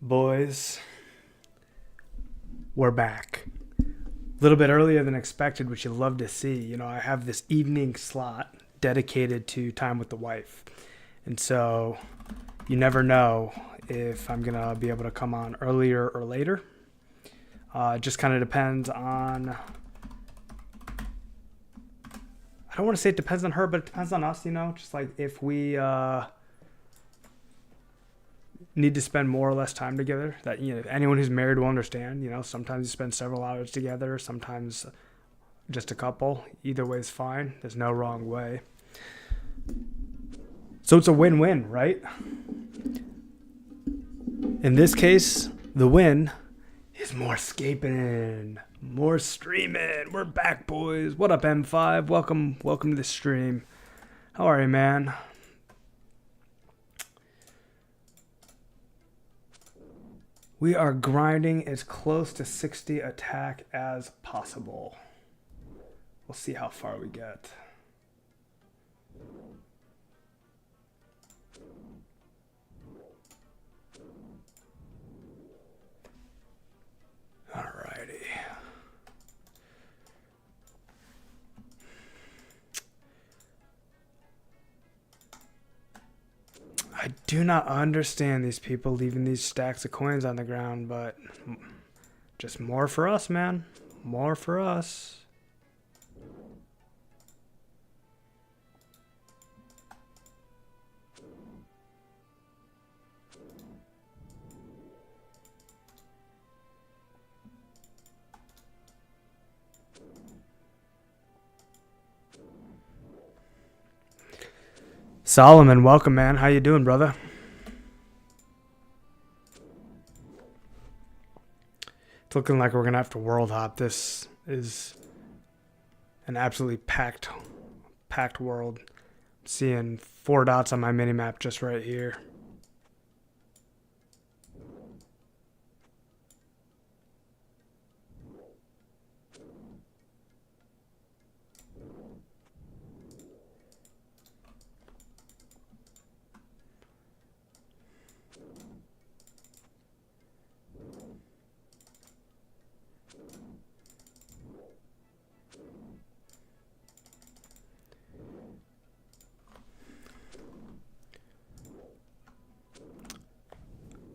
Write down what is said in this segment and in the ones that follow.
Boys, we're back. A little bit earlier than expected, which you love to see. You know, I have this evening slot dedicated to time with the wife. And so you never know if I'm going to be able to come on earlier or later. It just kind of depends on... I don't want to say it depends on her, but it depends on us, you know? Just like if we... need to spend more or less time together. That, you know, anyone who's married will understand. You know, sometimes you spend several hours together, sometimes just a couple. Either way is fine. There's no wrong way. So it's a win-win, right? In this case, the win is more scaping, more streaming. We're back, boys. What up, M5? Welcome to the stream. How are you, man? We are grinding as close to 60 attack as possible. We'll see how far we get. Alrighty. I do not understand these people leaving these stacks of coins on the ground, but just more for us, man. More for us. Solomon, welcome, man. How you doing, brother? It's looking like we're gonna have to world hop. This is an absolutely packed world. I'm seeing 4 dots on my minimap just right here.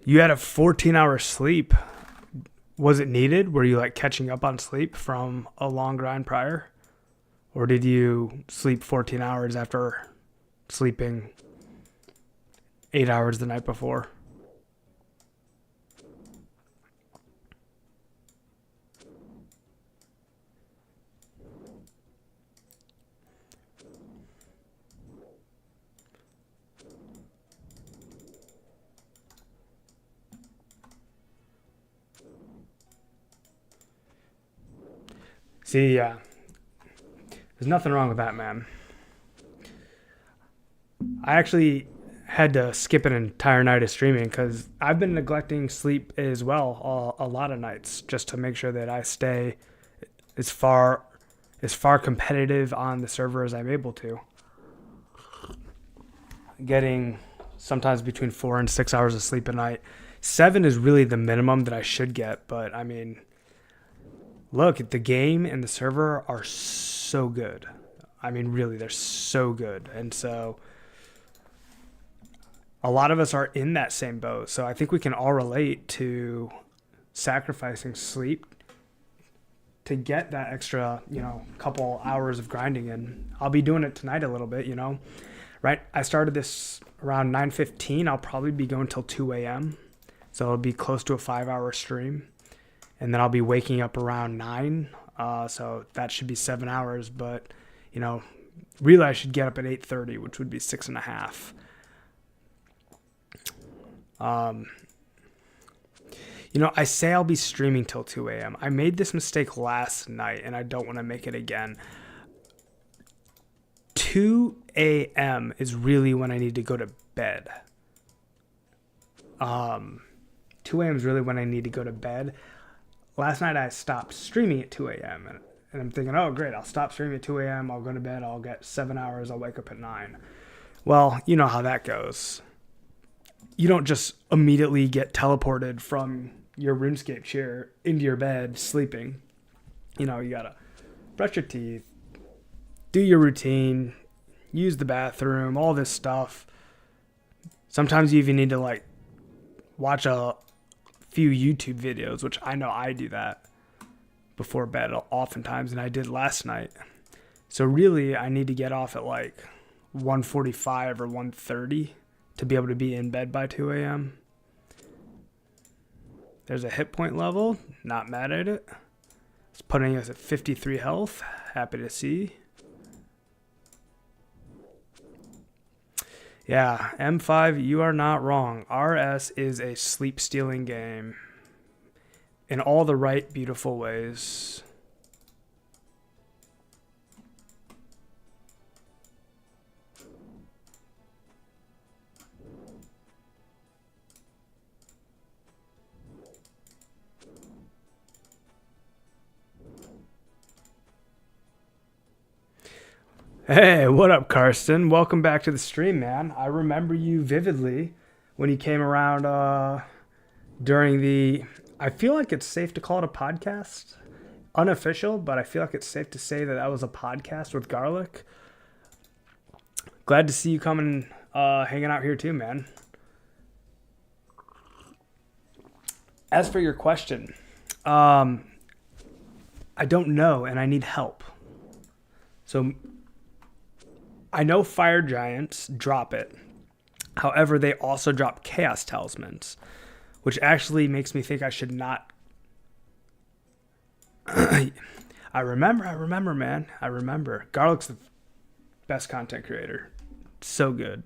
You had a 14-hour sleep. Was it needed? Were you like catching up on sleep from a long grind prior? Or did you sleep 14 hours after sleeping 8 hours the night before? See, there's nothing wrong with that, man. I actually had to skip an entire night of streaming because I've been neglecting sleep as well a lot of nights just to make sure that I stay as far competitive on the server as I'm able to. Getting sometimes between 4 and 6 hours of sleep a night. 7 is really the minimum that I should get, but I mean... Look, the game and the server are so good. I mean, really, they're so good. And so a lot of us are in that same boat. So I think we can all relate to sacrificing sleep to get that extra, you know, couple hours of grinding in. I'll be doing it tonight a little bit, you know. Right? I started this around 9:15. I'll probably be going till 2 a.m. So it'll be close to a 5-hour stream. And then I'll be waking up around 9, so that should be 7 hours. But, you know, really I should get up at 8:30, which would be 6.5. You know, I say I'll be streaming till 2 a.m. I made this mistake last night, and I don't want to make it again. 2 a.m. is really when I need to go to bed. 2 a.m. is really when I need to go to bed. Last night I stopped streaming at 2 a.m. And I'm thinking, oh, great, I'll stop streaming at 2 a.m. I'll go to bed. I'll get 7 hours. I'll wake up at 9. Well, you know how that goes. you don't just immediately get teleported from your RuneScape chair into your bed sleeping. You know, you gotta brush your teeth, do your routine, use the bathroom, all this stuff. Sometimes you even need to like watch a few YouTube videos, which I know I do that before bed oftentimes, and I did last night. So really, I need to get off at like 1:45 or 1:30 to be able to be in bed by 2 a.m. There's a hit point level. Not mad at it. It's putting us at 53 health. Happy to see. Yeah, M5, you are not wrong. RS is a sleep stealing game in all the right, beautiful ways. Hey, what up, Karsten? Welcome back to the stream, man. I remember you vividly when you came around during the... I feel like it's safe to call it a podcast. Unofficial, but I feel like it's safe to say that that was a podcast with Garlic. Glad to see you coming, hanging out here too, man. As for your question, I don't know, and I need help. So... I know fire giants drop it. However, they also drop chaos talismans, which actually makes me think I should not. I remember, man. I remember. Garlic's the best content creator. So good.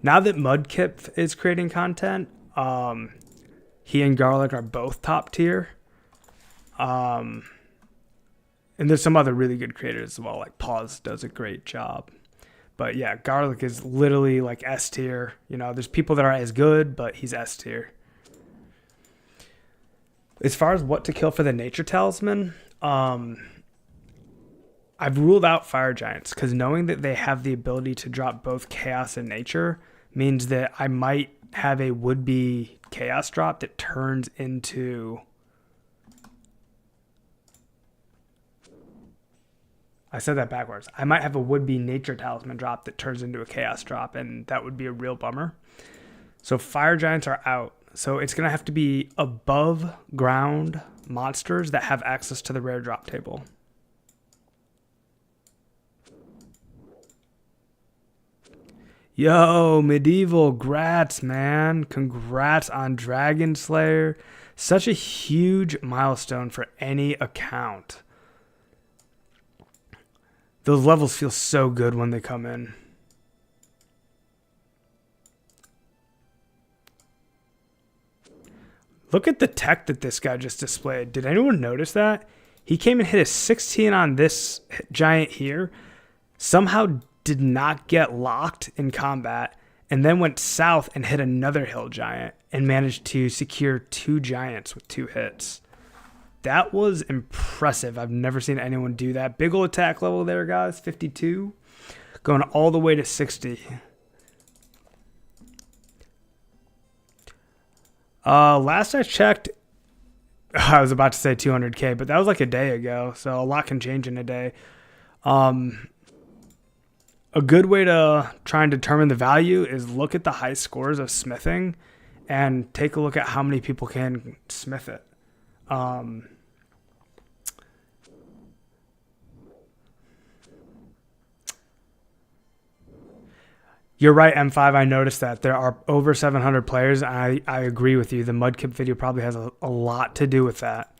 Now that Mudkip is creating content, he and Garlic are both top tier. And there's some other really good creators as well, like Pause does a great job. But yeah, Garlic is literally like S tier. You know, there's people that are as good, but he's S tier. As far as what to kill for the nature talisman, I've ruled out fire giants because knowing that they have the ability to drop both chaos and nature means that I might have a would-be chaos drop that turns into... I said that backwards. I might have a would-be nature talisman drop that turns into a chaos drop, and that would be a real bummer. So fire giants are out. So it's going to have to be above ground monsters that have access to the rare drop table. Yo, Medieval, grats, man. Congrats on Dragon Slayer. Such a huge milestone for any account. Those levels feel so good when they come in. Look at the tech that this guy just displayed. Did anyone notice that? He came and hit a 16 on this giant here. Somehow did not get locked in combat. And then went south and hit another hill giant. And managed to secure 2 giants with 2 hits. That was impressive. I've never seen anyone do that. Big ol' attack level there, guys. 52. Going all the way to 60. Last I checked, I was about to say 200K, but that was like a day ago. So a lot can change in a day. A good way to try and determine the value is look at the high scores of smithing and take a look at how many people can smith it. You're right, M5. I noticed that there are over 700 players. I agree with you. The Mudkip video probably has a lot to do with that.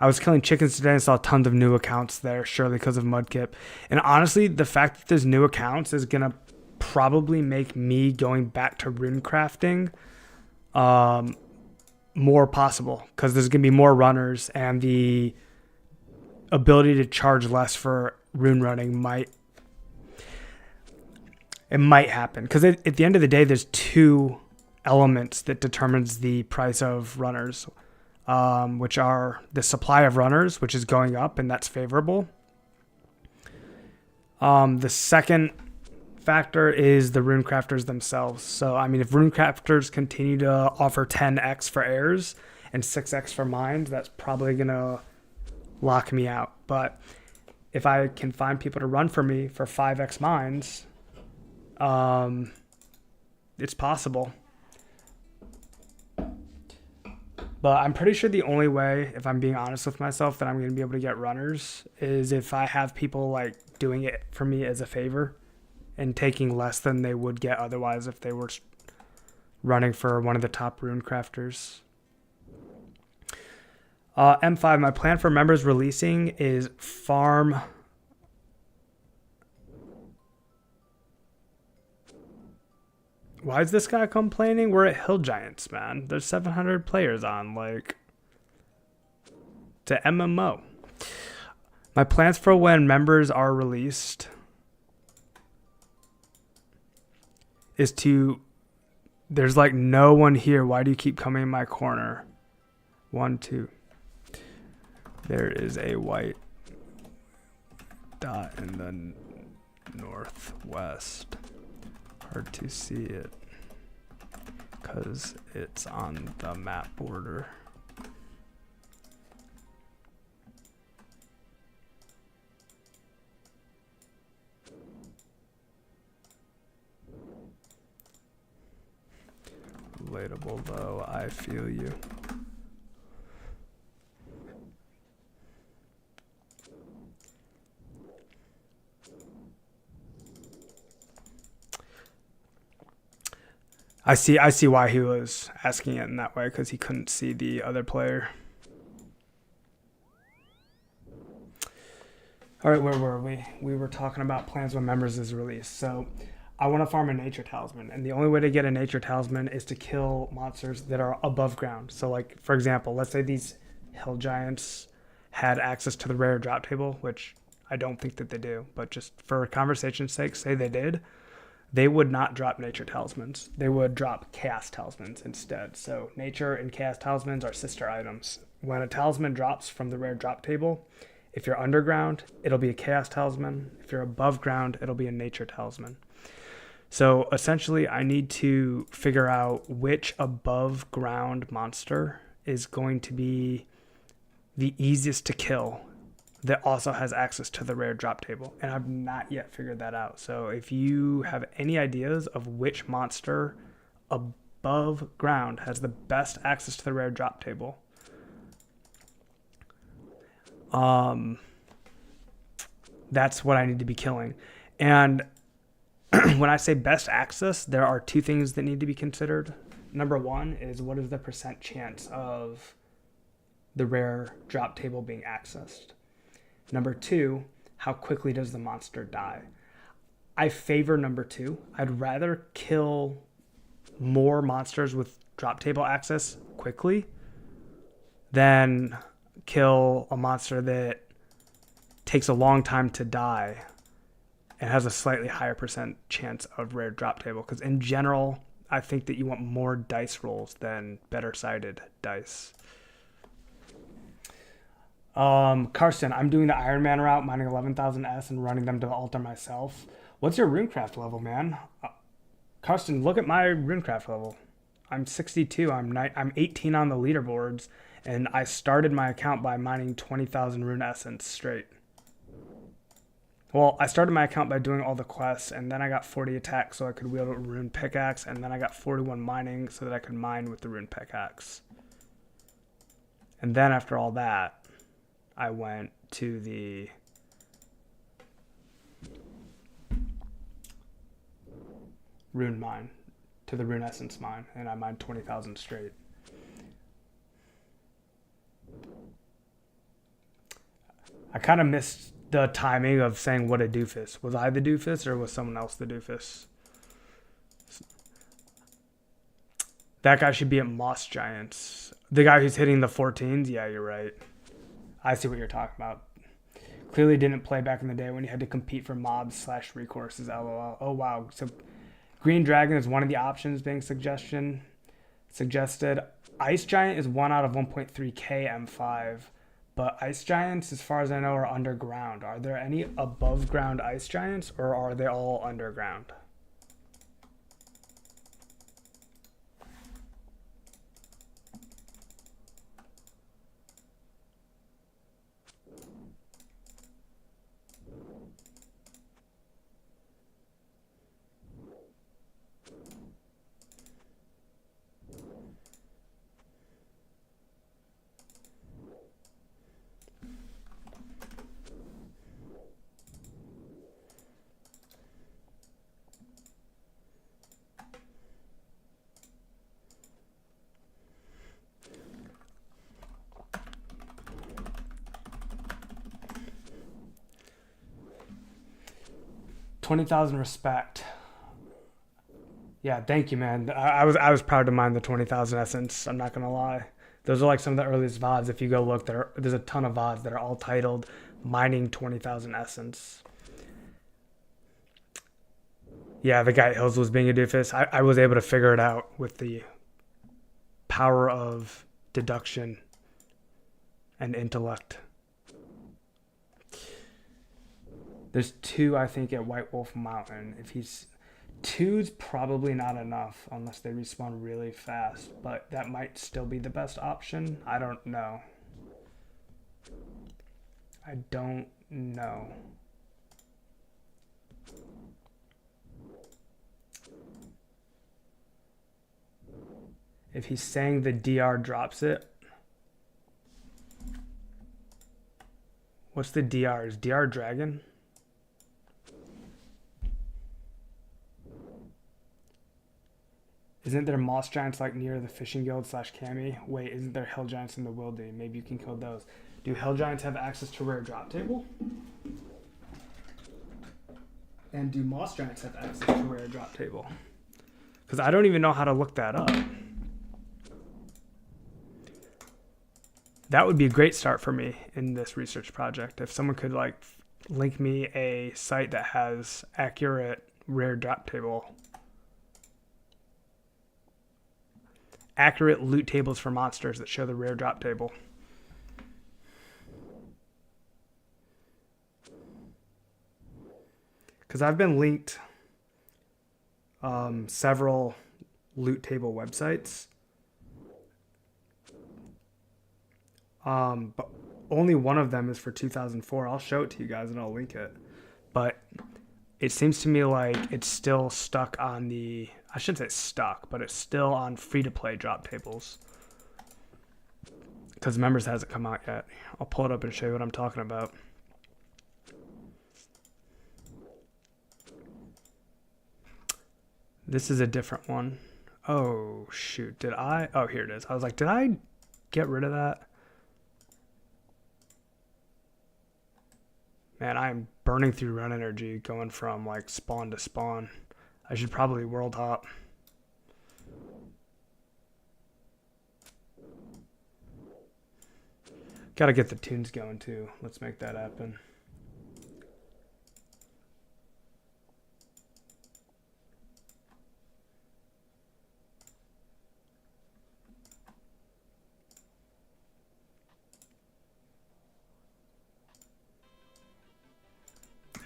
I was killing chickens today and saw tons of new accounts there, surely because of Mudkip. And honestly, the fact that there's new accounts is going to probably make me going back to rune crafting more possible, because there's going to be more runners and the ability to charge less for rune running might happen. Because at the end of the day, there's 2 elements that determines the price of runners, which are the supply of runners, which is going up, and that's favorable. The second factor is the rune crafters themselves. So, I mean, if rune crafters continue to offer 10x for heirs and 6x for mines, that's probably going to lock me out. But if I can find people to run for me for 5x mines, it's possible. But I'm pretty sure the only way, if I'm being honest with myself, that I'm going to be able to get runners is if I have people like doing it for me as a favor and taking less than they would get otherwise if they were running for one of the top rune crafters. M5, my plan for members releasing is farm. Why is this guy complaining? We're at Hill Giants, man. There's 700 players on, like, it's an MMO. My plans for when members are released is to, there's like no one here. Why do you keep coming in my corner? 1, 2. There is a white dot in the northwest. Hard to see it because it's on the map border. Relatable though, I feel you. I see why he was asking it in that way, because he couldn't see the other player. All right, where were we? We were talking about plans when members is released. So I want to farm a nature talisman, and the only way to get a nature talisman is to kill monsters that are above ground. So like, for example, let's say these hill giants had access to the rare drop table, which I don't think that they do, but just for conversation's sake, say they did. They would not drop nature talismans. They would drop chaos talismans instead. So nature and chaos talismans are sister items. When a talisman drops from the rare drop table, if you're underground, it'll be a chaos talisman. If you're above ground, it'll be a nature talisman. So essentially, I need to figure out which above ground monster is going to be the easiest to kill that also has access to the rare drop table. And I've not yet figured that out. So if you have any ideas of which monster above ground has the best access to the rare drop table, that's what I need to be killing. And when I say best access, there are two things that need to be considered. Number one is, what is the % chance of the rare drop table being accessed? Number two, how quickly does the monster die? I favor number two. I'd rather kill more monsters with drop table access quickly than kill a monster that takes a long time to die and has a slightly higher % chance of rare drop table. Because in general, I think that you want more dice rolls than better sided dice. Karsten, I'm doing the Iron Man route, mining 11,000 S and running them to the altar myself. What's your runecraft level, man? Karsten, look at my runecraft level. I'm 62. I'm 18 on the leaderboards, and I started my account by mining 20,000 rune essence straight. Well, I started my account by doing all the quests, and then I got 40 attack so I could wield a rune pickaxe, and then I got 41 mining so that I could mine with the rune pickaxe. And then after all that, I went to the rune mine, to the rune essence mine, and I mined 20,000 straight. I kind of missed the timing of saying what a doofus. Was I the doofus or was someone else the doofus? That guy should be at Moss Giants. The guy who's hitting the 14s? Yeah, you're right. I see what you're talking about. Clearly didn't play back in the day when you had to compete for mobs / recourses, lol. Oh, wow. So Green Dragon is one of the options being suggested. Ice Giant is 1 out of 1.3k M5. But ice giants, as far as I know, are underground. Are there any above ground ice giants, or are they all underground? $20,000 respect. Yeah, thank you, man. I was proud to mine the 20,000 essence. I'm not gonna lie. Those are like some of the earliest VODs. If you go look, there's a ton of VODs that are all titled "Mining 20,000 Essence." Yeah, the guy at Hills was being a doofus. I was able to figure it out with the power of deduction and intellect. There's two, I think, at White Wolf Mountain. If he's two's probably not enough unless they respawn really fast, but that might still be the best option. I don't know. I don't know. If he's saying the DR drops it, what's the DR? Is DR Dragon? Isn't there moss giants like near the fishing guild / Cami? Wait, isn't there hell giants in the Wildy? Maybe you can kill those. Do hell giants have access to rare drop table? And do moss giants have access to rare drop table? Because I don't even know how to look that up. That would be a great start for me in this research project. If someone could like link me a site that has accurate rare drop table. Accurate loot tables for monsters that show the rare drop table. Because I've been linked several loot table websites. But only one of them is for 2004. I'll show it to you guys and I'll link it. But it seems to me like it's still stuck on the, I shouldn't say stuck, but it's still on free-to-play drop tables. Because Members hasn't come out yet. I'll pull it up and show you what I'm talking about. This is a different one. Oh, shoot. Did I? Oh, here it is. I was like, did I get rid of that? Man, I'm burning through run energy going from like spawn to spawn. I should probably world hop. Gotta get the tunes going too. Let's make that happen.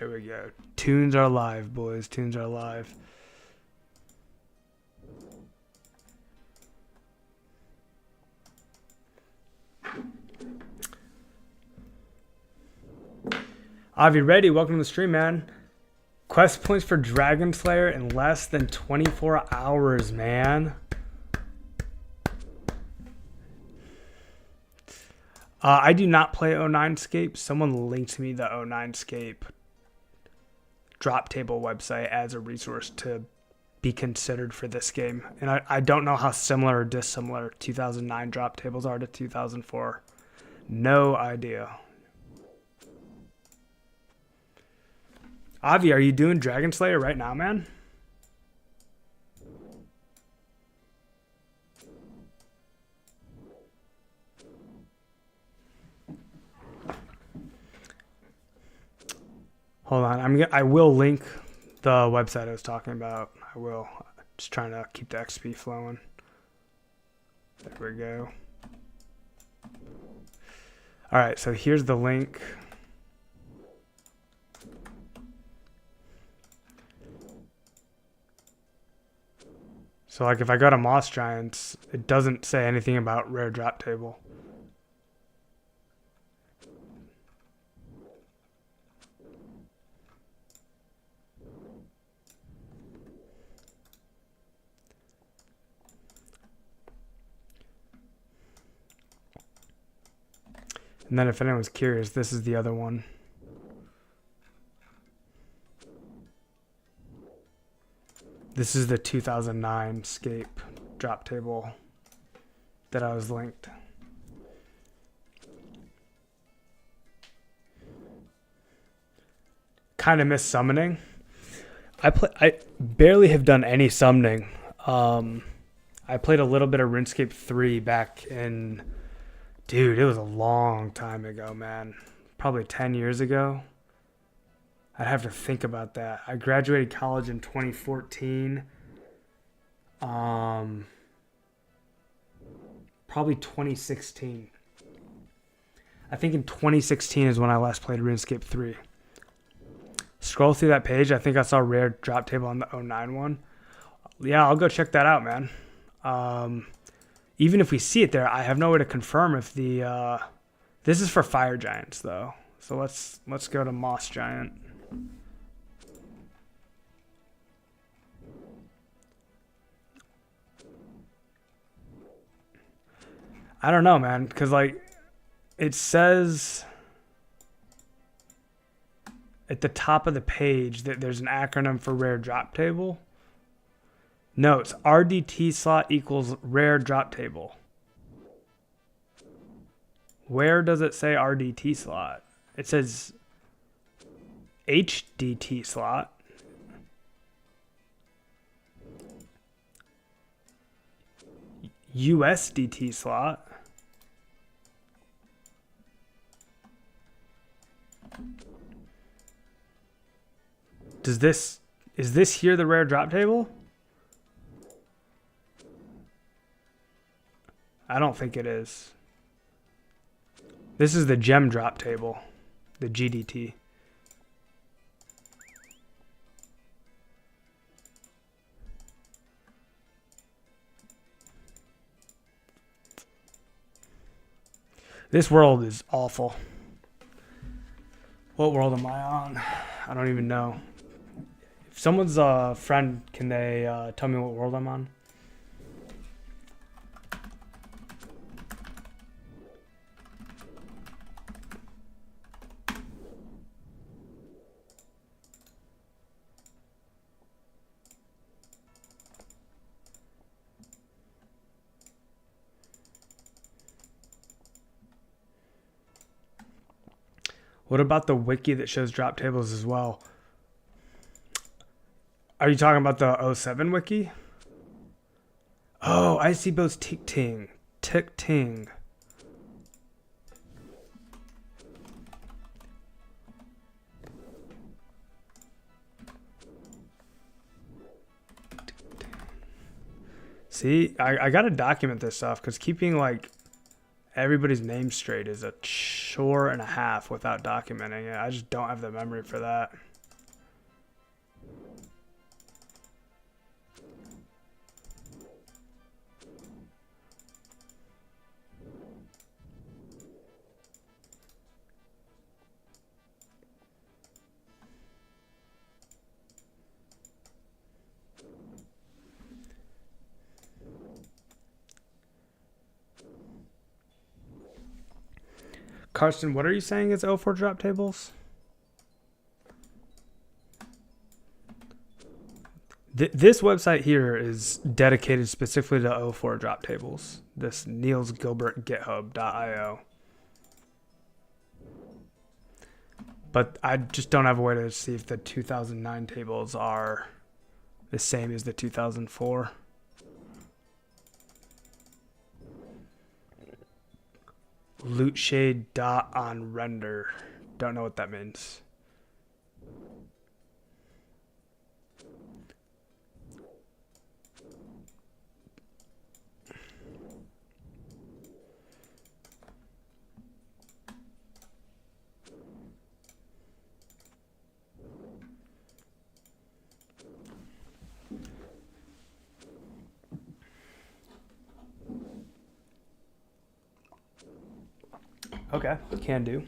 There we go. Tunes are live, boys. Tunes are live. Avi, ready? Welcome to the stream, man. Quest points for Dragon Slayer in less than 24 hours, man. I do not play 2004Scape. Someone linked me the 2004Scape drop table website as a resource to be considered for this game. And I don't know how similar or dissimilar 2009 drop tables are to 2004. No idea. Avi, are you doing Dragon Slayer right now, man? Hold on, I will link the website I was talking about. I will. Just trying to keep the XP flowing. There we go. All right, so here's the link. So like if I go to Moss Giants, it doesn't say anything about rare drop table. And then if anyone's curious, this is the other one. This is the 2009 Scape drop table that I was linked. Kind of miss summoning. I barely have done any summoning. I played a little bit of RuneScape 3 back in, dude, it was a long time ago, man. Probably 10 years ago. I'd have to think about that. I graduated college in 2014. Probably 2016. I think in 2016 is when I last played RuneScape 3. Scroll through that page. I think I saw rare drop table on the 09 one. Yeah, I'll go check that out, man. Even if we see it there, I have no way to confirm if the... this is for Fire Giants, though. So let's go to Moss Giant. I don't know, man, because like it says at the top of the page that there's an acronym for rare drop table. No, it's RDT slot equals rare drop table. Where does it say RDT slot? It says HDT slot. USDT slot. Is this here the rare drop table? I don't think it is. This is the gem drop table, the GDT. This world is awful. What world am I on? I don't even know. If someone's a friend, can they tell me what world I'm on? What about the wiki that shows drop tables as well? Are you talking about the 07 wiki? Oh, I see both tick-ting. Tick-ting. See, I gotta document this stuff because keeping like everybody's name straight is a chore and a half without documenting it. I just don't have the memory for that. Carson, what are you saying is 04 drop tables? This website here is dedicated specifically to 04 drop tables. This Niels Gilbert GitHub.io. But I just don't have a way to see if the 2009 tables are the same as the 2004. Loot shade dot on render. Don't know what that means. Okay, can do.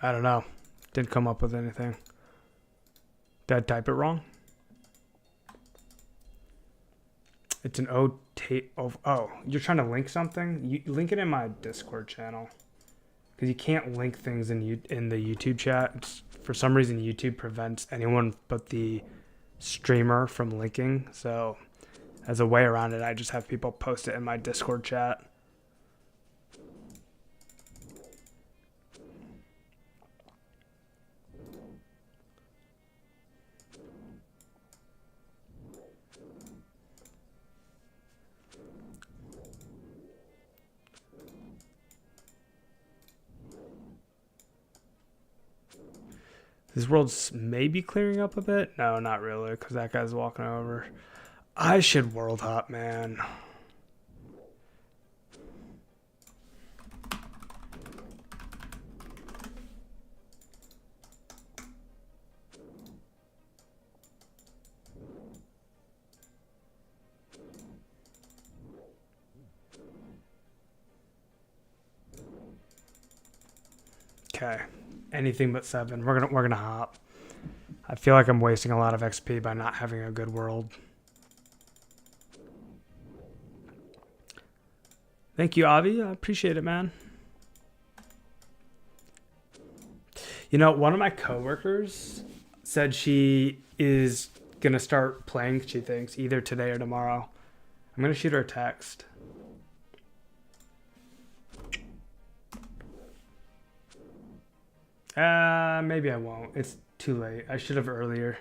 I don't know. Didn't come up with anything. Did I type it wrong? It's an oh, you're trying to link something? You link it in my Discord channel. Because you can't link things in the YouTube chat. For some reason, YouTube prevents anyone but the streamer from linking. So as a way around it, I just have people post it in my Discord chat. This world's maybe clearing up a bit. No, not really, because that guy's walking over. I should world hop, man. Okay. Anything but 7. We're gonna hop. I feel like I'm wasting a lot of XP by not having a good world. Thank you, Avi. I appreciate it, man. You know, one of my coworkers said she is gonna start playing, she thinks, either today or tomorrow. I'm gonna shoot her a text. Maybe I won't. It's too late. I should have earlier.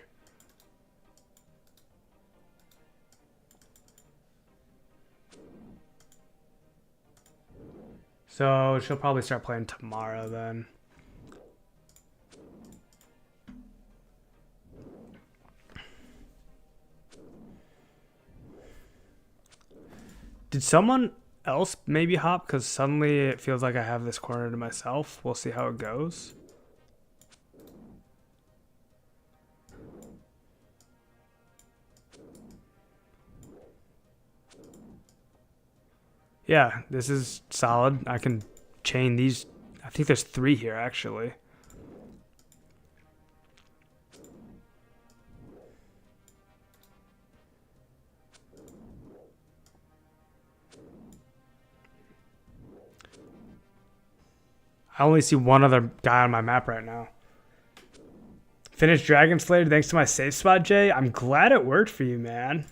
So she'll probably start playing tomorrow then. Did someone else maybe hop? Because suddenly it feels like I have this corner to myself. We'll see how it goes. Yeah, this is solid. I can chain these. I think there's 3 here, actually. I only see one other guy on my map right now. Finished Dragon Slayer thanks to my safe spot, Jay. I'm glad it worked for you, man.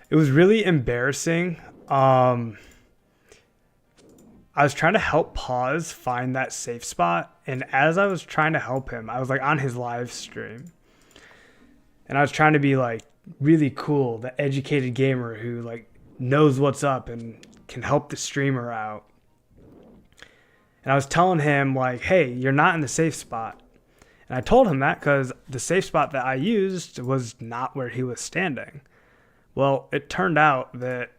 It was really embarrassing. I was trying to help Pause find that safe spot. And as I was trying to help him, I was like on his live stream. And I was trying to be like really cool, the educated gamer who like knows what's up and can help the streamer out. And I was telling him like, hey, you're not in the safe spot. And I told him that because the safe spot that I used was not where he was standing. Well, it turned out that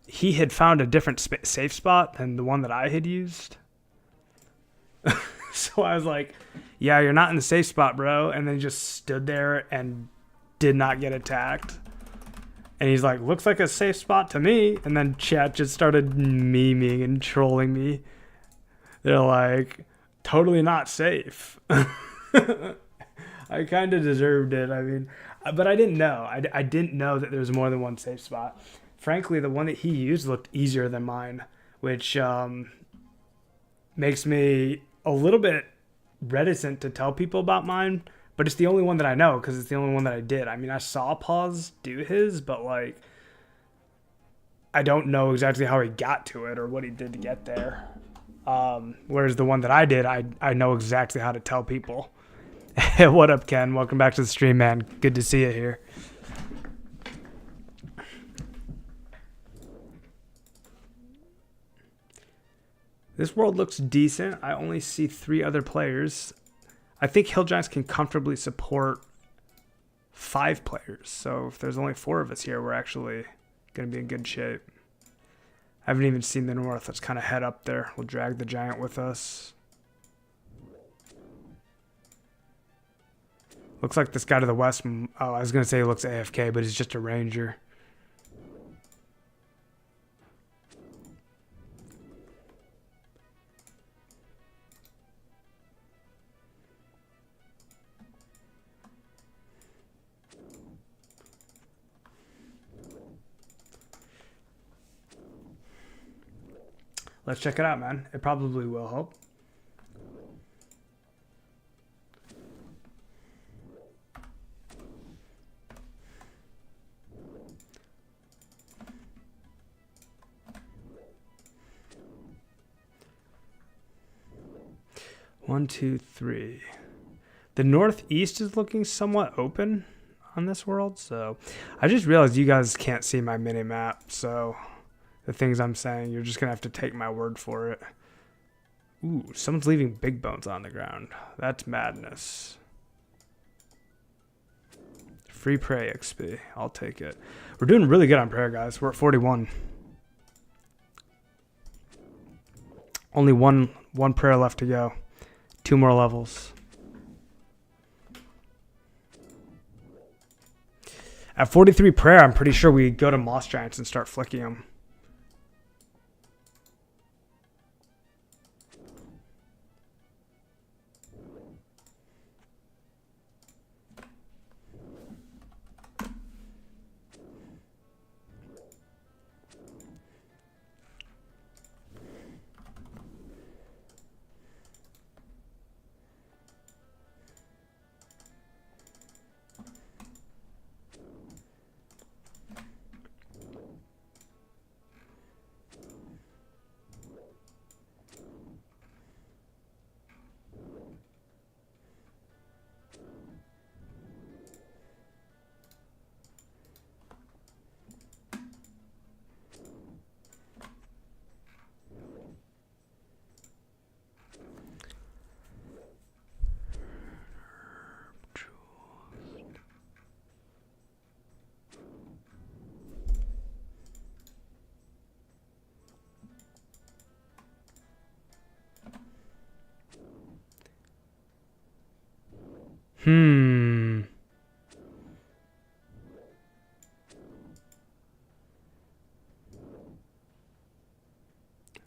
he had found a different safe spot than the one that I had used. So I was like, yeah, you're not in the safe spot, bro. And then just stood there and did not get attacked. And he's like, looks like a safe spot to me. And then chat just started memeing and trolling me. They're like, totally not safe. I kind of deserved it. I mean, but I didn't know. I didn't know that there was more than one safe spot. Frankly, the one that he used looked easier than mine, which makes me a little bit reticent to tell people about mine. But it's the only one that I know because it's the only one that I did. I mean, I saw Pause do his, but like, I don't know exactly how he got to it or what he did to get there. Whereas the one that I did, I know exactly how to tell people. What up, Ken? Welcome back to the stream, man. Good to see you here. This world looks decent. I only see 3 other players. I think Hill Giants can comfortably support 5 players. So if there's only 4 of us here, we're actually going to be in good shape. I haven't even seen the north. Let's kind of head up there. We'll drag the giant with us. Looks like this guy to the west. Oh, I was going to say he looks AFK, but he's just a ranger. Let's check it out, man. It probably will help. One, two, three. The northeast is looking somewhat open on this world, so I just realized you guys can't see my mini map, so the things I'm saying, you're just gonna have to take my word for it. Ooh, someone's leaving big bones on the ground. That's madness. Free prey XP. I'll take it. We're doing really good on prayer, guys. We're at 41. Only one prayer left to go. 2 more levels. At 43 prayer, I'm pretty sure we go to moss giants and start flicking them.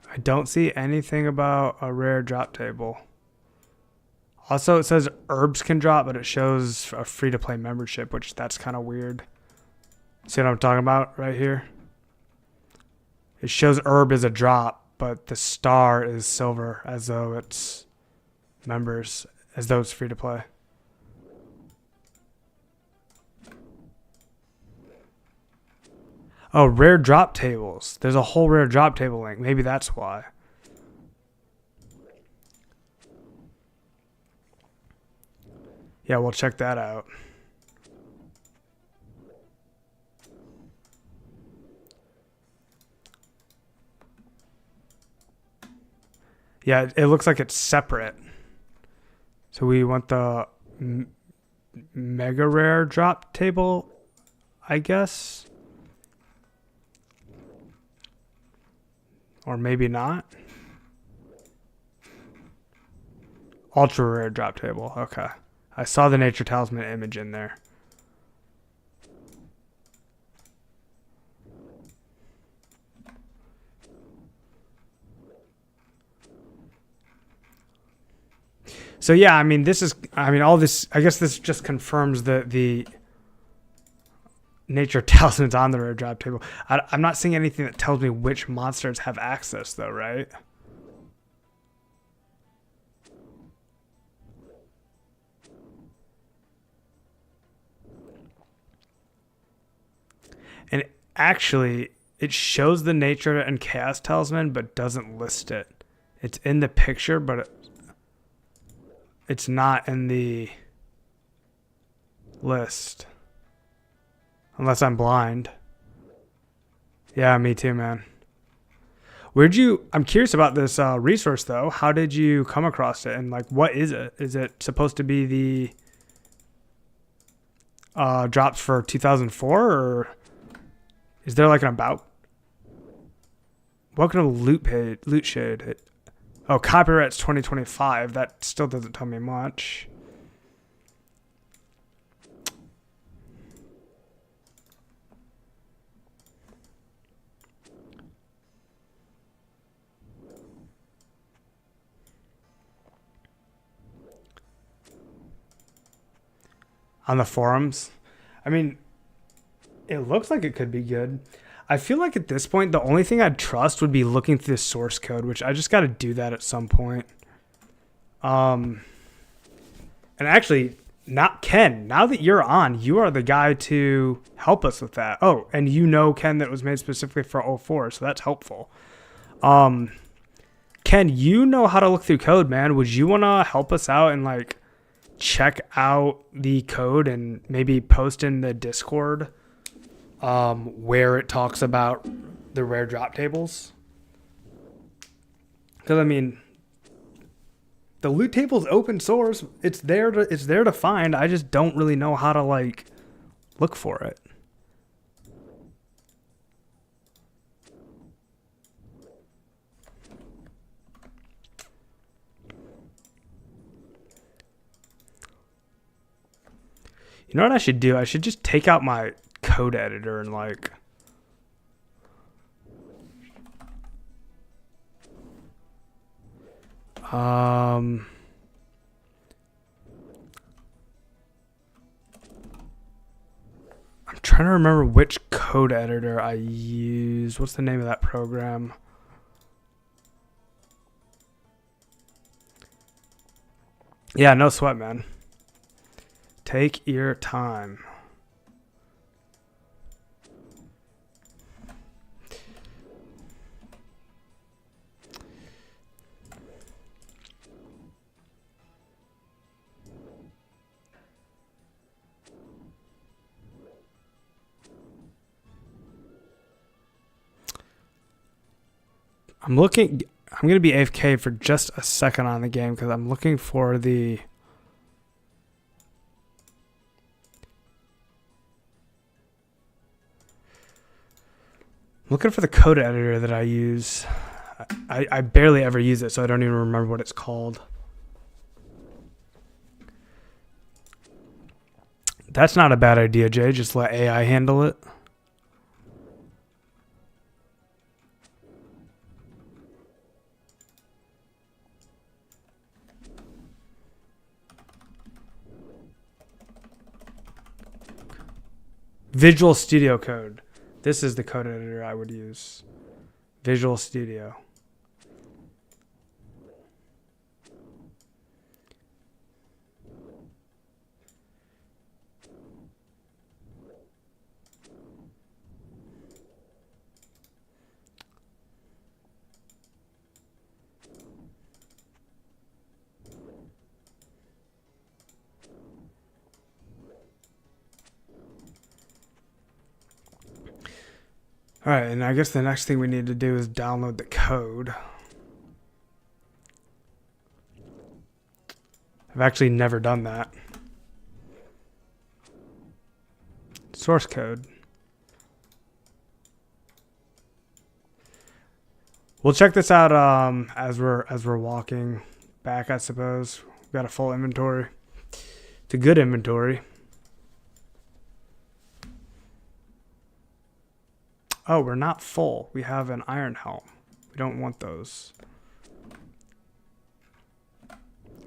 I don't see anything about a rare drop table. Also, it says herbs can drop, but it shows a free-to-play membership, which that's kind of weird. See what I'm talking about right here? It shows herb is a drop, but the star is silver, as though it's members, as though it's free-to-play. Oh, rare drop tables. There's a whole rare drop table link. Maybe that's why. Yeah, we'll check that out. Yeah, it looks like it's separate. So we want the mega rare drop table, I guess. Or maybe not. Ultra rare drop table. Okay. I saw the nature talisman image in there. So yeah, I mean, all this, I guess this just confirms the nature talisman's on the rare drop table. I'm not seeing anything that tells me which monsters have access though, right? And actually, it shows the nature and chaos talisman, but doesn't list it. It's in the picture, but it's not in the list. Unless I'm blind. Yeah, me too, man. I'm curious about this resource though. How did you come across it? And like, what is it? Is it supposed to be the drops for 2004, or is there like an about? Welcome to Loot Shade. Oh, copyright's 2025. That still doesn't tell me much. On the forums, I mean, it looks like it could be good. I feel like at this point, the only thing I'd trust would be looking through the source code, which I just got to do that at some point. And actually, not Ken, now that you're on, you are the guy to help us with that. Oh, and you know, Ken, that was made specifically for 04, so that's helpful. Ken, you know how to look through code, man. Would you want to help us out and like check out the code and maybe post in the Discord where it talks about the rare drop tables? Because I mean, the loot table's open source. It's there to find. I just don't really know how to like look for it. You know what I should do? I should just take out my code editor and like I'm trying to remember which code editor I use. What's the name of that program? Yeah, no sweat, man. Take your time. I'm going to be AFK for just a second on the game because I'm looking for the code editor that I use. I barely ever use it, so I don't even remember what it's called. That's not a bad idea, Jay. Just let AI handle it. Visual Studio Code. This is the code editor I would use. Visual Studio. All right, and I guess the next thing we need to do is download the code. I've actually never done that. Source code. We'll check this out as we're walking back, I suppose. We've got a full inventory. It's a good inventory. Oh, we're not full. We have an iron helm. We don't want those.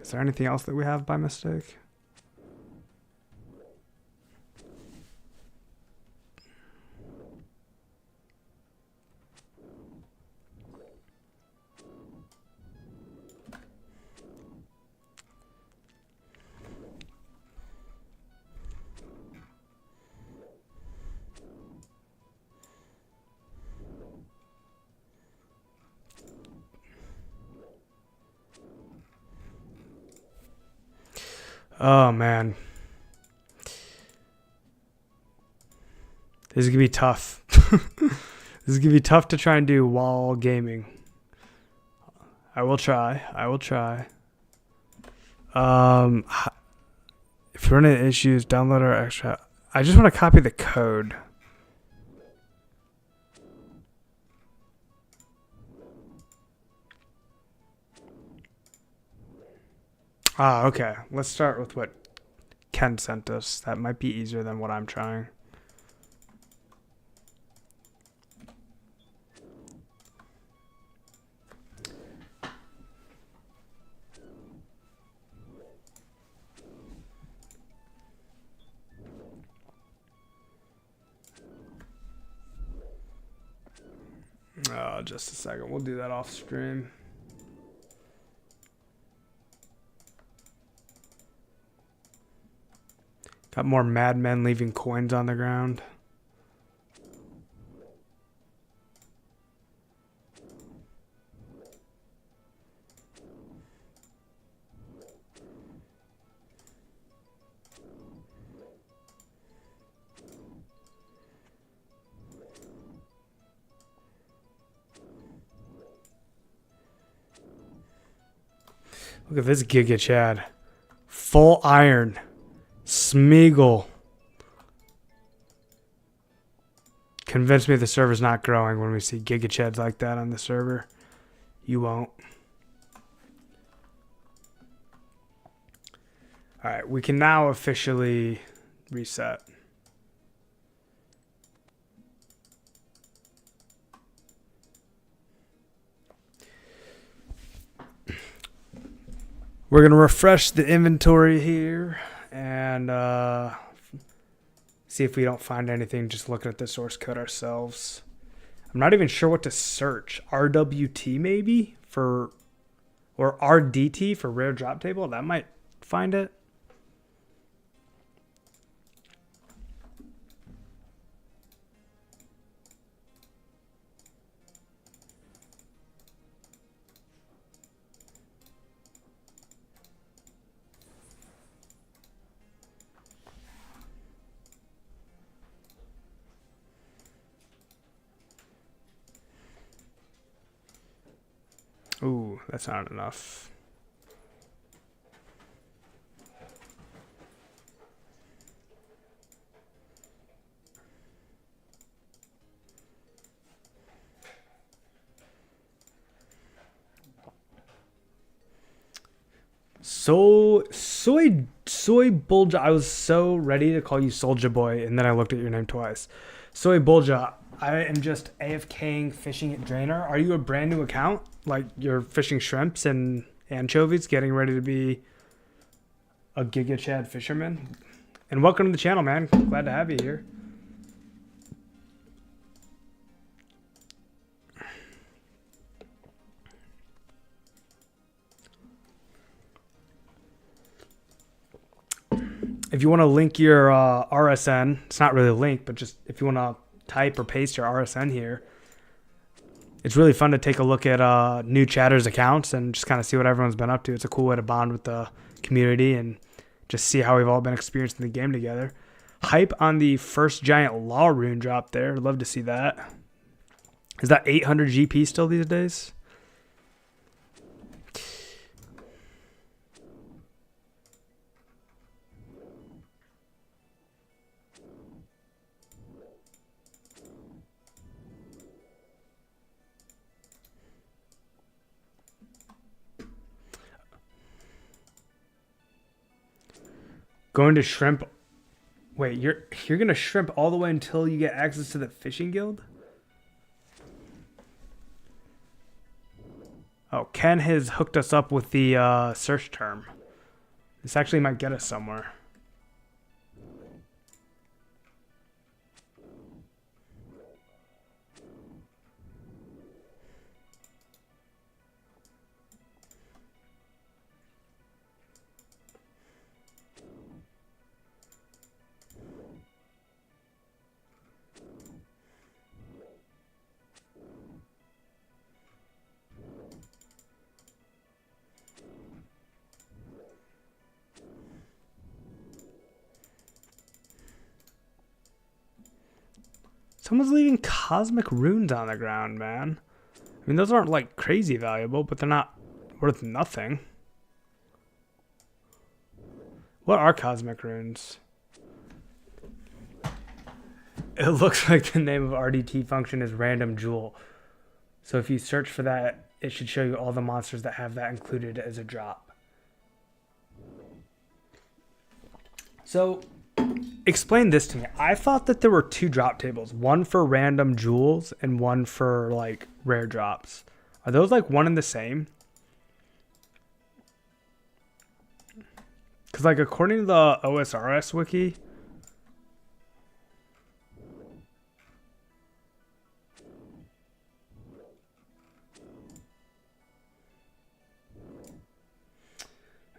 Is there anything else that we have by mistake? Oh, man. This is going to be tough. This is going to be tough to try and do while gaming. I will try. If you're running into issues, download our extra I just want to copy the code. Ah, okay. Let's start with what Ken sent us. That might be easier than what I'm trying. Just a second. We'll do that off stream. Got more madmen leaving coins on the ground. Look at this Giga Chad. Full iron. Smeagol. Convince me the server's not growing when we see Giga Chads like that on the server. You won't. Alright, we can now officially reset. We're going to refresh the inventory here and see if we don't find anything just looking at the source code ourselves. I'm not even sure what to search. RWT maybe for, or RDT for rare drop table. That might find it. Ooh, that's not enough. Soy Bulja. I was so ready to call you Soldier Boy, and then I looked at your name twice. Soy Bulja. I am just AFKing fishing at Drainer. Are you a brand new account? Like you're fishing shrimps and anchovies, getting ready to be a Giga Chad fisherman? And welcome to the channel, man. Glad to have you here. If you want to link your RSN, it's not really a link, but just if you want to type or paste your RSN here, it's really fun to take a look at new chatters accounts and just kind of see what everyone's been up to. It's a cool way to bond with the community and just see how we've all been experiencing the game together. Hype on the first giant law rune drop there. Love to see that. Is that 800 GP still these days? Going to shrimp. Wait, you're gonna shrimp all the way until you get access to the fishing guild? Oh, Ken has hooked us up with the search term. This actually might get us somewhere. Someone's leaving cosmic runes on the ground, man. I mean, those aren't like crazy valuable, but they're not worth nothing. What are cosmic runes? It looks like the name of RDT function is random jewel. So if you search for that, it should show you all the monsters that have that included as a drop. So explain this to me. I thought that there were 2 drop tables, one for random jewels and one for like rare drops. Are those like one and the same? Because like according to the OSRS wiki,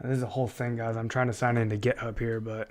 this is a whole thing, guys. I'm trying to sign into GitHub here, but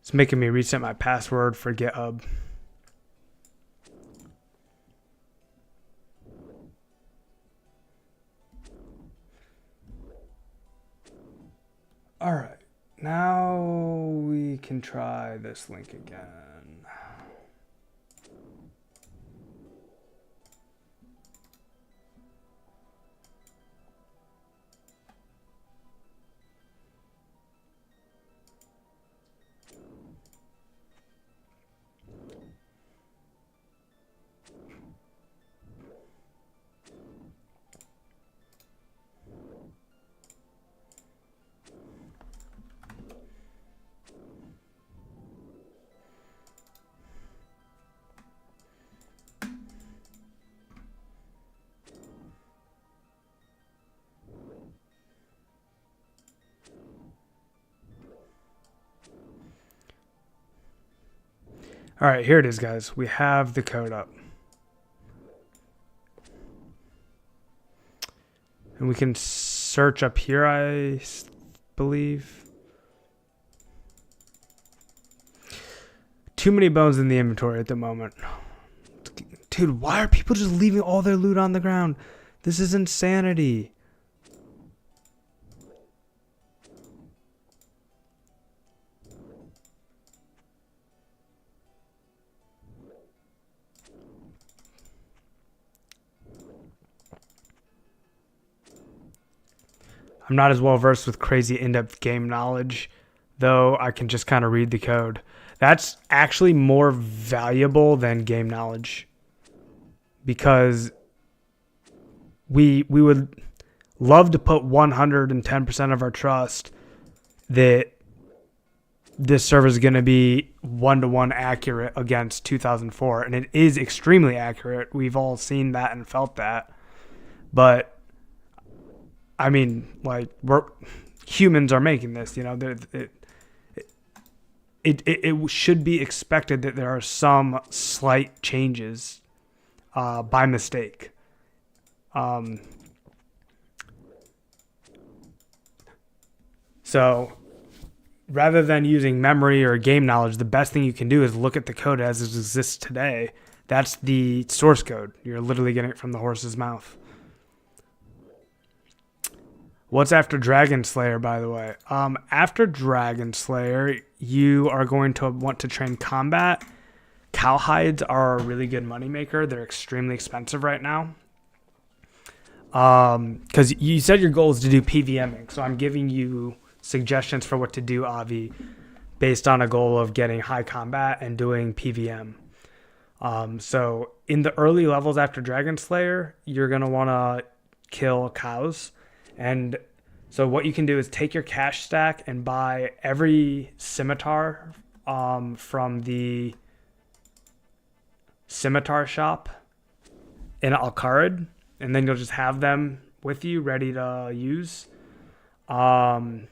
it's making me reset my password for GitHub. All right, now we can try this link again. All right, here it is, guys. We have the code up. And we can search up here, I believe. Too many bones in the inventory at the moment. Dude, why are people just leaving all their loot on the ground? This is insanity. I'm not as well versed with crazy in-depth game knowledge, though I can just kind of read the code. That's actually more valuable than game knowledge, because we would love to put 110% of our trust that this server is going to be 1-to-1 accurate against 2004, and it is extremely accurate. We've all seen that and felt that, but I mean, like, humans are making this, you know. It should be expected that there are some slight changes by mistake. So rather than using memory or game knowledge, the best thing you can do is look at the code as it exists today. That's the source code. You're literally getting it from the horse's mouth. What's after Dragon Slayer, by the way? After Dragon Slayer, you are going to want to train combat. Cowhides are a really good moneymaker. They're extremely expensive right now. Because you said your goal is to do PVMing, so I'm giving you suggestions for what to do, Avi, based on a goal of getting high combat and doing PVM. So in the early levels after Dragon Slayer, you're going to want to kill cows. And so what you can do is take your cash stack and buy every scimitar from the scimitar shop in Al-Kharid, and then you'll just have them with you ready to use. If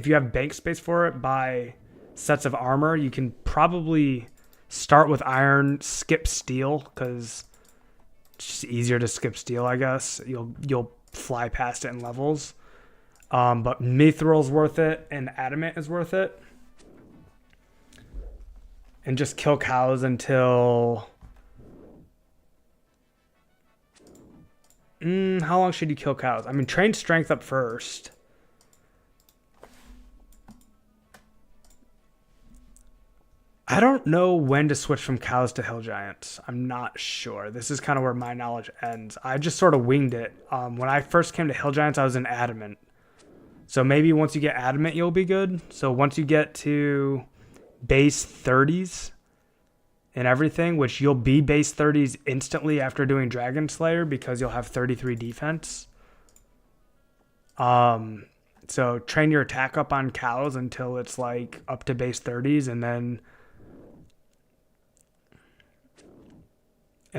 you have bank space for it, buy sets of armor. You can probably start with iron, skip steel, because it's just easier to skip steel, I guess. You'll fly past it in levels. But Mithril is worth it, and Adamant is worth it. and just kill cows until... how long should you kill cows? I mean, train strength up first. I don't know when to switch from cows to hill giants. I'm not sure. This is kind of where my knowledge ends. I just sort of winged it. When I first came to hill giants, I was in adamant. So maybe once you get adamant, you'll be good. So once you get to base 30s and everything, which you'll be base 30s instantly after doing Dragon Slayer because you'll have 33 defense. So train your attack up on cows until it's like up to base 30s, and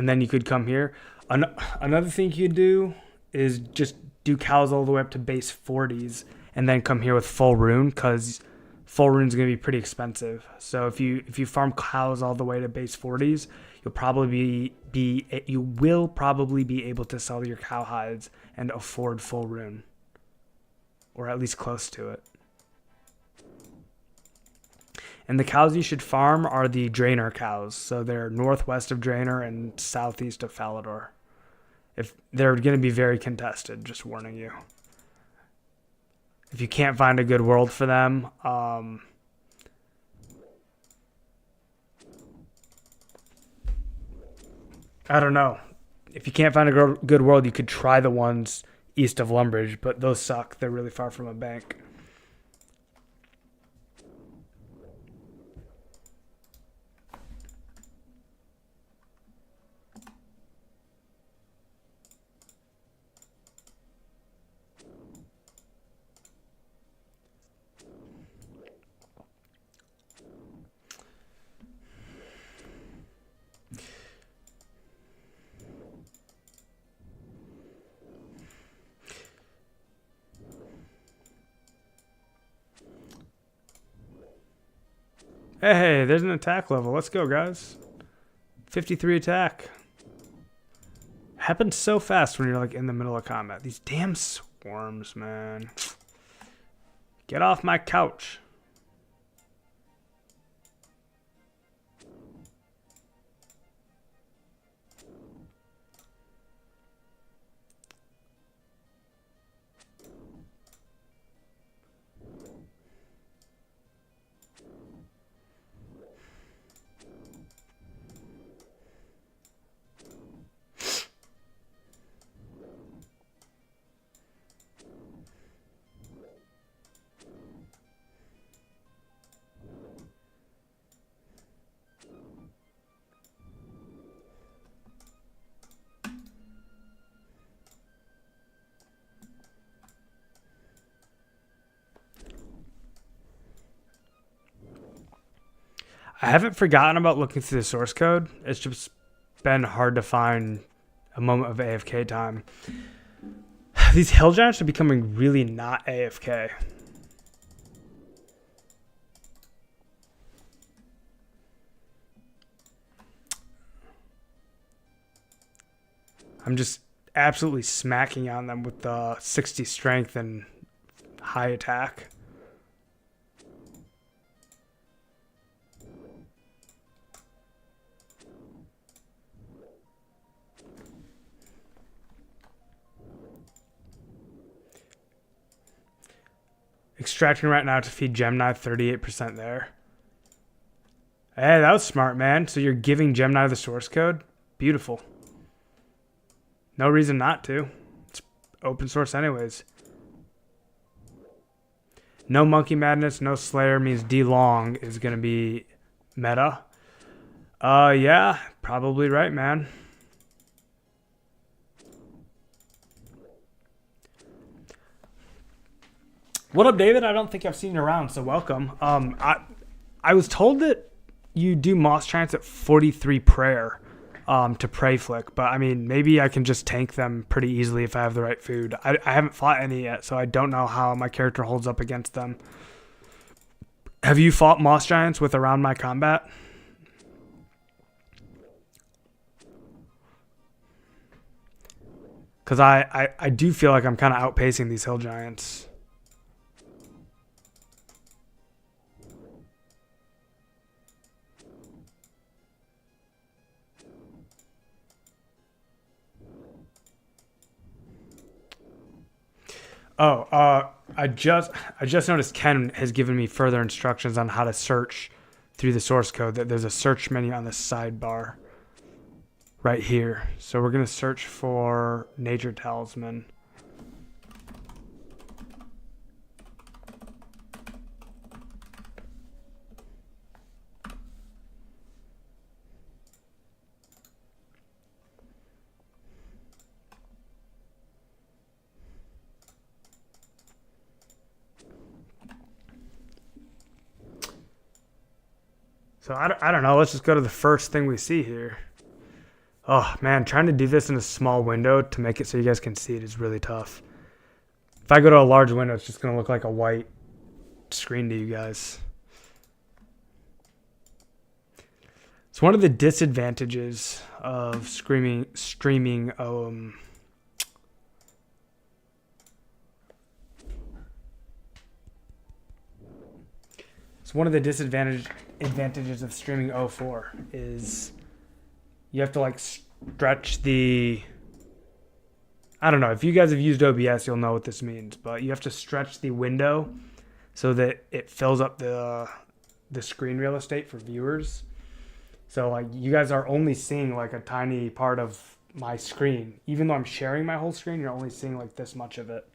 then you could come here. Another thing you could do is just do cows all the way up to base 40s and then come here with full rune, because full rune is going to be pretty expensive. So if you farm cows all the way to base 40s, you will probably be able to sell your cow hides and afford full rune, or at least close to it. And the cows you should farm are the Draenor cows. So they're northwest of Draenor and southeast of Falador. If they're going to be very contested, just warning you. If you can't find a good world for them, I don't know. If you can't find a good world, you could try the ones east of Lumbridge, but those suck. They're really far from a bank. Hey, there's an attack level. Let's go, guys. 53 attack. Happens so fast when you're like in the middle of combat. These damn swarms, man. Get off my couch. I haven't forgotten about looking through the source code. It's just been hard to find a moment of AFK time. These hill giants are becoming really not AFK. I'm just absolutely smacking on them with the 60 strength and high attack. Extracting right now to feed Gemini, 38% there. Hey, that was smart, man. So you're giving Gemini the source code? Beautiful. No reason not to. It's open source anyways. No Monkey Madness, no Slayer means D-Long is going to be meta. Yeah, probably right, man. What up, David? I don't think I've seen you around, so welcome. I was told that you do Moss Giants at 43 prayer to pray flick, but I mean, maybe I can just tank them pretty easily if I have the right food. I haven't fought any yet, so I don't know how my character holds up against them. Have you fought Moss Giants with Around My Combat? Because I do feel like I'm kind of outpacing these hill giants. Oh, I just noticed Ken has given me further instructions on how to search through the source code. That there's a search menu on the sidebar right here. So we're gonna search for Nature Talisman. So I don't know. Let's just go to the first thing we see here. Oh man, trying to do this in a small window to make it so you guys can see it is really tough. If I go to a large window, it's just gonna look like a white screen to you guys. It's one of the disadvantages of streaming. It's one of the advantages of streaming 04 is you have to like stretch the. I don't know if you guys have used OBS, you'll know what this means, but you have to stretch the window so that it fills up the screen real estate for viewers. So like you guys are only seeing like a tiny part of my screen. Even though I'm sharing my whole screen, you're only seeing like this much of it.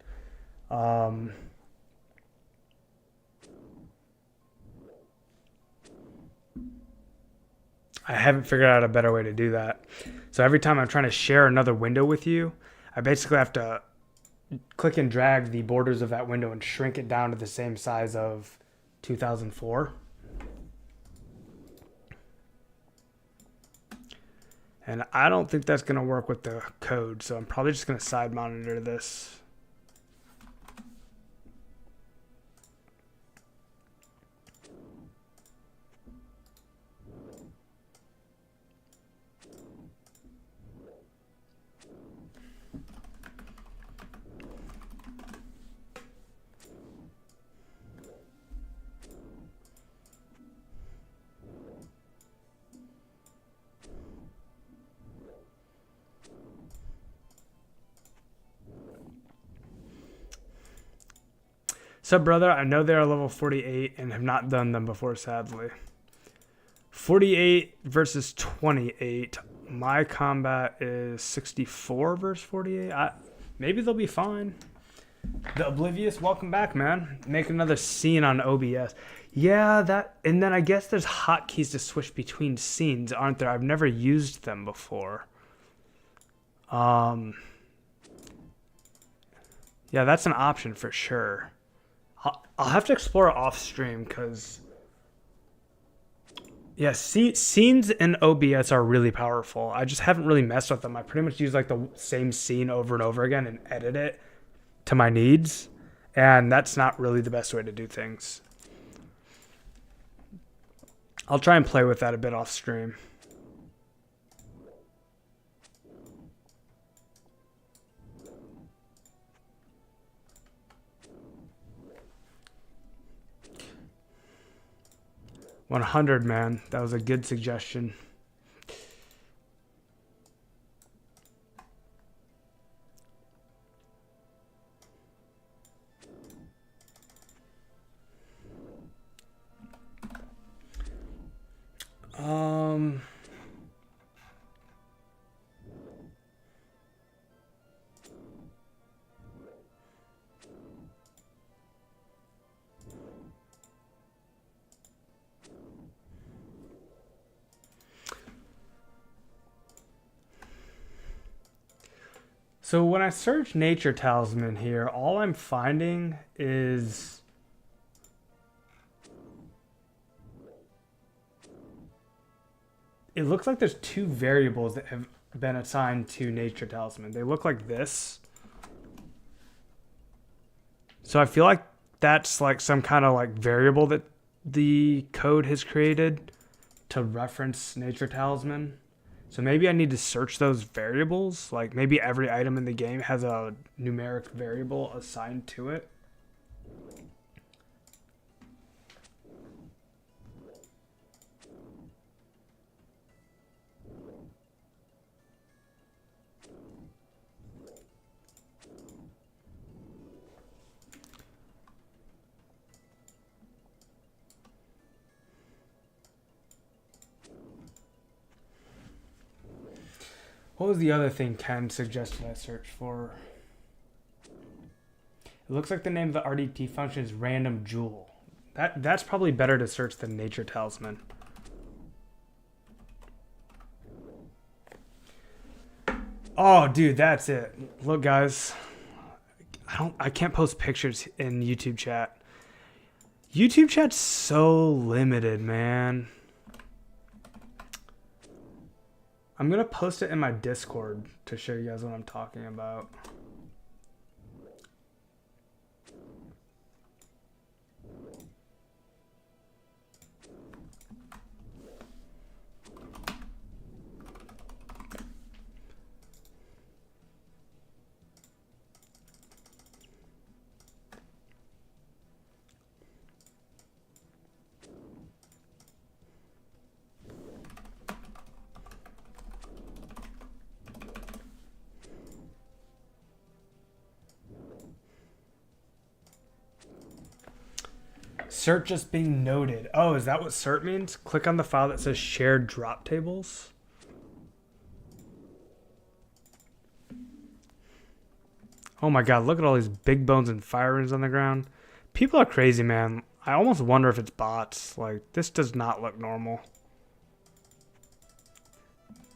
I haven't figured out a better way to do that. So every time I'm trying to share another window with you, I basically have to click and drag the borders of that window and shrink it down to the same size of 2004. And I don't think that's going to work with the code, so I'm probably just going to side monitor this. So, brother, I know they're level 48 and have not done them before, sadly. 48 versus 28. My combat is 64 versus 48. Maybe they'll be fine. The Oblivious, welcome back, man. Make another scene on OBS. Yeah, that, and then I guess there's hotkeys to switch between scenes, aren't there? I've never used them before. Yeah, that's an option for sure. I'll have to explore it off stream because, yeah, scenes in OBS are really powerful. I just haven't really messed with them. I pretty much use like the same scene over and over again and edit it to my needs, and that's not really the best way to do things. I'll try and play with that a bit off stream. $100, man. That was a good suggestion. So when I search Nature Talisman here, all I'm finding is it looks like there's two variables that have been assigned to Nature Talisman. They look like this. So I feel like that's like some kind of like variable that the code has created to reference Nature Talisman. So maybe I need to search those variables. Like maybe every item in the game has a numeric variable assigned to it. What was the other thing Ken suggested I search for? It looks like the name of the RDT function is random jewel. That's probably better to search than nature talisman. Oh, dude, that's it. Look, guys, I can't post pictures in YouTube chat. YouTube chat's so limited, man. I'm gonna post it in my Discord to show you guys what I'm talking about. Cert just being noted. Oh, is that what cert means? Click on the file that says shared drop tables. Oh my god, look at all these big bones and fire runes on the ground. People are crazy, man. I almost wonder if it's bots. Like, this does not look normal.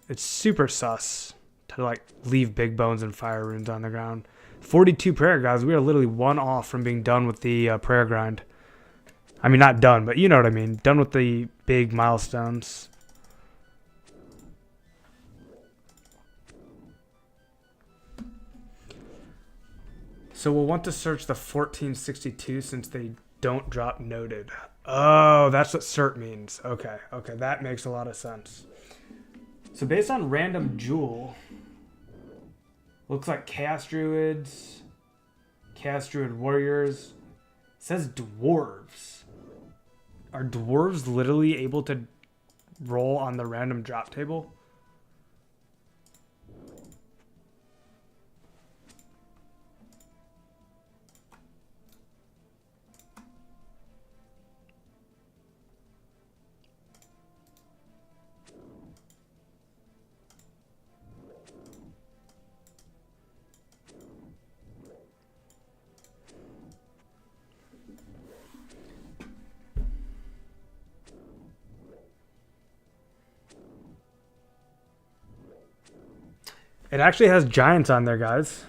It's super sus to, like, leave big bones and fire runes on the ground. 42 prayer, guys. We are literally one off from being done with the prayer grind. I mean, not done, but you know what I mean. Done with the big milestones. So we'll want to search the 1462 since they don't drop noted. Oh, that's what cert means. Okay, okay, that makes a lot of sense. So based on random jewel, looks like Chaos Druids, Chaos Druid Warriors. It says dwarves. Are dwarves literally able to roll on the random drop table? It actually has giants on there, guys.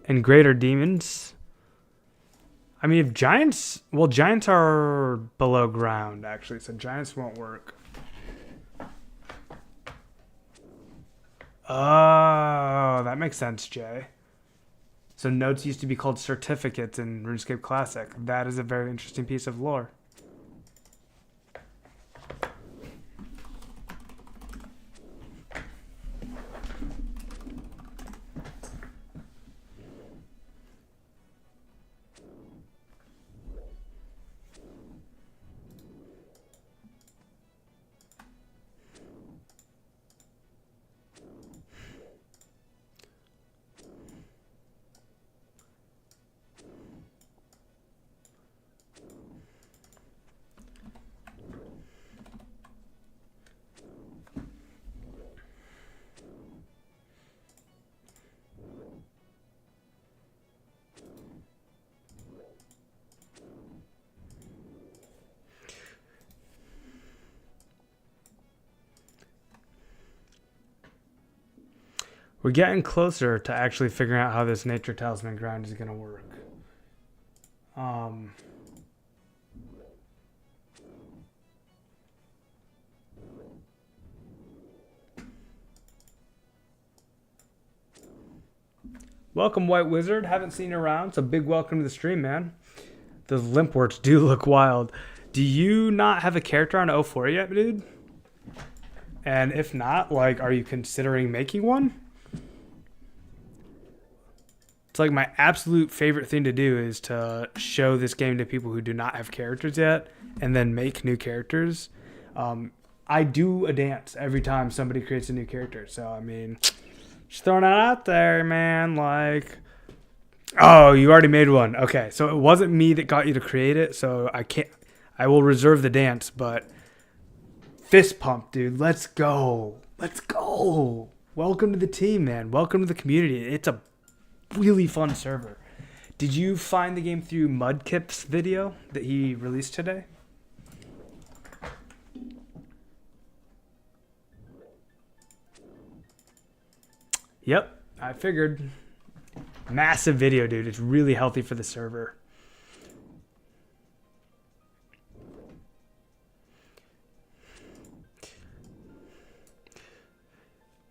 And greater demons. I mean, if giants... Well, giants are below ground, actually. So giants won't work. Oh, that makes sense, Jay. So notes used to be called certificates in RuneScape Classic. That is a very interesting piece of lore. We're getting closer to actually figuring out how this nature talisman grind is going to work. Welcome, White Wizard. Haven't seen you around, so big welcome to the stream, man. Those limp works do look wild. Do you not have a character on 04 yet, dude? And if not, like, are you considering making one? It's like my absolute favorite thing to do is to show this game to people who do not have characters yet and then make new characters. I do a dance every time somebody creates a new character. So, I mean, just throwing it out there, man. Like, oh, you already made one. Okay, so it wasn't me that got you to create it. So I will reserve the dance, but fist pump, dude. Let's go. Let's go. Welcome to the team, man. Welcome to the community. It's a really fun server. Did you find the game through Mudkip's video that he released today? Yep, I figured. Massive video, dude. It's really healthy for the server.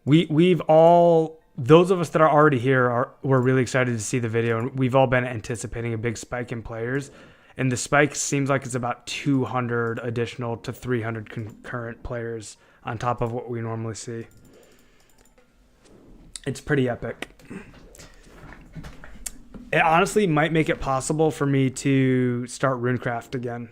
We've all, those of us that are already here, we're really excited to see the video, and we've all been anticipating a big spike in players. And the spike seems like it's about 200 additional to 300 concurrent players on top of what we normally see. It's pretty epic. It honestly might make it possible for me to start Runecraft again.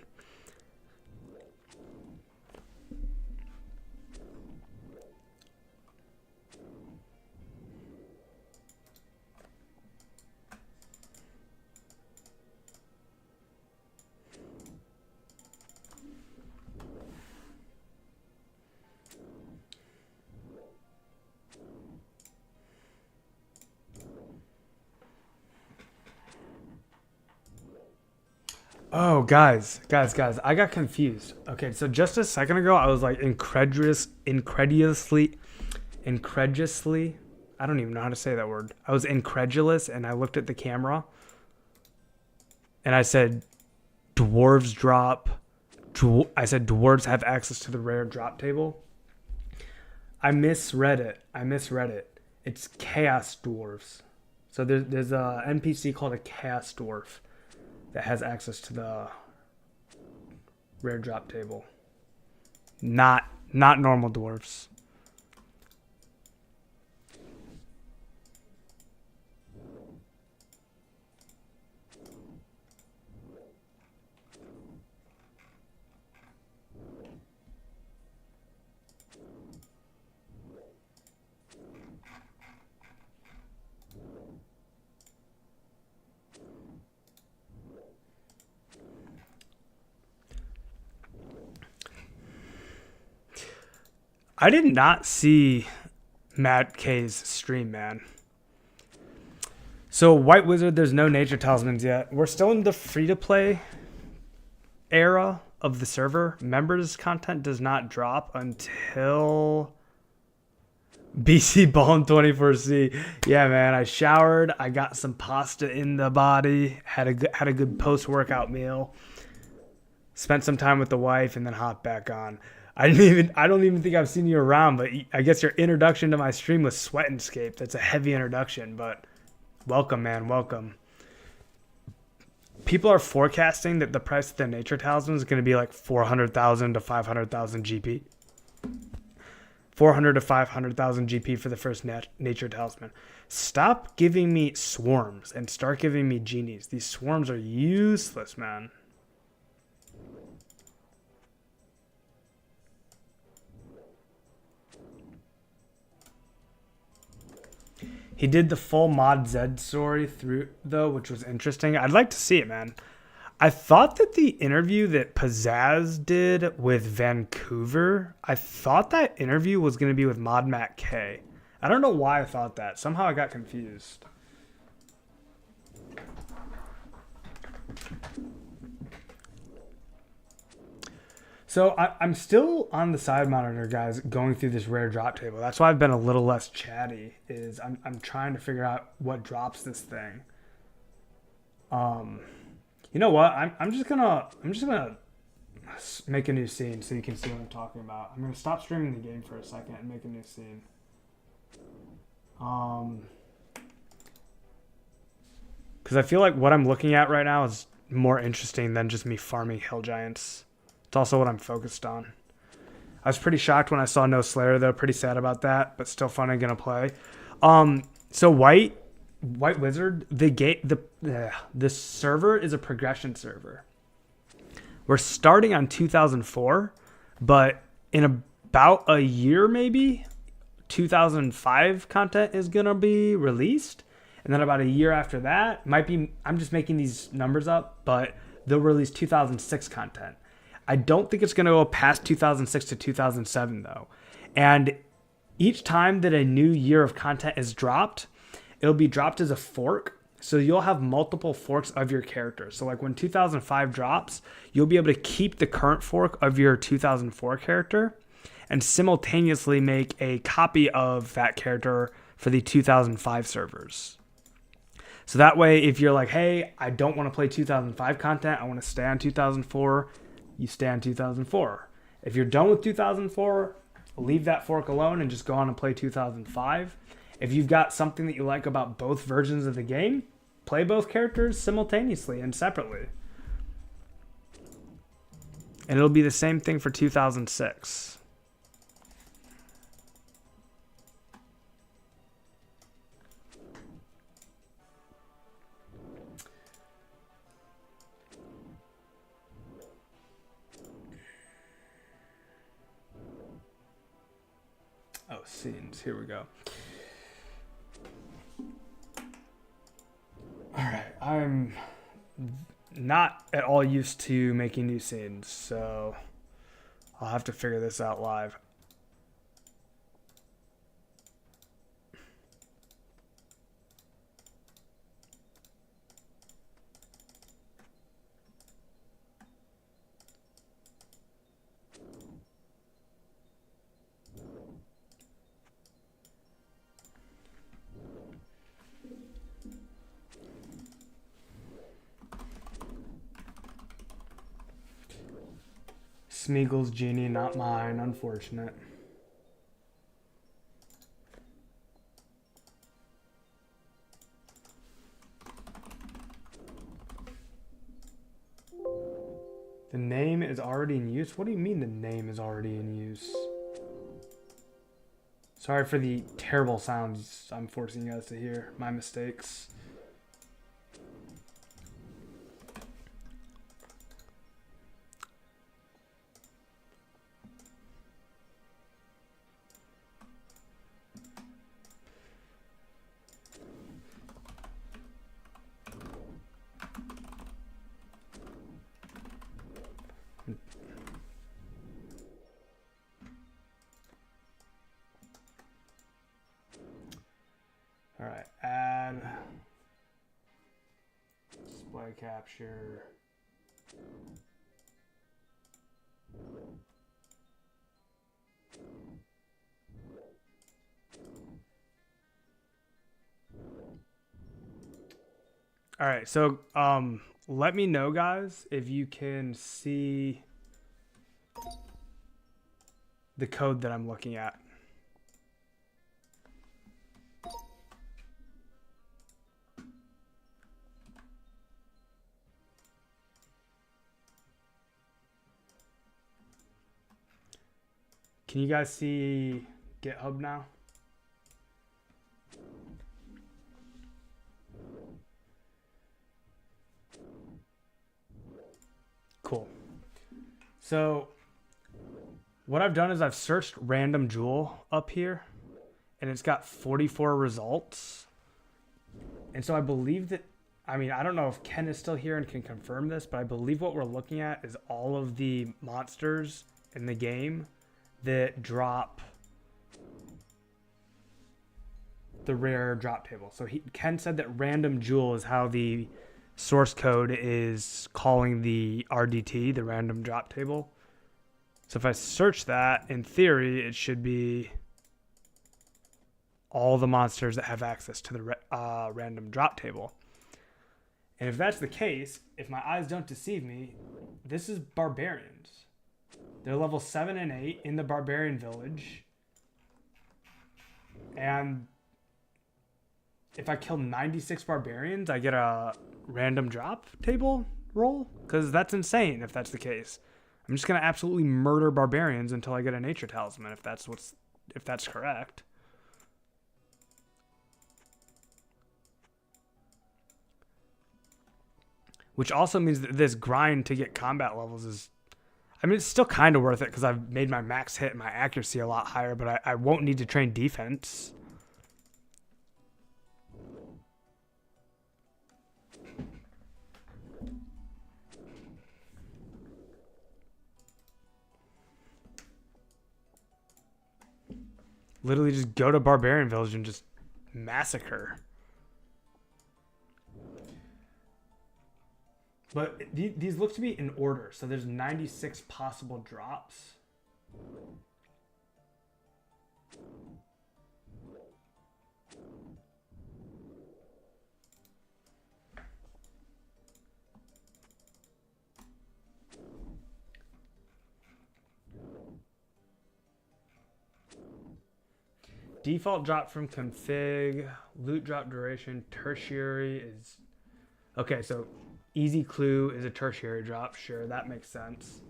Oh, guys, I got confused. Okay, so just a second ago, I was like incredulously, I don't even know how to say that word. I was incredulous, and I looked at the camera, and I said, dwarves drop. I said dwarves have access to the rare drop table. I misread it. It's chaos dwarves. So there's a NPC called a chaos dwarf that has access to the rare drop table. Not normal dwarves. I did not see Matt K's stream, man. So White Wizard, there's no nature talismans yet. We're still in the free-to-play era of the server. Members content does not drop until BC Ball 2004C. Yeah, man. I showered. I got some pasta in the body. Had a good post-workout meal. Spent some time with the wife and then hopped back on. I don't even think I've seen you around, but I guess your introduction to my stream was Scape. That's a heavy introduction, but welcome, man. Welcome. People are forecasting that the price of the nature talisman is going to be like 400,000 to 500,000 GP. 400 to 500,000 GP for the first nature talisman. Stop giving me swarms and start giving me genies. These swarms are useless, man. He did the full Mod Z story through, though, which was interesting. I'd like to see it, man. I thought that the interview that Pizzazz did with Vancouver, I thought that interview was going to be with Mod Matt K. I don't know why I thought that. Somehow I got confused. So I'm still on the side monitor, guys, going through this rare drop table. That's why I've been a little less chatty. Is I'm trying to figure out what drops this thing. You know what? I'm just gonna make a new scene so you can see what I'm talking about. I'm gonna stop streaming the game for a second and make a new scene. Because I feel like what I'm looking at right now is more interesting than just me farming hill giants. It's also what I'm focused on. I was pretty shocked when I saw no Slayer, though. Pretty sad about that, but still fun and gonna play. So White Wizard, the server is a progression server. We're starting on 2004, but in about a year, maybe 2005 content is gonna be released, and then about a year after that, might be. I'm just making these numbers up, but they'll release 2006 content. I don't think it's going to go past 2006 to 2007, though. And each time that a new year of content is dropped, it'll be dropped as a fork. So you'll have multiple forks of your character. So like when 2005 drops, you'll be able to keep the current fork of your 2004 character and simultaneously make a copy of that character for the 2005 servers. So that way, if you're like, hey, I don't want to play 2005 content, I want to stay on 2004, you stay on 2004. If you're done with 2004, leave that fork alone and just go on and play 2005. If you've got something that you like about both versions of the game, play both characters simultaneously and separately. And it'll be the same thing for 2006. Oh, scenes. Here we go. All right. I'm not at all used to making new scenes, so I'll have to figure this out live. Smeagol's genie, not mine, unfortunate. The name is already in use? What do you mean the name is already in use? Sorry for the terrible sounds I'm forcing you guys to hear. My mistakes. All right, add display capture. All right, so let me know, guys, if you can see the code that I'm looking at. Can you guys see GitHub now? Cool. So what I've done is I've searched random jewel up here and it's got 44 results. And so I believe that, I mean, I don't know if Ken is still here and can confirm this, but I believe what we're looking at is all of the monsters in the game that drop the rare drop table. So Ken said that random jewel is how the source code is calling the RDT, the random drop table. So if I search that, in theory, it should be all the monsters that have access to the random drop table. And if that's the case, if my eyes don't deceive me, this is barbarians. They're level 7 and 8 in the barbarian village. And if I kill 96 barbarians, I get a random drop table roll? Because that's insane if that's the case. I'm just going to absolutely murder barbarians until I get a nature talisman, if that's correct. Which also means that this grind to get combat levels is, I mean, it's still kind of worth it because I've made my max hit and my accuracy a lot higher, but I won't need to train defense. Literally just go to Barbarian Village and just massacre. But these look to be in order. So there's 96 possible drops. Default drop from config, loot drop duration, tertiary is... Okay, so easy clue is a tertiary drop. Sure, that makes sense.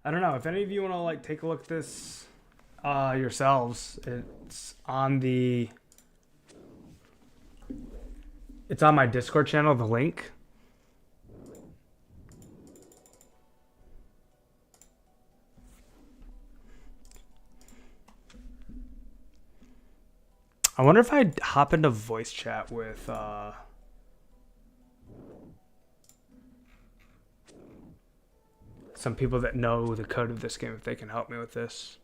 I don't know if any of you want to like take a look at this yourselves. It's on my Discord channel, the link. I wonder if I'd hop into voice chat with some people that know the code of this game, if they can help me with this.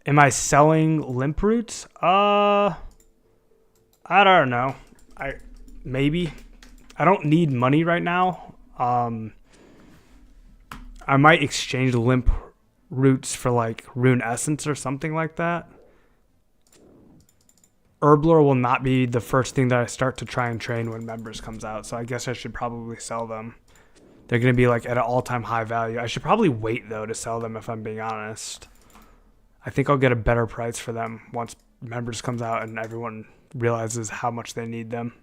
Am I selling limp roots? I don't know. Maybe. I don't need money right now. I might exchange limp roots for like rune essence or something like that. Herblore will not be the first thing that I start to try and train when members comes out, so I guess I should probably sell them. They're going to be like at an all-time high value. I should probably wait though to sell them if I'm being honest. I think I'll get a better price for them once members comes out and everyone realizes how much they need them.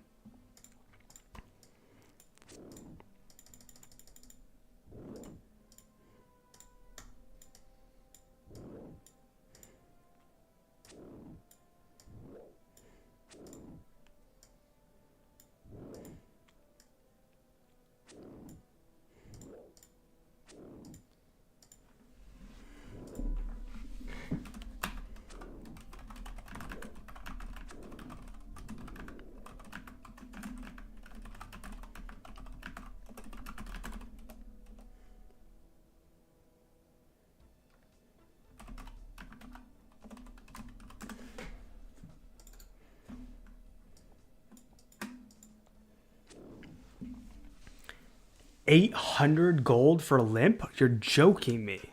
$800 gold for limp? You're joking me.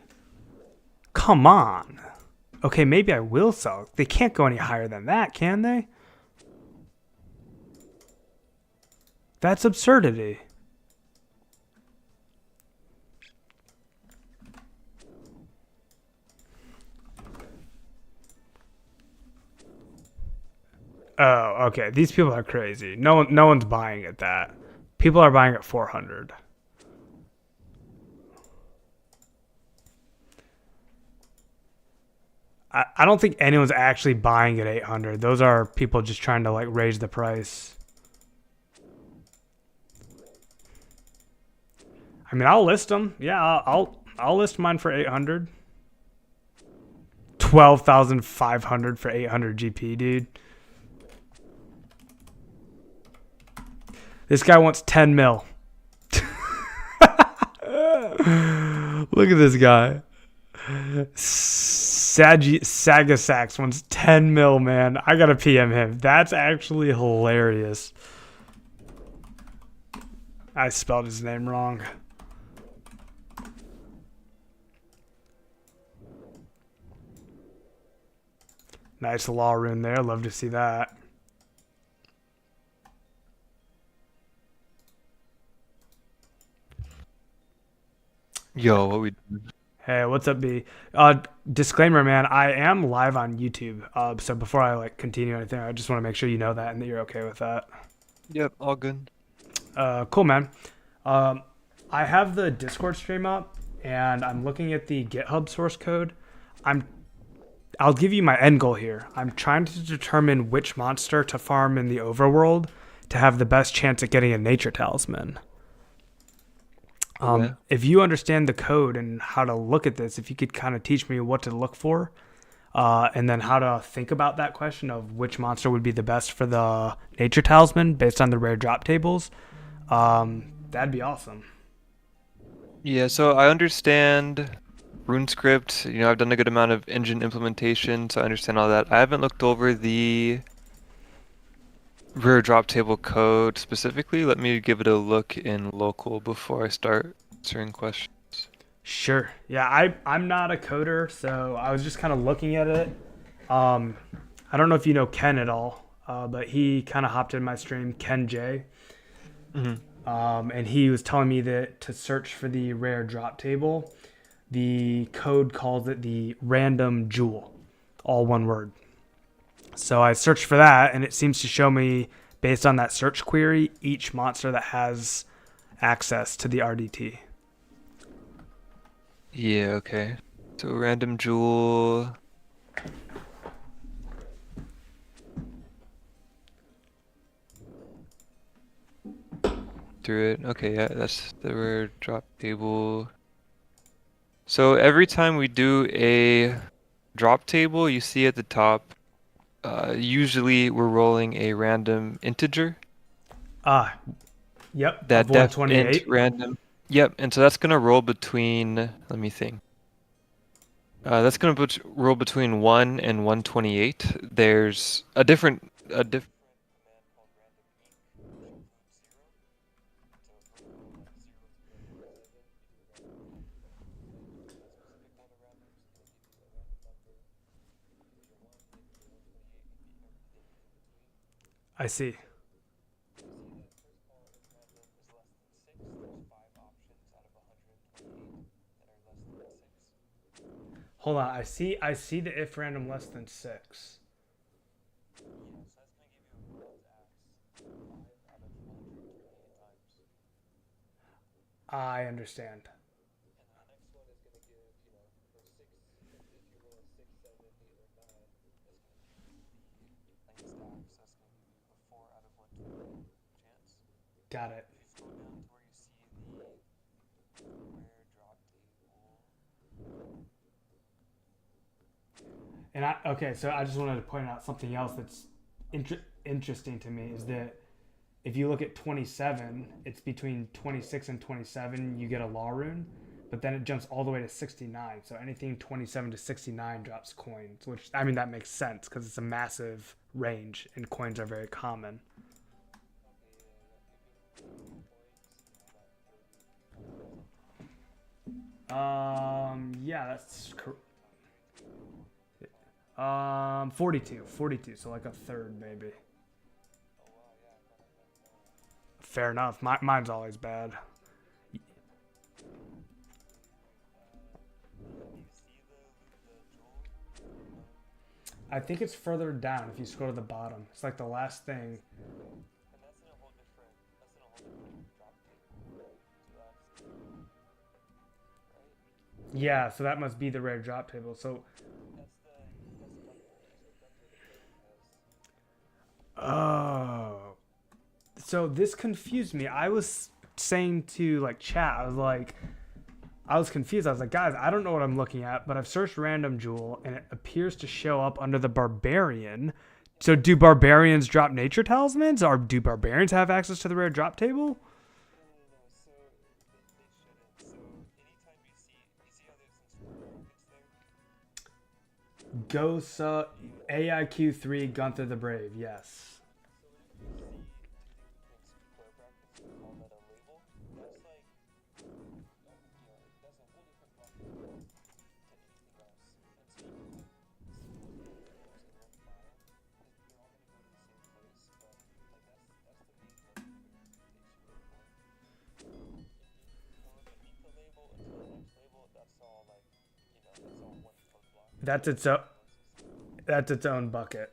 Come on. Okay, maybe I will sell. They can't go any higher than that, can they? That's absurdity. Oh, okay. These people are crazy. No one's buying at that. People are buying at 400. I don't think anyone's actually buying at 800. Those are people just trying to like raise the price. I mean, I'll list them. Yeah, I'll list mine for 800. 12,500 for 800 GP, dude. This guy wants 10 mil. Look at this guy. Sagasax wants 10 mil, man. I gotta PM him. That's actually hilarious. I spelled his name wrong. Nice law rune there. Love to see that. Yo, what we doing? Hey, what's up, B? Disclaimer, man. I am live on YouTube. So before I like continue anything, I just want to make sure you know that and that you're okay with that. Yep, all good. Cool, man. I have the Discord stream up, and I'm looking at the GitHub source code. I'll give you my end goal here. I'm trying to determine which monster to farm in the overworld to have the best chance at getting a nature talisman. Okay. If you understand the code and how to look at this, if you could kind of teach me what to look for, and then how to think about that question of which monster would be the best for the nature talisman based on the rare drop tables, that'd be awesome. Yeah, so I understand Runescript. I've done a good amount of engine implementation, so I understand all that. I haven't looked over the rare drop table code specifically. Let me give it a look in local before I start answering questions. Sure. Yeah, I'm not a coder, so I was just kind of looking at it. I don't know if you know Ken at all, but he kind of hopped in my stream, Ken J. And he was telling me that to search for the rare drop table, the code calls it the random jewel, all one word. So I searched for that, and it seems to show me, based on that search query, each monster that has access to the RDT. Yeah, okay. So random jewel. Through it. Okay, yeah, that's the rare drop table. So every time we do a drop table, you see at the top, usually we're rolling a random integer. Yep, That of def int 128. random. Yep, and so that's gonna roll between, let me think. That's gonna roll between 1 and 128. There's a different I see. Hold on, I see the if random less than 6. I understand. Got it. And okay, so I just wanted to point out something else that's interesting to me is that if you look at 27, it's between 26 and 27, you get a law rune, but then it jumps all the way to 69. So anything 27 to 69 drops coins, which, I mean, that makes sense because it's a massive range and coins are very common. Yeah, that's correct. 42, so like a third maybe. Fair enough. Mine's always bad. I think it's further down if you scroll to the bottom. It's like the last thing. Yeah, so that must be the rare drop table. So oh. So this confused me. I was saying to like chat, I was confused. I was like, guys, I don't know what I'm looking at, but I've searched random jewel and it appears to show up under the barbarian. So do barbarians drop nature talismans, or do barbarians have access to the rare drop table? Gosa AIQ3 Gunther the Brave. Yes. That's its own. That's its own bucket.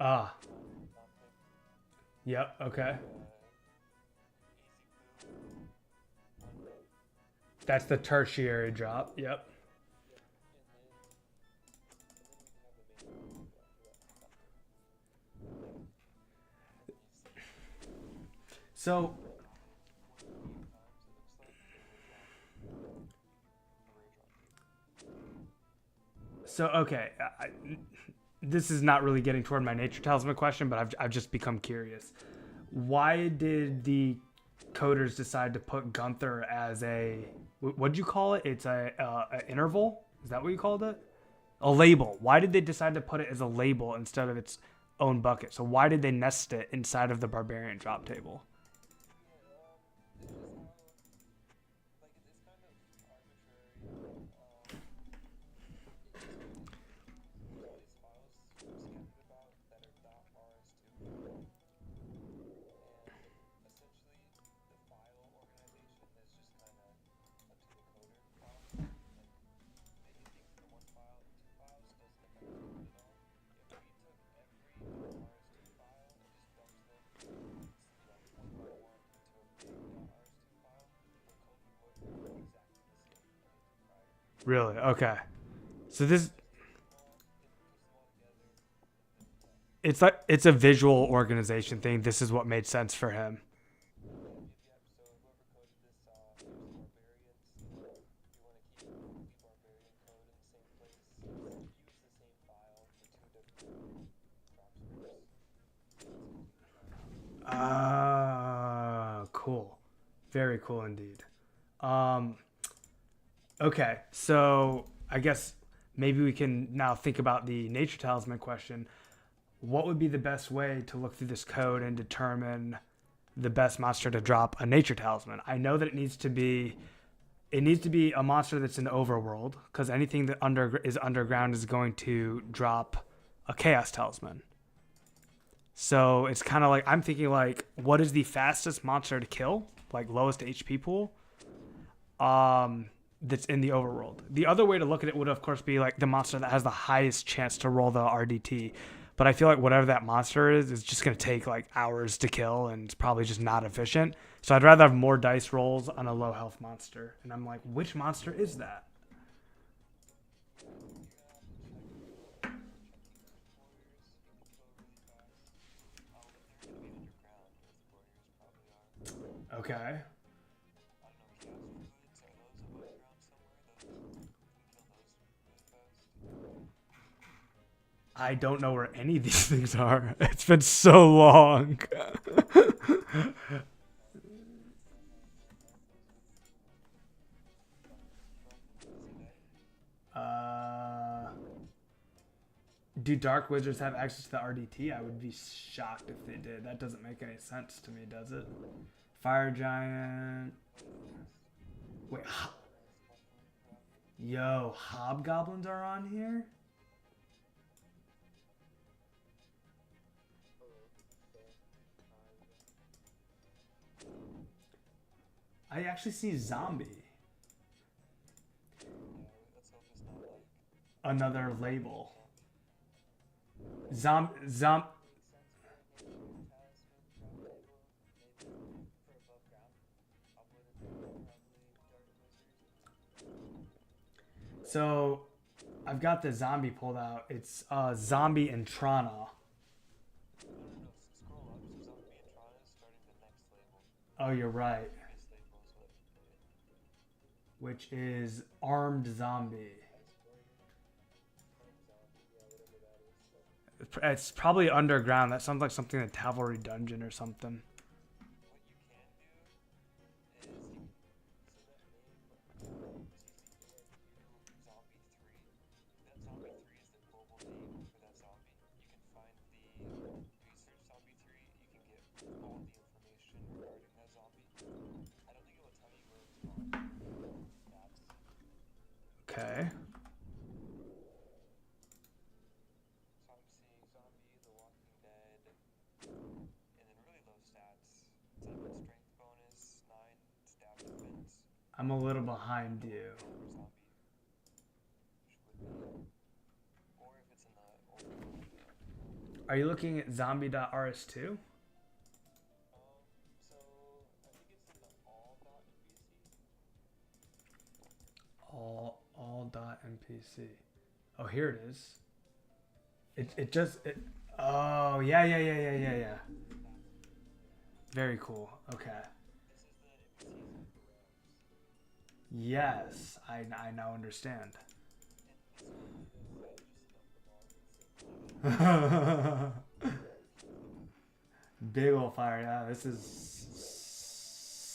Ah. Yep. Okay. That's the tertiary drop. Yep. So okay. This is not really getting toward my nature talisman question, but I've just become curious. Why did the coders decide to put Gunther as a what'd you call it? It's a interval. Is that what you called it? A label. Why did they decide to put it as a label instead of its own bucket? So why did they nest it inside of the barbarian drop table? Really? Okay. So this it's like it's a visual organization thing. This is what made sense for him. Ah, cool. Very cool indeed. Um, okay, so I guess maybe we can now think about the nature talisman question. What would be the best way to look through this code and determine the best monster to drop a nature talisman? I know that it needs to be a monster that's in the overworld because anything that is underground is going to drop a chaos talisman. So it's kind of like I'm thinking like, what is the fastest monster to kill? Like lowest HP pool. That's in the overworld. The other way to look at it would of course be like the monster that has the highest chance to roll the RDT. But I feel like whatever that monster is just gonna take like hours to kill and it's probably just not efficient. So I'd rather have more dice rolls on a low health monster. And I'm like, which monster is that? Okay. I don't know where any of these things are. It's been so long. uh, do Dark Wizards have access to the RDT? I would be shocked if they did. That doesn't make any sense to me, does it? Fire Giant. Wait. Yo, Hobgoblins are on here? I actually see Zombie. Another label. So I've got the zombie pulled out. It's zombie Intrana. No, scroll up. So zombie Intrana is starting the next label. Oh, you're right. Previous label is what. Which is armed zombie. It's probably underground. That sounds like something in a Cavalry dungeon or something. What you can do is you so that name zombie 3. That zombie 3 is the global name for that zombie. You can find the if you search zombie 3, you can get all the information regarding that zombie. I don't think it will tell you where it's spawned. That's Okay. so I'm seeing zombie, The Walking Dead, and then really low stats. 7 strength bonus, 9 stab defense. I'm a little behind you. Zombie, which would be, or if it's in the old. Are you looking at zombie.rs2? So I think it's in the all.npc. All.npc. Oh, here it is. It just it. Oh yeah. Very cool. Okay. This is the NPCs in the realms. Yes, I now understand. And this one is I just stumped them all in the same place. Big ol' fire. Yeah, this is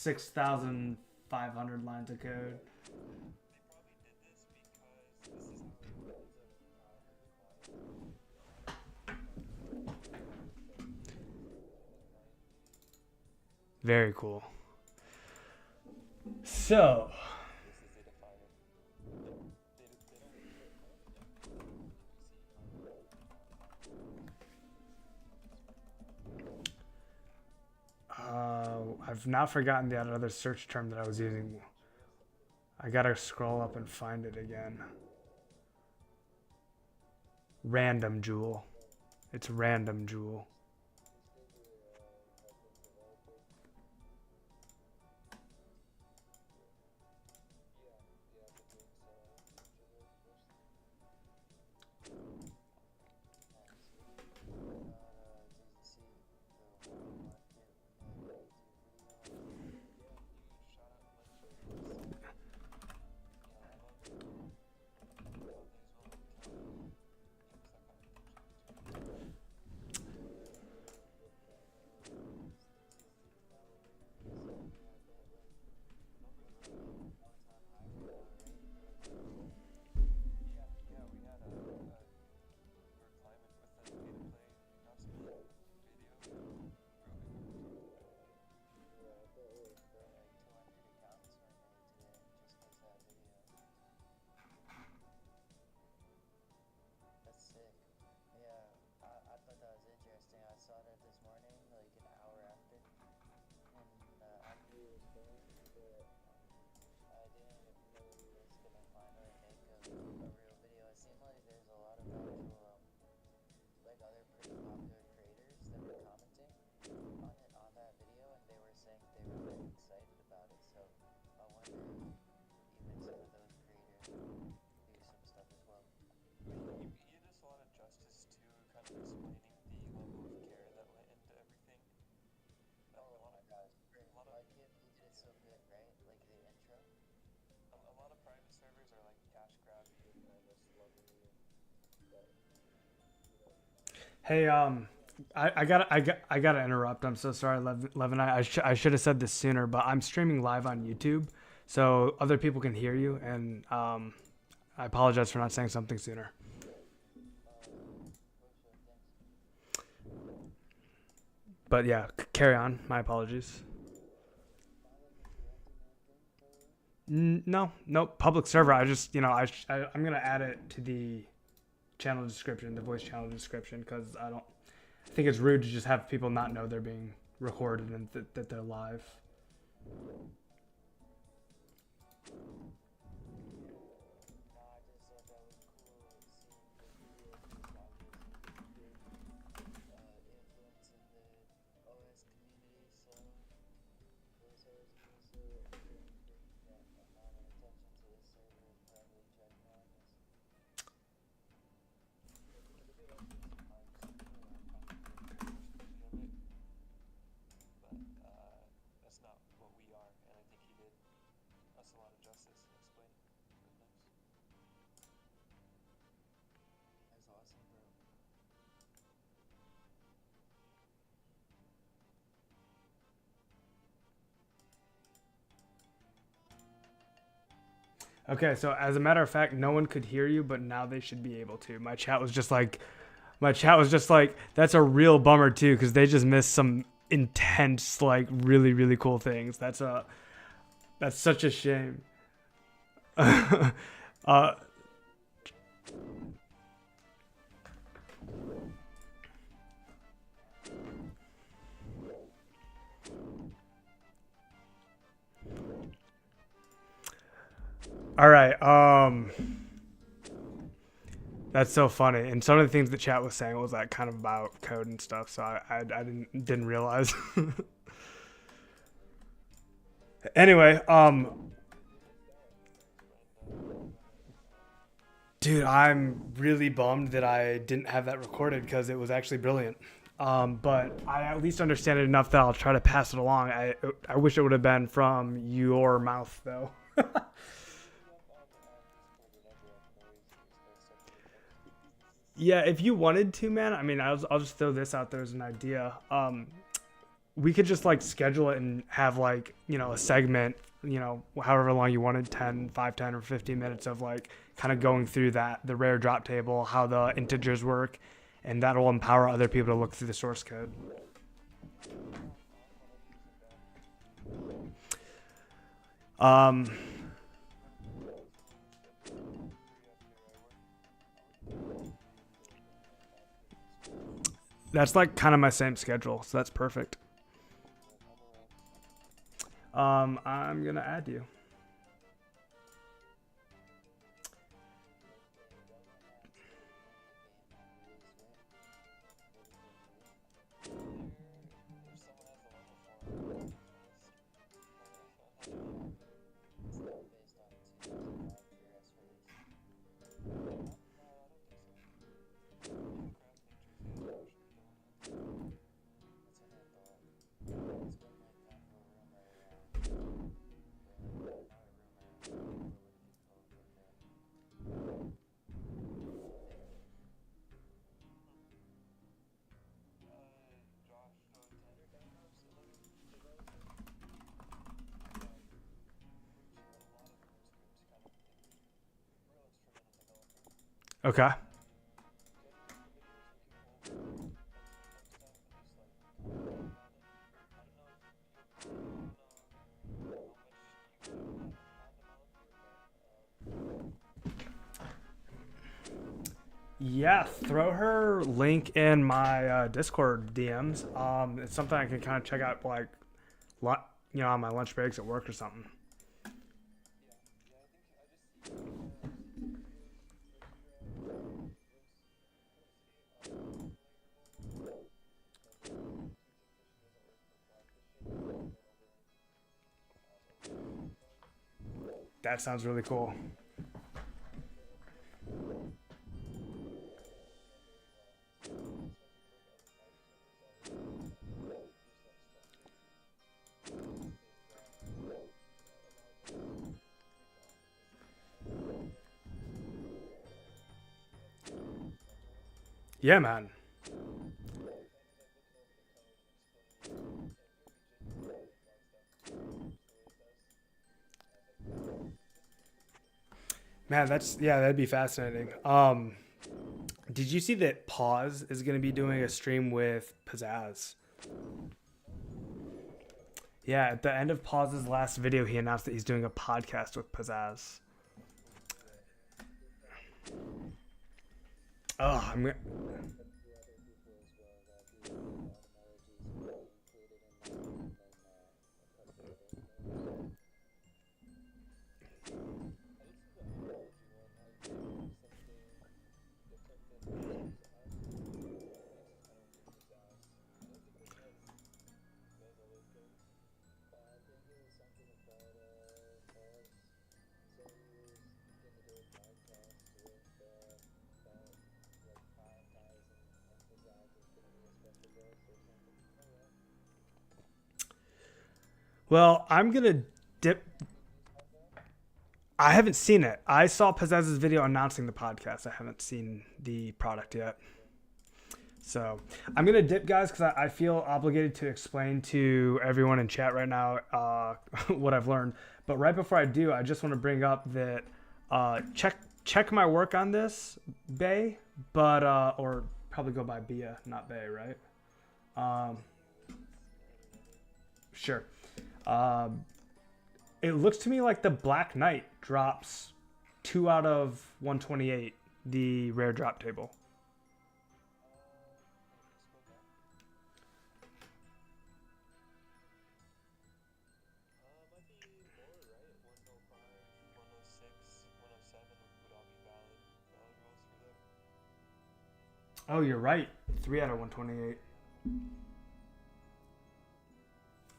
6,500 lines of code. They probably did this because this is how it runs Very cool. So, this is the definer. They I've now forgotten that other search term that I was using. I gotta scroll up and find it again. Random jewel. It's random jewel. justice to kind of explaining the level of care that went into everything. A lot of private servers are like cash grabby and kind of sluggery. Hey, I gotta interrupt. I'm so sorry, Levin. I should have said this sooner, but I'm streaming live on YouTube, so other people can hear you, and I apologize for not saying something sooner. But yeah, carry on. My apologies. No, public server. I just, I'm gonna add it to the channel description, the voice channel description, because I think it's rude to just have people not know they're being recorded and that they're live. Okay, so as a matter of fact, no one could hear you, but now they should be able to. My chat was just like, that's a real bummer too, because they just missed some intense, like really, really cool things. That's such a shame. uh, all right. That's so funny. And some of the things the chat was saying was like kind of about code and stuff. So I didn't realize. Anyway, dude, I'm really bummed that I didn't have that recorded because it was actually brilliant. But I at least understand it enough that I'll try to pass it along. I wish it would have been from your mouth though. Yeah, if you wanted to, man. I mean, I'll just throw this out there as an idea. We could just like schedule it and have like, a segment, however long you wanted, 10, 5, 10, or 15 minutes of like kind of going through the rare drop table, how the integers work, and that'll empower other people to look through the source code. Um, that's like kind of my same schedule, so that's perfect. I'm gonna add you. Okay. Yeah, throw her link in my Discord DMs. It's something I can kind of check out, like, on my lunch breaks at work or something. That sounds really cool. Yeah, man. Man, that'd be fascinating. Did you see that Pause is going to be doing a stream with Pizzazz? Yeah, at the end of Pause's last video, he announced that he's doing a podcast with Pizzazz. Oh, well, I'm gonna dip. I haven't seen it. I saw Pizzazz's video announcing the podcast. I haven't seen the product yet. So I'm gonna dip, guys, because I feel obligated to explain to everyone in chat right now what I've learned. But right before I do, I just want to bring up that Check my work on this, Bay, but or probably go by Bia, not Bay, right? Um, sure. It looks to me like the Black Knight drops 2 out of 128, the rare drop table. Oh, you're right. 3 out of 128.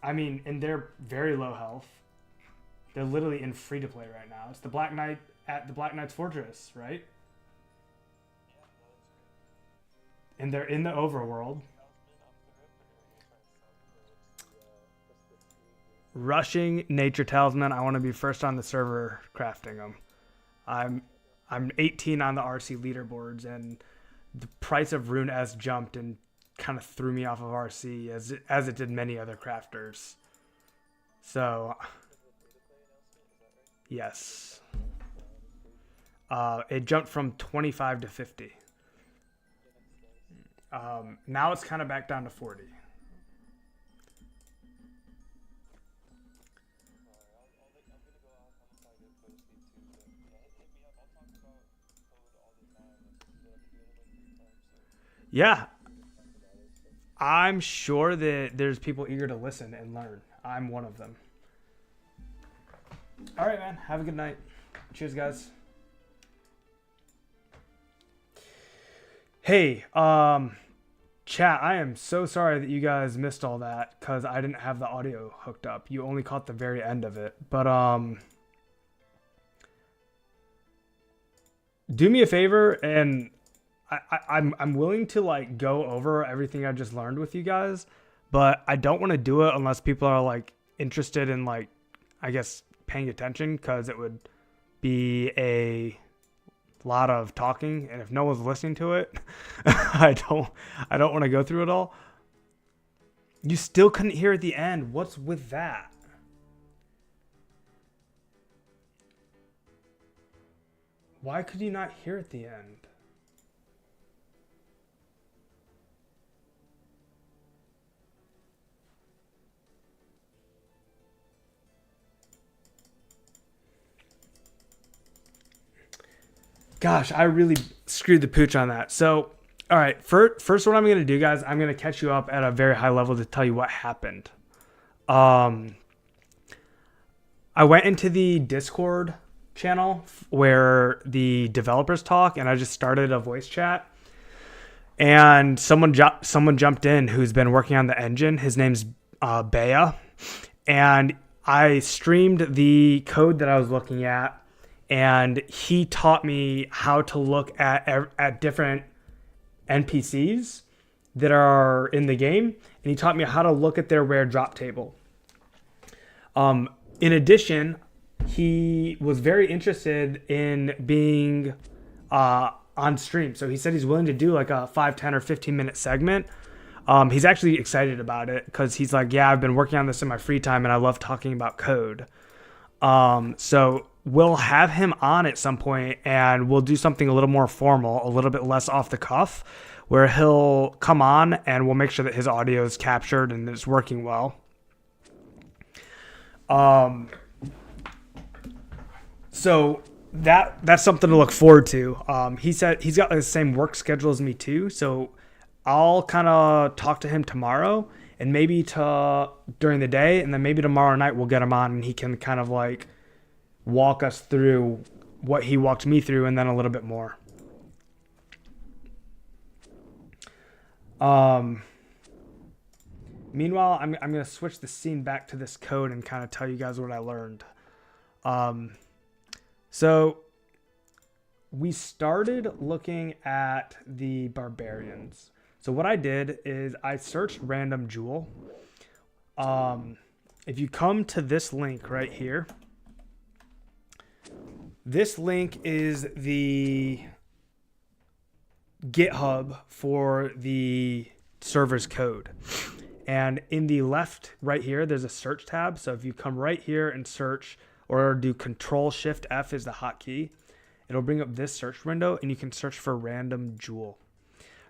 I mean, and they're very low health. They're literally in free to play right now. It's the Black Knight at the Black Knight's Fortress, right? And they're in the overworld. Rushing Nature Talisman. I want to be first on the server crafting them. I'm 18 on the RC leaderboards, and the price of Rune S jumped and kind of threw me off of RC as it did many other crafters. So, yes. It jumped from 25 to 50. Now it's kind of back down to 40. Yeah, I'm sure that there's people eager to listen and learn. I'm one of them. All right, man. Have a good night. Cheers, guys. Hey, chat, I am so sorry that you guys missed all that because I didn't have the audio hooked up. You only caught the very end of it. But do me a favor, and I'm willing to like go over everything I just learned with you guys, but I don't want to do it unless people are like interested in like, I guess, paying attention, because it would be a lot of talking, and if no one's listening to it, I don't want to go through it all. You still couldn't hear at the end. What's with that? Why could you not hear at the end? Gosh, I really screwed the pooch on that. So, all right, first what I'm going to do, guys, I'm going to catch you up at a very high level to tell you what happened. I went into the Discord channel where the developers talk, and I just started a voice chat. And someone jumped in who's been working on the engine. His name's Bea. And I streamed the code that I was looking at, and he taught me how to look at different NPCs that are in the game, and he taught me how to look at their rare drop table. In addition, he was very interested in being on stream, so he said he's willing to do like a 5, 10, or 15-minute segment. He's actually excited about it because he's like, yeah, I've been working on this in my free time, and I love talking about code. So we'll have him on at some point, and we'll do something a little more formal, a little bit less off the cuff, where he'll come on and we'll make sure that his audio is captured and it's working well. So that's something to look forward to. He said he's got the same work schedule as me too, so I'll kind of talk to him tomorrow, and maybe during the day, and then maybe tomorrow night we'll get him on, and he can kind of like walk us through what he walked me through, and then a little bit more. Meanwhile, I'm going to switch the scene back to this code and kind of tell you guys what I learned. So we started looking at the barbarians. So what I did is I searched random jewel. If you come to this link right here, this link is the GitHub for the server's code. And in the left right here, there's a search tab. So if you come right here and search or do Control Shift F is the hotkey. It'll bring up this search window, and you can search for random jewel.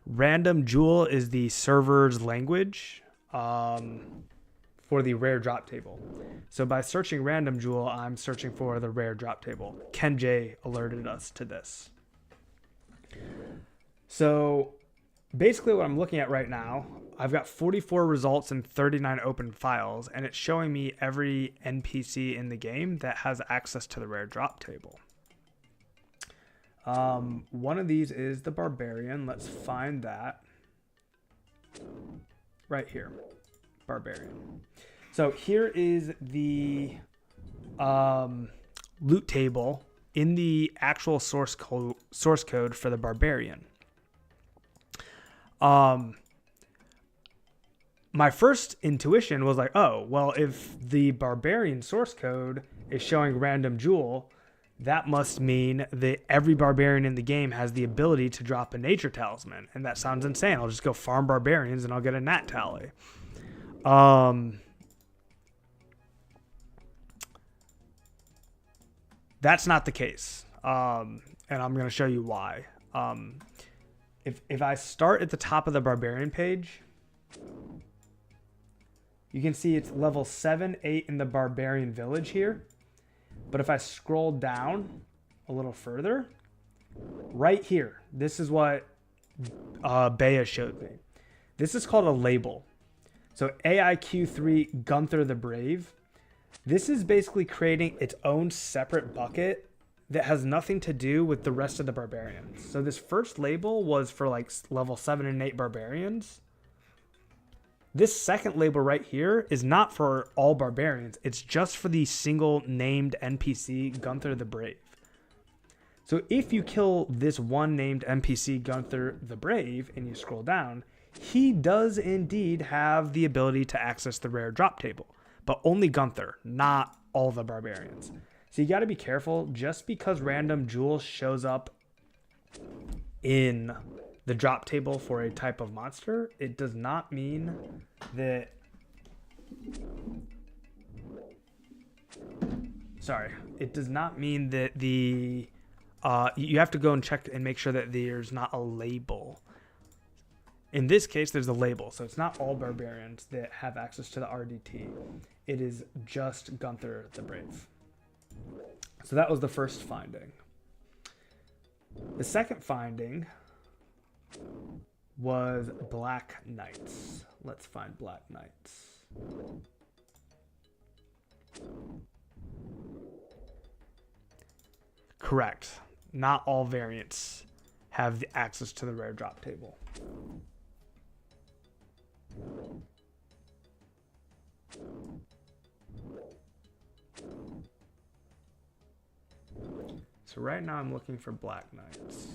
Random jewel is the server's language for the rare drop table. So by searching random jewel, I'm searching for the rare drop table. Ken J alerted us to this. So basically what I'm looking at right now, I've got 44 results and 39 open files, and it's showing me every NPC in the game that has access to the rare drop table. One of these is the Barbarian. Let's find that right here. Barbarian. So here is the loot table in the actual source code for the Barbarian. My first intuition was like, oh, well, if the Barbarian source code is showing random jewel, that must mean that every Barbarian in the game has the ability to drop a nature talisman. And that sounds insane. I'll just go farm Barbarians and I'll get a nat tally. That's not the case. And I'm going to show you why. If I start at the top of the Barbarian page, you can see it's level 7, 8 in the Barbarian village here. But if I scroll down a little further, right here, this is what Bea showed me. This is called a label. So AIQ3 Gunther the Brave. This is basically creating its own separate bucket that has nothing to do with the rest of the Barbarians. So this first label was for like level 7 and 8 Barbarians. This second label right here is not for all Barbarians. It's just for the single named NPC, Gunther the Brave. So if you kill this one named NPC, Gunther the Brave, and you scroll down, he does indeed have the ability to access the rare drop table, but only Gunther, not all the Barbarians. So you got to be careful. Just because random jewel shows up in the drop table for a type of monster, it does not mean that... Sorry. It does not mean that the... you have to go and check and make sure that there's not a label. In this case, there's a label. So it's not all Barbarians that have access to the RDT. It is just Gunther the Brave. So that was the first finding. The second finding was Black Knights. Let's find Black Knights. Correct. Not all variants have the access to the rare drop table. So right now I'm looking for Black Knights.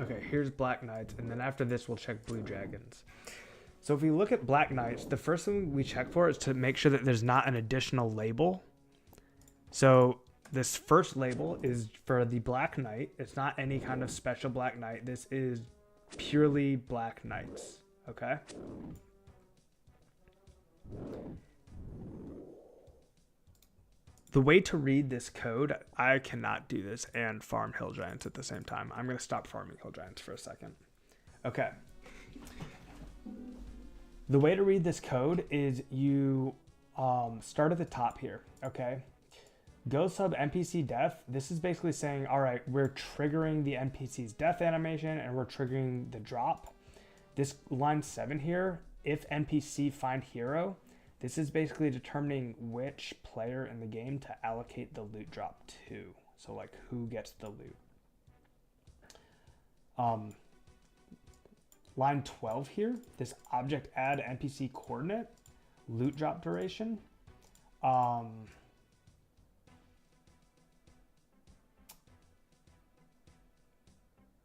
Okay, here's Black Knights, and then after this we'll check Blue Dragons. So if we look at Black Knights, the first thing we check for is to make sure that there's not an additional label. So this first label is for the Black Knight. It's not any kind of special Black Knight. This is purely Black Knights, okay? The way to read this code, I cannot do this and farm Hill Giants at the same time. I'm going to stop farming Hill Giants for a second. Okay. The way to read this code is you start at the top here, okay? Go sub NPC death. This is basically saying, all right, we're triggering the NPC's death animation and we're triggering the drop. This line 7 here, if NPC find hero, this is basically determining which player in the game to allocate the loot drop to. So like who gets the loot. Line 12 here, this object add NPC coordinate, loot drop duration.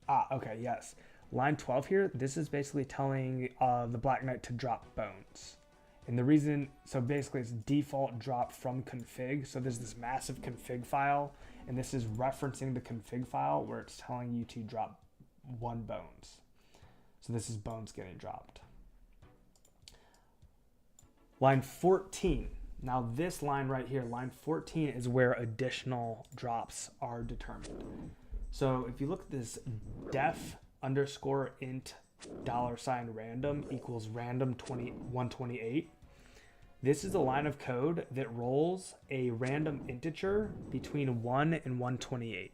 Okay, yes. Line 12 here, this is basically telling the Black Knight to drop bones. And the reason, so basically it's default drop from config. So there's this massive config file, and this is referencing the config file where it's telling you to drop 1 bones. So this is bones getting dropped. Line 14. Now this line right here, line 14, is where additional drops are determined. So if you look at this def_int $random equals random 128, this is a line of code that rolls a random integer between 1 and 128.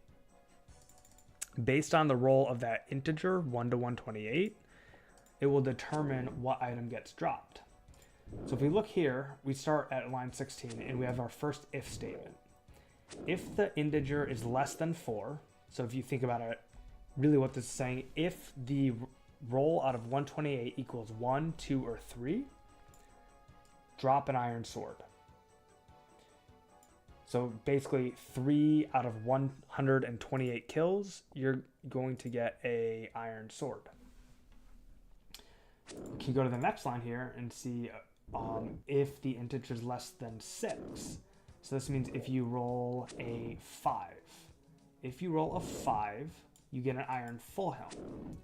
Based on the roll of that integer, 1 to 128, it will determine what item gets dropped. So if we look here, we start at line 16 and we have our first if statement. If the integer is less than 4, so if you think about it, really what this is saying, if the roll out of 128 equals 1, 2, or 3, drop an iron sword. So basically 3 out of 128 kills, you're going to get a iron sword. You can go to the next line here and see if the integer is less than 6. So this means if you roll a 5. If you roll a 5, you get an iron full helm.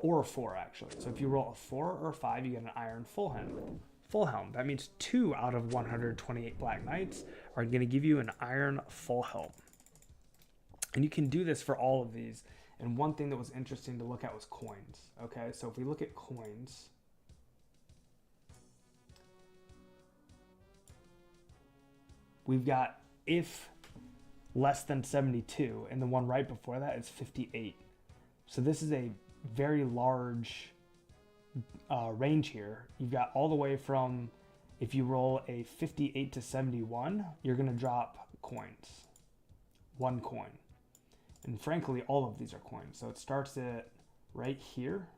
Or a 4 actually. So if you roll a 4 or a 5, you get an iron full helm. Full helm. That means 2 out of 128 Black Knights are going to give you an iron full helm. And you can do this for all of these. And one thing that was interesting to look at was coins. Okay, so if we look at coins, we've got if less than 72, and the one right before that is 58. So this is a very large range here. You've got all the way from, if you roll a 58 to 71, you're going to drop coins. 1 coin. And frankly, all of these are coins. So it starts at right here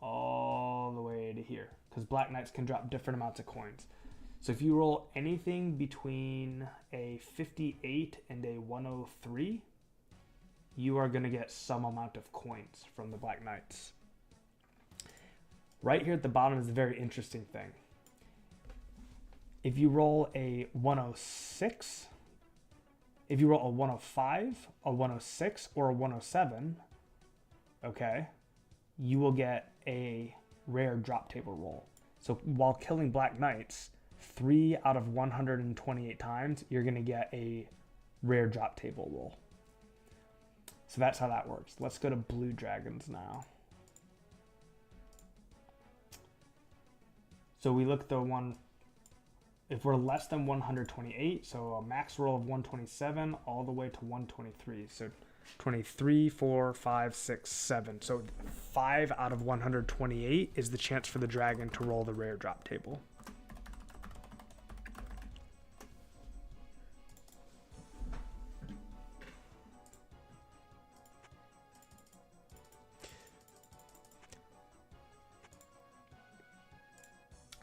all the way to here, because Black Knights can drop different amounts of coins. So if you roll anything between a 58 and a 103, you are going to get some amount of coins from the Black Knights. Right here at the bottom is a very interesting thing. If you roll a 106, if you roll a 105, a 106, or a 107, okay, you will get a rare drop table roll. So while killing Black Knights 3 out of 128 times, you're going to get a rare drop table roll. So that's how that works. Let's go to blue dragons now. So we look at the one, if we're less than 128, so a max roll of 127 all the way to 123. So 23, 4, 5, 6, 7. So 5 out of 128 is the chance for the dragon to roll the rare drop table.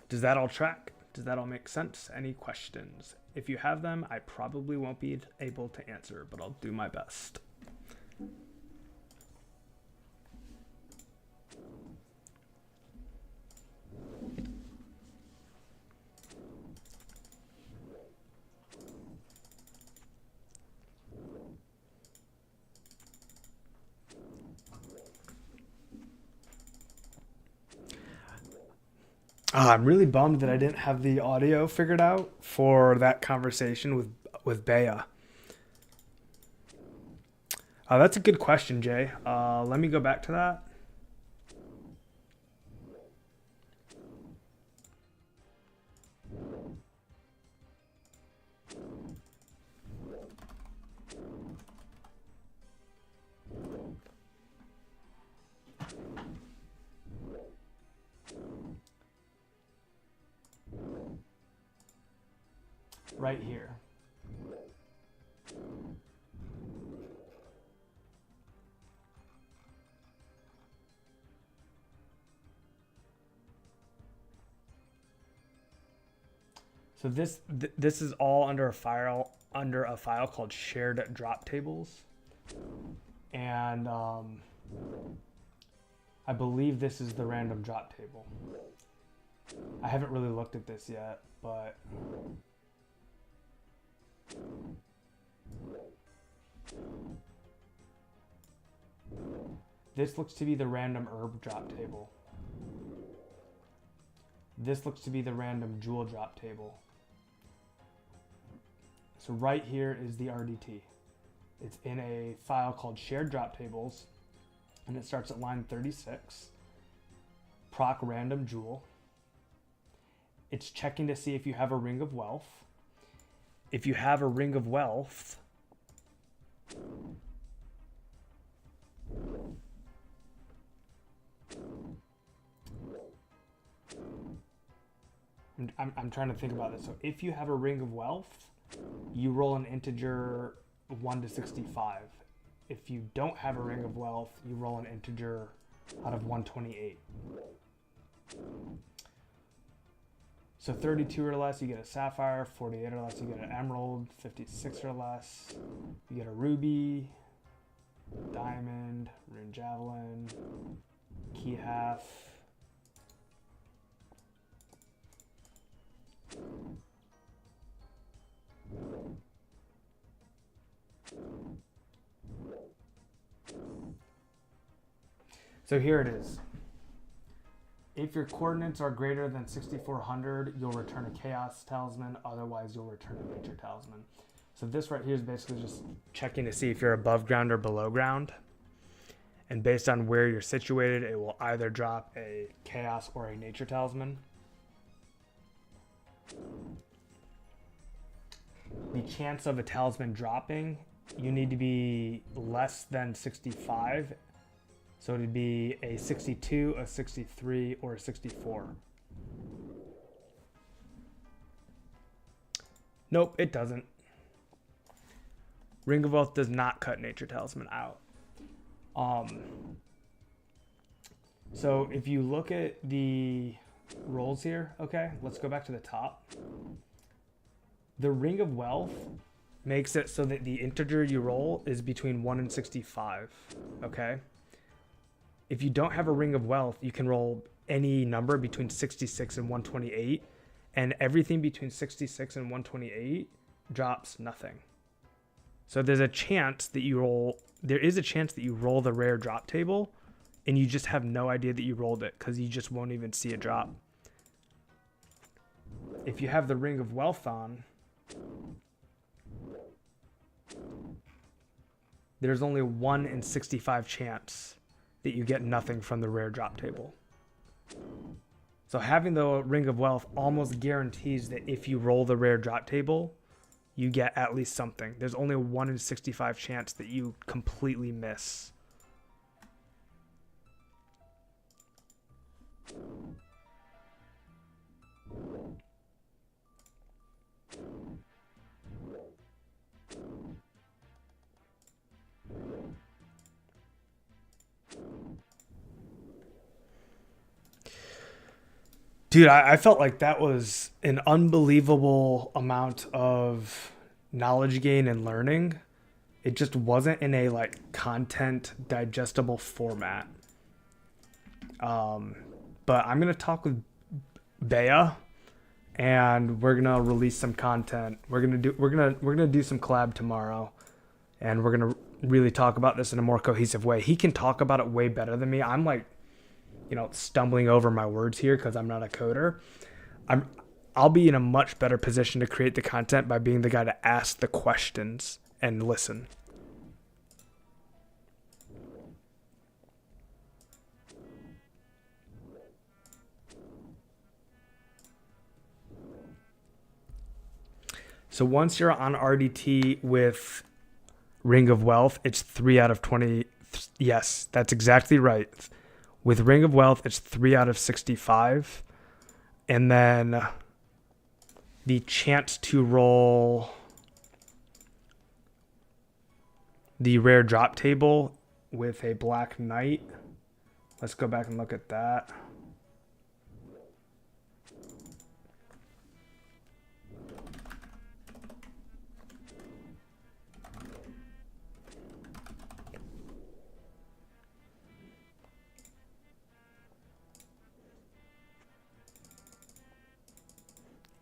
Does that all track? Does that all make sense? Any questions? If you have them, I probably won't be able to answer, but I'll do my best. I'm really bummed that I didn't have the audio figured out for that conversation with Bea. That's a good question, Jay. Let me go back to that. Right here. So this is all under a file called shared drop tables, and I believe this is the random drop table. I haven't really looked at this yet, but this looks to be the random herb drop table. This looks to be the random jewel drop table. So right here is the RDT. It's in a file called shared drop tables, and it starts at line 36. Proc random jewel. It's checking to see if you have a ring of wealth. If you have a ring of wealth, I'm trying to think about this. So if you have a ring of wealth, you roll an integer 1 to 65. If you don't have a ring of wealth, you roll an integer out of 128. So 32 or less, you get a sapphire. 48 or less, you get an emerald. 56 or less, you get a ruby, diamond, rune javelin, key half. So here it is. If your coordinates are greater than 6400, you'll return a chaos talisman. Otherwise, you'll return a nature talisman. So this right here is basically just checking to see if you're above ground or below ground. And based on where you're situated, it will either drop a chaos or a nature talisman. The chance of a talisman dropping, you need to be less than 65. So it'd be a 62, a 63, or a 64. Nope, it doesn't. Ring of Wealth does not cut Nature Talisman out. So if you look at the rolls here, okay, let's go back to the top. The Ring of Wealth makes it so that the integer you roll is between 1 and 65, okay? If you don't have a Ring of Wealth, you can roll any number between 66 and 128, and everything between 66 and 128 drops nothing. So there's a chance that you roll, there is a chance that you roll the rare drop table, and you just have no idea that you rolled it, because you just won't even see it drop. If you have the Ring of Wealth on, there's only 1 in 65 chance that you get nothing from the rare drop table. So having the Ring of Wealth almost guarantees that if you roll the rare drop table, you get at least something. There's only a 1 in 65 chance that you completely miss. Dude, I felt like that was an unbelievable amount of knowledge gain and learning. It just wasn't in a like content digestible format. But I'm gonna talk with Bea, and we're gonna release some content. We're gonna do some collab tomorrow, and we're gonna really talk about this in a more cohesive way. He can talk about it way better than me. I'm like, stumbling over my words here because I'm not a coder. I'll be in a much better position to create the content by being the guy to ask the questions and listen. So once you're on RDT with Ring of Wealth, it's 3 out of 20. Yes, that's exactly right. With Ring of Wealth, it's 3 out of 65. And then the chance to roll the rare drop table with a Black Knight. Let's go back and look at that.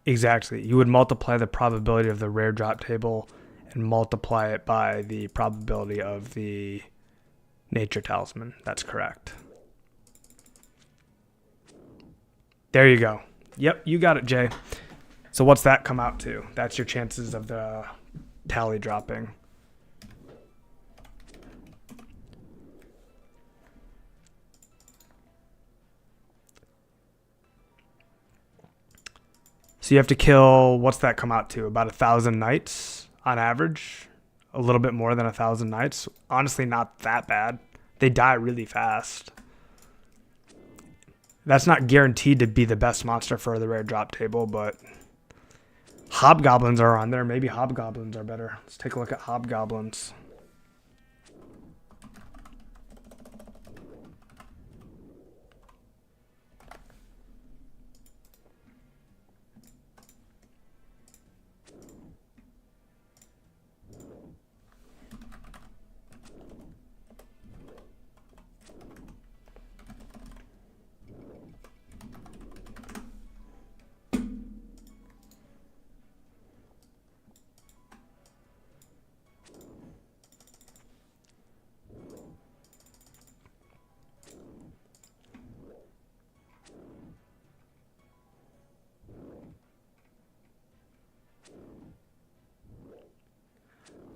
Exactly. You would multiply the probability of the rare drop table and multiply it by the probability of the nature talisman. That's correct. There you go. Yep, you got it, Jay. So what's that come out to? That's your chances of the tally dropping. So you have to kill, what's that come out to? About 1,000 knights on average? A little bit more than 1,000 knights. Honestly, not that bad. They die really fast. That's not guaranteed to be the best monster for the rare drop table, but hobgoblins are on there. Maybe hobgoblins are better. Let's take a look at hobgoblins.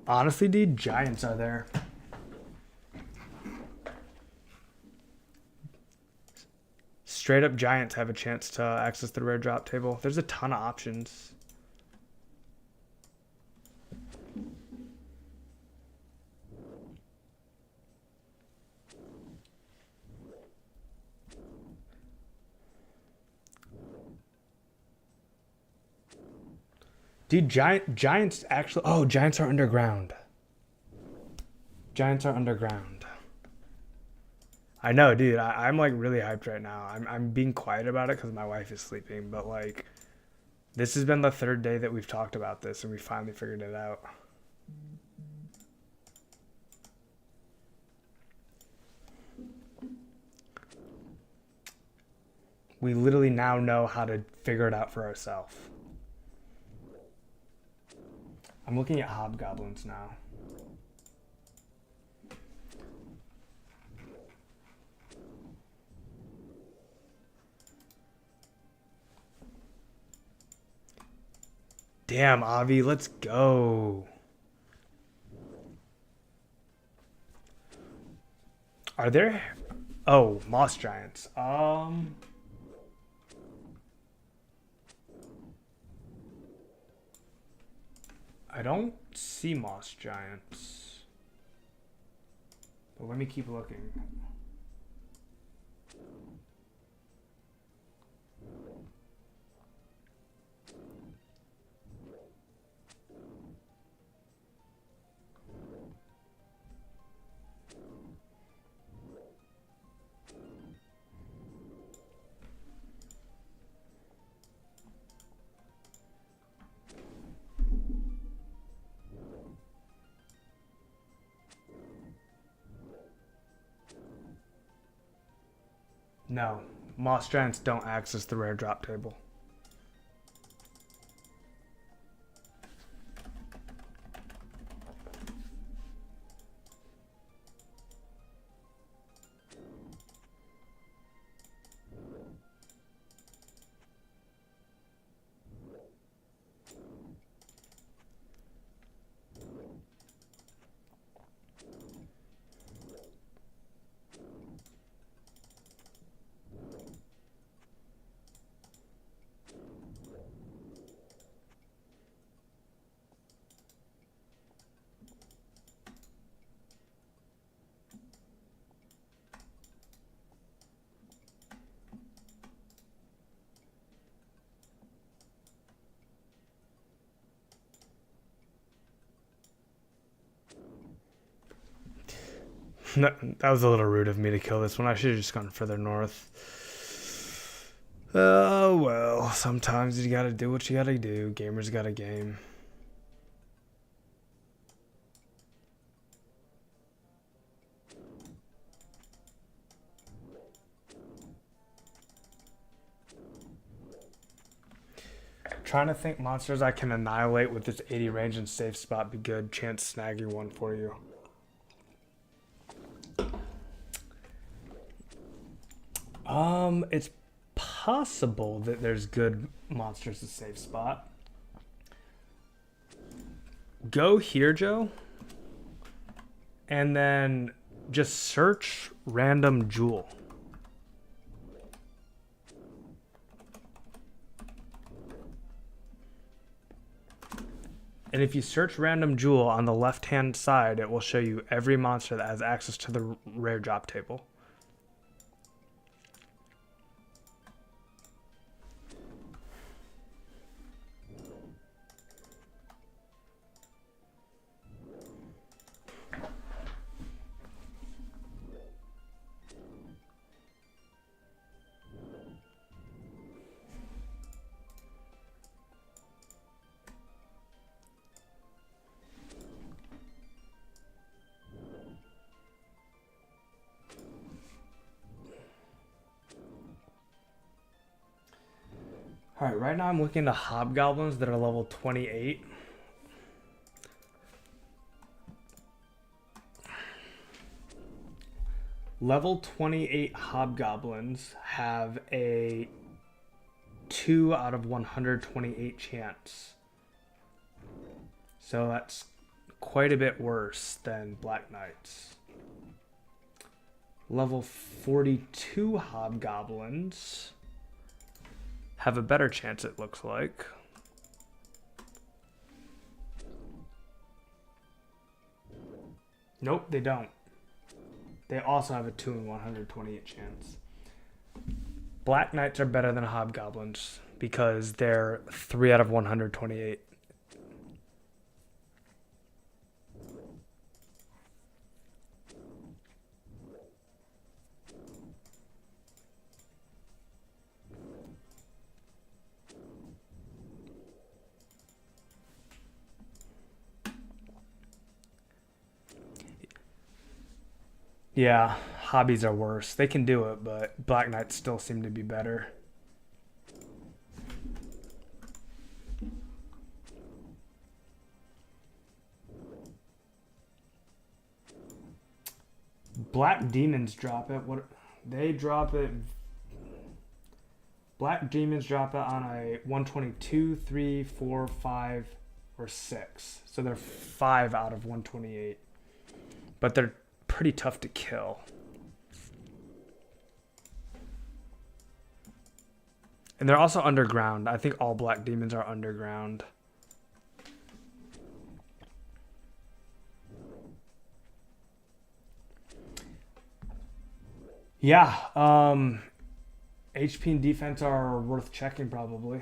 Honestly, dude, giants are there. Straight up giants have a chance to access the rare drop table. There's a ton of options. Dude, giants actually. Oh, giants are underground. Giants are underground. I know, dude. I'm like really hyped right now. I'm being quiet about it because my wife is sleeping. But like, this has been the third day that we've talked about this, and we finally figured it out. We literally now know how to figure it out for ourselves. I'm looking at hobgoblins now. Damn, Avi, let's go. Are there? Oh, moss giants. I don't see moss giants. But let me keep looking. No, moss giants don't access the rare drop table. That was a little rude of me to kill this one. I should have just gone further north. Oh well, sometimes you gotta do what you gotta do. Gamers gotta game. Trying to think monsters I can annihilate with this 80 range and safe spot be good. Chance snagging one for you. It's possible that there's good monsters to safe spot. Go here, Joe, and then just search random jewel. And if you search random jewel on the left-hand side, it will show you every monster that has access to the rare drop table. All right, right now I'm looking at hobgoblins that are level 28. Level 28 hobgoblins have a 2 out of 128 chance. So that's quite a bit worse than Black Knights. Level 42 hobgoblins have a better chance, it looks like. Nope, they don't. They also have a 2 in 128 chance. Black Knights are better than hobgoblins because they're 3 out of 128. Yeah, hobbies are worse. They can do it, but Black Knights still seem to be better. Black Demons drop it. What they drop it? Black Demons drop it on a 122, 3, 4, 5, or 6. So they're 5 out of 128. But they're pretty tough to kill. And they're also underground. I think all Black Demons are underground. Yeah, HP and defense are worth checking probably.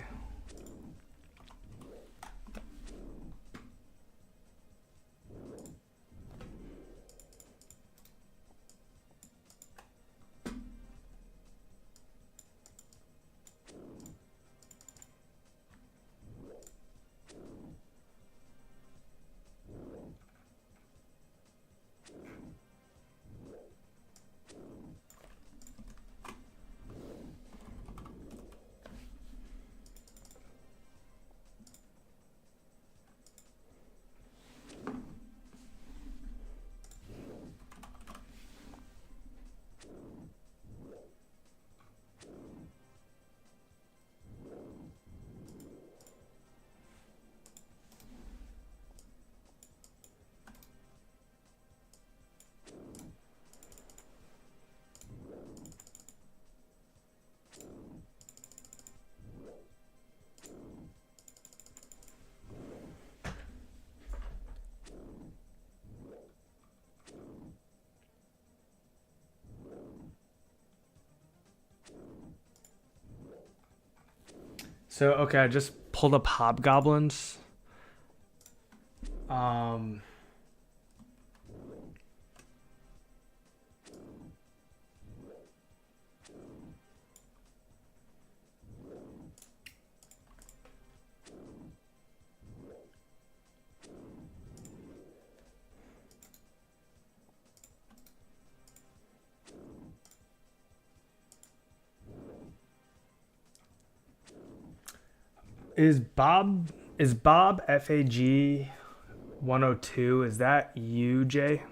So, okay, I just pulled up hobgoblins. Is Bob FAG 102? Is that you, Jay?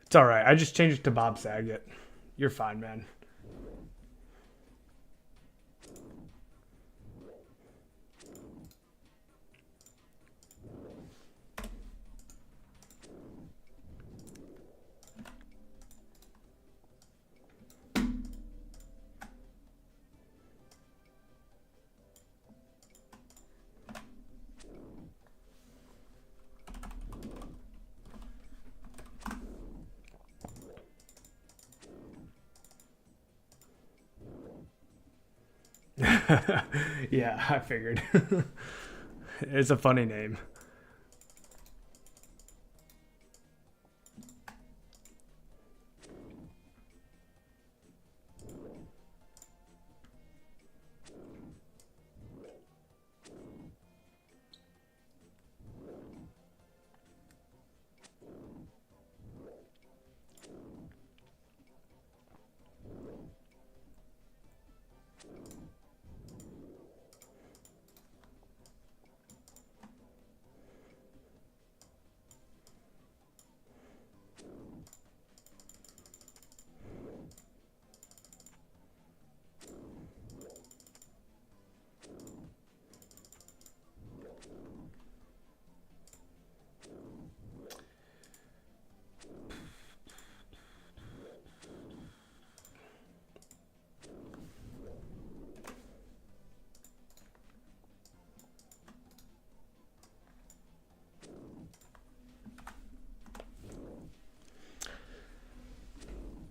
It's all right. I just changed it to Bob Saget. You're fine, man. Yeah, I figured. It's a funny name.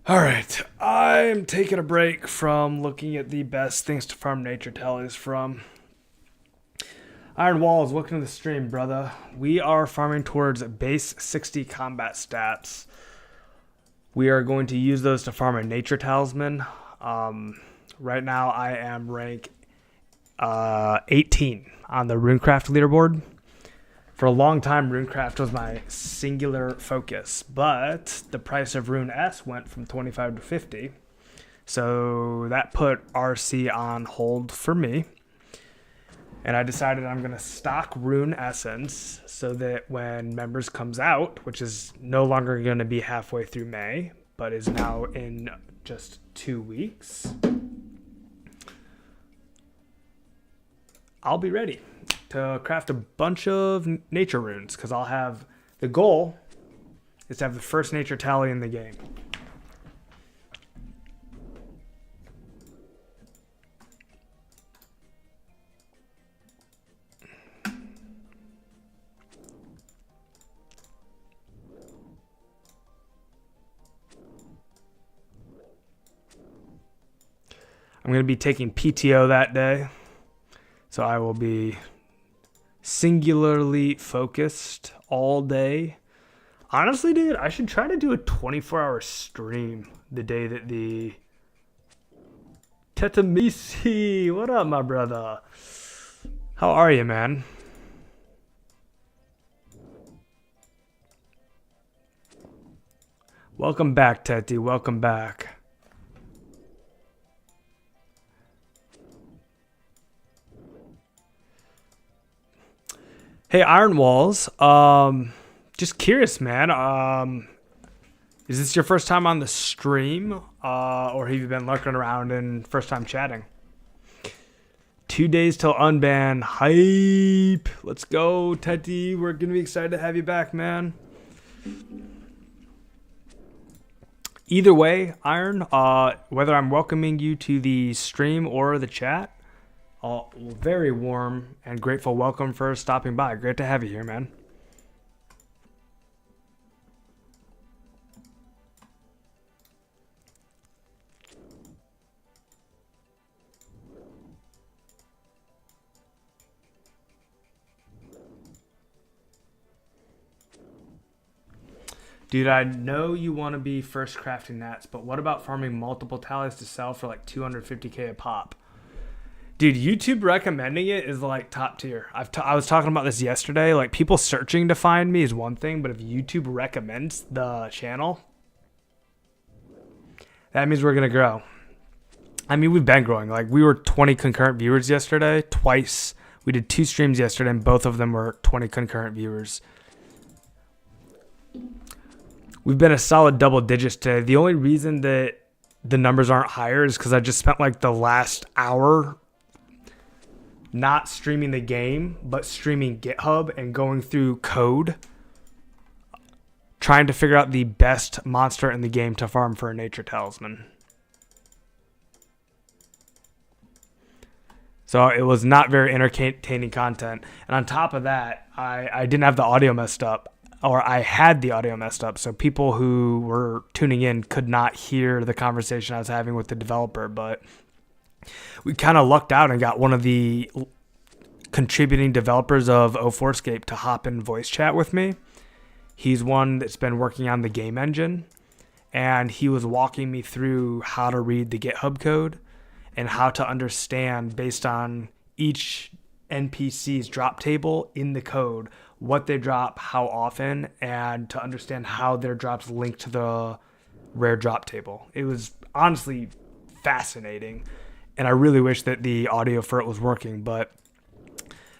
All right, I'm taking a break from looking at the best things to farm nature tallies from. Iron Walls, welcome to the stream, brother. We are farming towards base 60 combat stats. We are going to use those to farm a nature talisman. Right now, I am rank 18 on the Runecraft leaderboard. For a long time, Runecraft was my singular focus, but the price of Rune S went from 25 to 50, so that put RC on hold for me. And I decided I'm going to stock Rune Essence so that when Members comes out, which is no longer going to be halfway through May, but is now in just 2 weeks, I'll be ready to craft a bunch of nature runes, because I'll have the goal is to have the first nature tally in the game. I'm going to be taking PTO that day, so I will be singularly focused all day. Honestly, dude, I should try to do a 24-hour stream the day that the Tetamisi. What up, my brother? How are you, man? Welcome back, Teti. Welcome back. Hey, Iron Walls. Just curious, man. Is this your first time on the stream, or have you been lurking around and first time chatting? 2 days till unban. Hype. Let's go, Teddy. We're gonna be excited to have you back, man. Either way, Iron, whether I'm welcoming you to the stream or the chat, very warm and grateful welcome for stopping by. Great to have you here, man. Dude, I know you want to be first crafting nats, but what about farming multiple tallies to sell for like 250K a pop? Dude, YouTube recommending it is like top tier. I was talking about this yesterday. Like, people searching to find me is one thing, but if YouTube recommends the channel, that means we're gonna grow. I mean, we've been growing. Like, we were 20 concurrent viewers yesterday, twice. We did 2 streams yesterday, and both of them were 20 concurrent viewers. We've been a solid double digits today. The only reason that the numbers aren't higher is because I just spent like the last hour not streaming the game, but streaming GitHub and going through code, trying to figure out the best monster in the game to farm for a nature talisman. So it was not very entertaining content. And on top of that, I didn't have the audio messed up, or I had the audio messed up. So people who were tuning in could not hear the conversation I was having with the developer. But we kind of lucked out and got one of the contributing developers of 2004Scape to hop in voice chat with me. He's one that's been working on the game engine, and he was walking me through how to read the GitHub code and how to understand, based on each NPC's drop table in the code, what they drop, how often, and to understand how their drops link to the rare drop table. It was honestly fascinating, and I really wish that the audio for it was working. But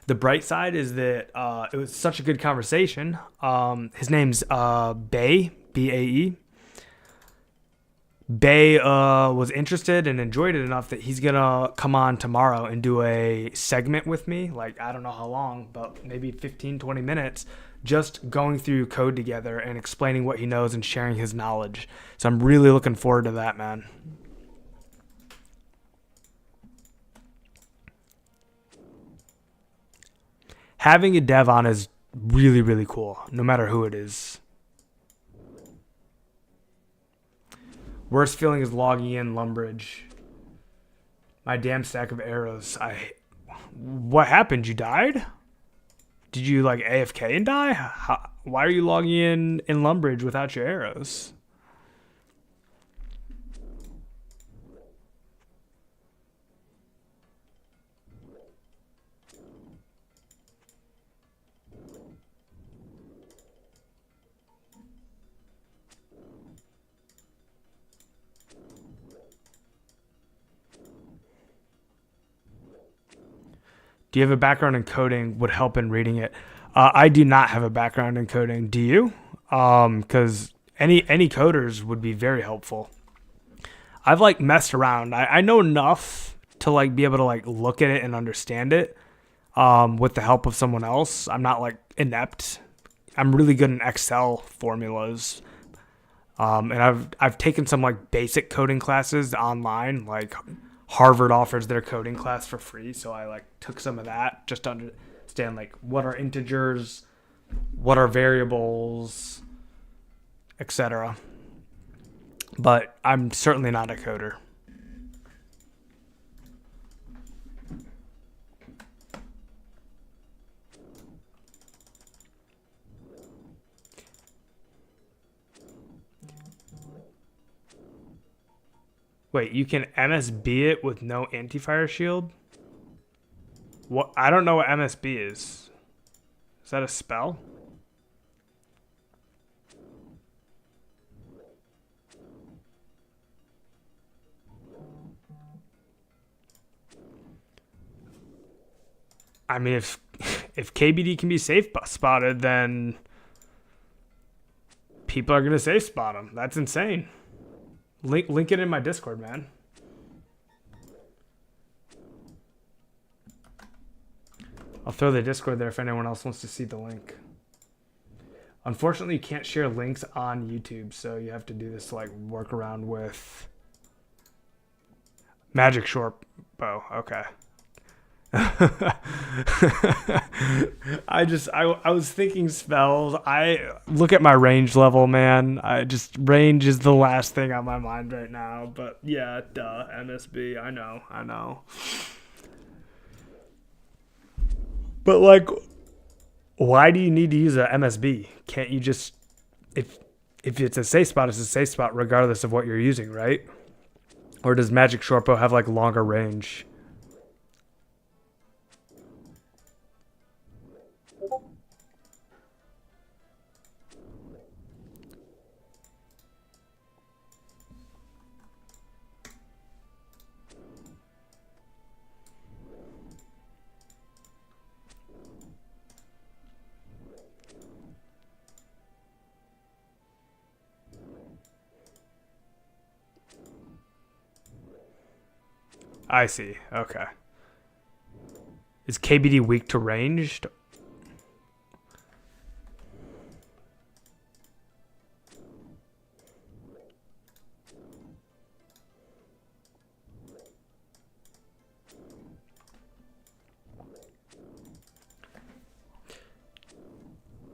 the bright side is that it was such a good conversation. His name's Bae, B-A-E. Bae was interested and enjoyed it enough that he's going to come on tomorrow and do a segment with me. Like, I don't know how long, but maybe 15, 20 minutes, just going through code together and explaining what he knows and sharing his knowledge. So I'm really looking forward to that, man. Having a dev on is really, really cool, no matter who it is. Worst feeling is logging in Lumbridge. My damn stack of arrows. What happened? You died? Did you like AFK and die? Why are you logging in Lumbridge without your arrows? Do you have a background in coding? Would help in reading it. I do not have a background in coding. Do you? Because any coders would be very helpful. I've like messed around. I know enough to like be able to like look at it and understand it. With the help of someone else. I'm not like inept. I'm really good in Excel formulas. And I've taken some like basic coding classes online, like Harvard offers their coding class for free, so I like took some of that just to understand like what are integers, what are variables, etc. But I'm certainly not a coder. Wait, you can MSB it with no anti-fire shield? What? I don't know what MSB is. Is that a spell? I mean, if KBD can be safe spotted, then people are gonna safe spot him. That's insane. Link it in my Discord, man. I'll throw the Discord there if anyone else wants to see the link. Unfortunately, you can't share links on YouTube, so you have to do this to like work around with Magic Short Bow. Okay. I was thinking spells. I look at my range level, man. Range is the last thing on my mind right now. But yeah, duh, MSB. I know. But like, why do you need to use a MSB? Can't you just, if it's a safe spot, it's a safe spot regardless of what you're using, right? Or does Magic Shortbow have like longer range? I see. Okay. Is KBD weak to ranged?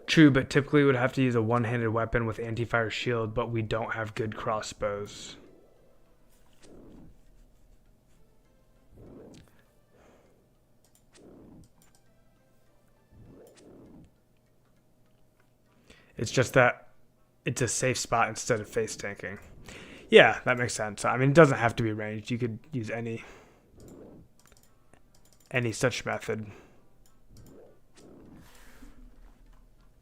True, but typically would have to use a one-handed weapon with anti-fire shield, but we don't have good crossbows. It's just that it's a safe spot instead of face tanking. Yeah, that makes sense. I mean, it doesn't have to be ranged. You could use any such method.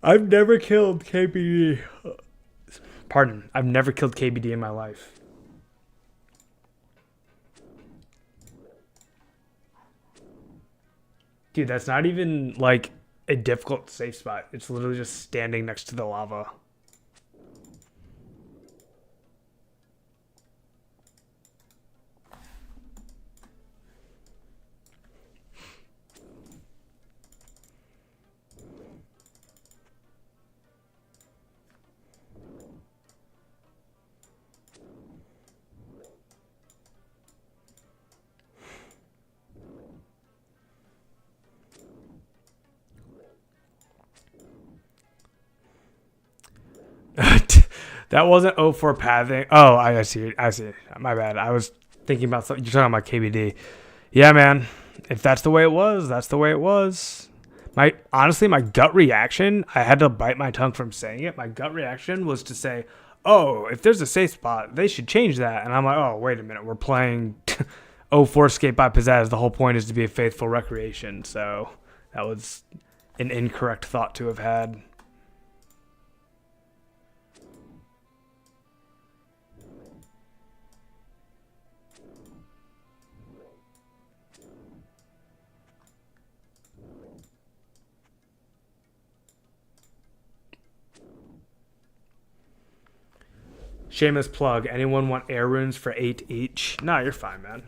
I've never killed KBD. Pardon. I've never killed KBD in my life. Dude, that's not even like a difficult safe spot. It's literally just standing next to the lava. That wasn't 04 pathing. Oh, I see. I see. My bad. I was thinking about something. You're talking about KBD. Yeah, man. If that's the way it was, that's the way it was. Honestly, my gut reaction, I had to bite my tongue from saying it. My gut reaction was to say, oh, if there's a safe spot, they should change that. And I'm like, oh, wait a minute. We're playing 04Scape by Pizzazz. The whole point is to be a faithful recreation. So that was an incorrect thought to have had. Shameless plug. Anyone want air runes for 8 each? Nah, you're fine, man.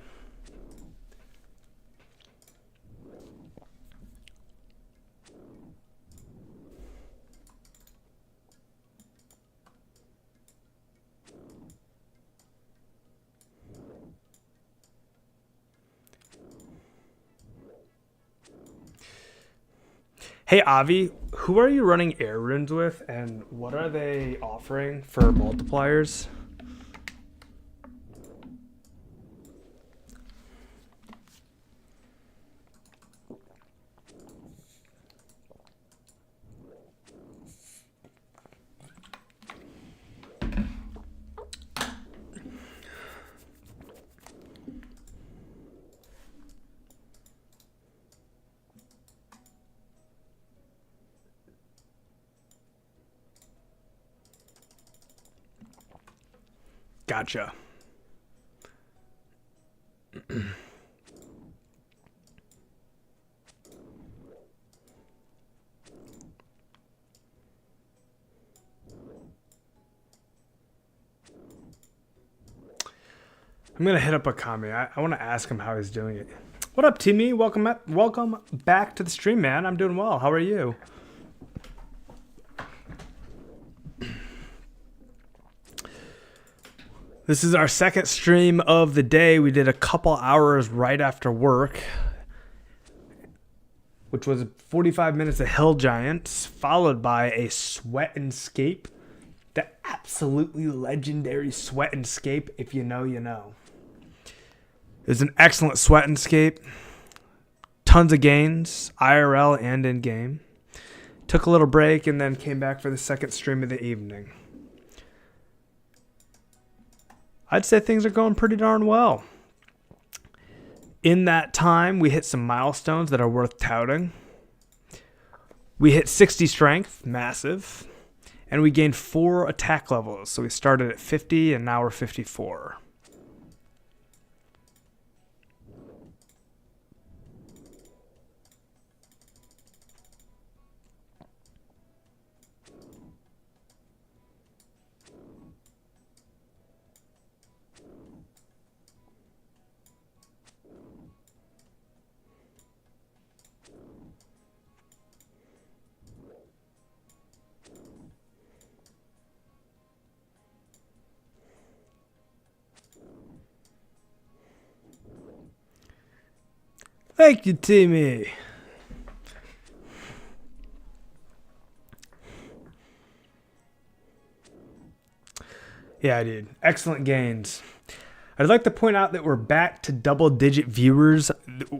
Hey, Avi, who are you running air runes with, and what are they offering for multipliers? Gotcha. I'm gonna hit up Akami. I want to ask him how he's doing it. What up, Timmy? Welcome back to the stream, man. I'm doing well. How are you? This is our second stream of the day. We did a couple hours right after work, which was 45 minutes of Hill Giants, followed by a Sweat and Scape. The absolutely legendary Sweat and Scape. If you know, you know. It was an excellent Sweat and Scape. Tons of gains, IRL and in-game. Took a little break and then came back for the second stream of the evening. I'd say things are going pretty darn well. In that time, we hit some milestones that are worth touting. We hit 60 strength, massive, and we gained 4 attack levels. So we started at 50 and now we're 54. Thank you, Timmy. Yeah, dude. Excellent gains. I'd like to point out that we're back to double-digit viewers.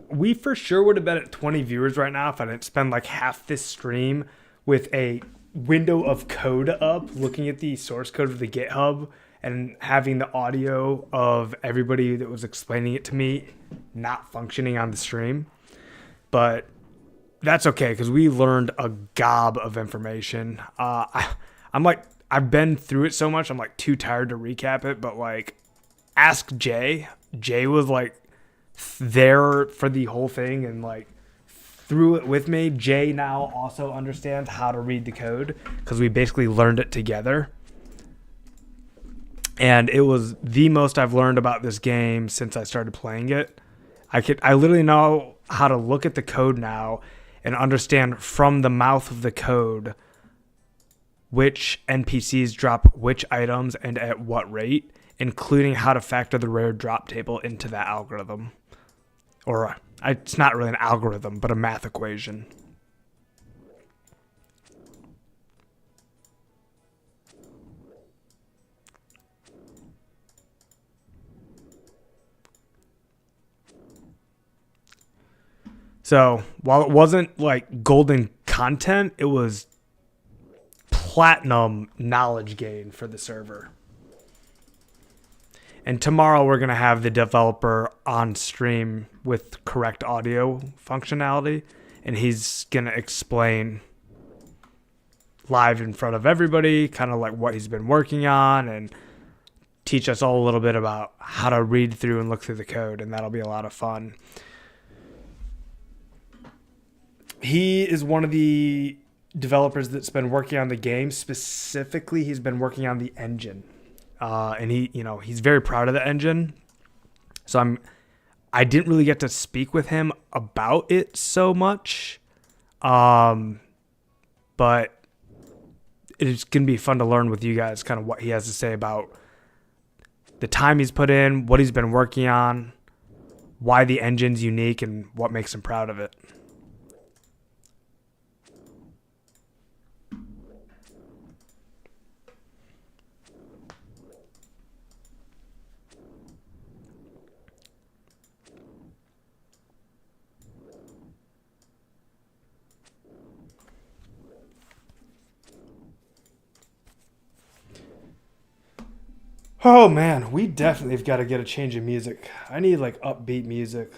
We for sure would have been at 20 viewers right now if I didn't spend like half this stream with a window of code up, looking at the source code of the GitHub and having the audio of everybody that was explaining it to me not functioning on the stream. But that's okay because we learned a gob of information. I'm like, I've been through it so much, I'm like too tired to recap it, but like ask Jay. Jay was like there for the whole thing and like through it with me. Jay now also understands how to read the code because we basically learned it together. And it was the most I've learned about this game since I started playing it. I literally know how to look at the code now and understand from the mouth of the code which NPCs drop which items and at what rate, including how to factor the rare drop table into that algorithm. Or it's not really an algorithm, but a math equation. So while it wasn't like golden content, it was platinum knowledge gain for the server. And tomorrow we're going to have the developer on stream with correct audio functionality. And he's going to explain live in front of everybody kind of like what he's been working on and teach us all a little bit about how to read through and look through the code. And that'll be a lot of fun. He is one of the developers that's been working on the game. Specifically, he's been working on the engine. And he's very proud of the engine. So I didn't really get to speak with him about it so much. But it's going to be fun to learn with you guys kind of what he has to say about the time he's put in, what he's been working on, why the engine's unique, and what makes him proud of it. Oh man, we definitely have got to get a change of music. I need like upbeat music.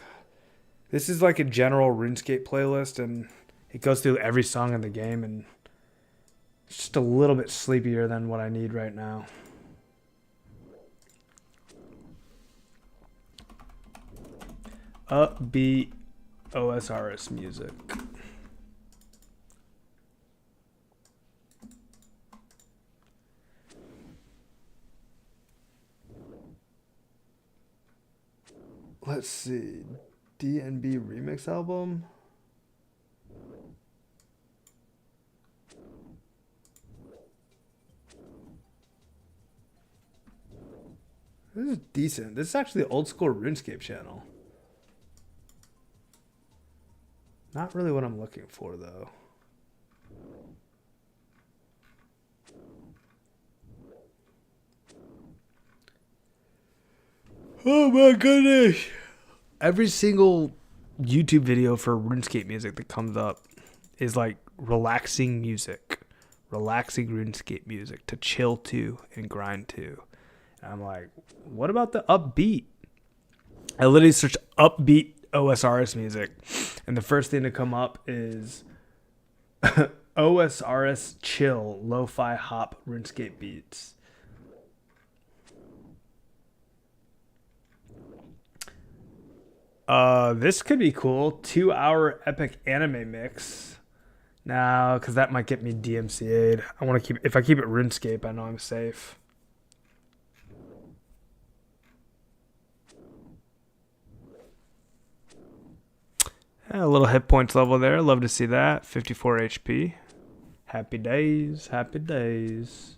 This is like a general RuneScape playlist and it goes through every song in the game and it's just a little bit sleepier than what I need right now. Upbeat OSRS music. Let's see. DNB remix album. This is decent. This is actually the old school RuneScape channel. Not really what I'm looking for though. Oh my goodness. Every single YouTube video for RuneScape music that comes up is like relaxing music. Relaxing RuneScape music to chill to and grind to. And I'm like, what about the upbeat? I literally searched upbeat OSRS music, and the first thing to come up is OSRS chill lo-fi hop RuneScape beats. This could be cool. 2-hour epic anime mix. Now, because that might get me DMCA'd. I want to keep. If I keep it RuneScape, I know I'm safe. A little hit points level there. Love to see that. 54 HP. Happy days. Happy days.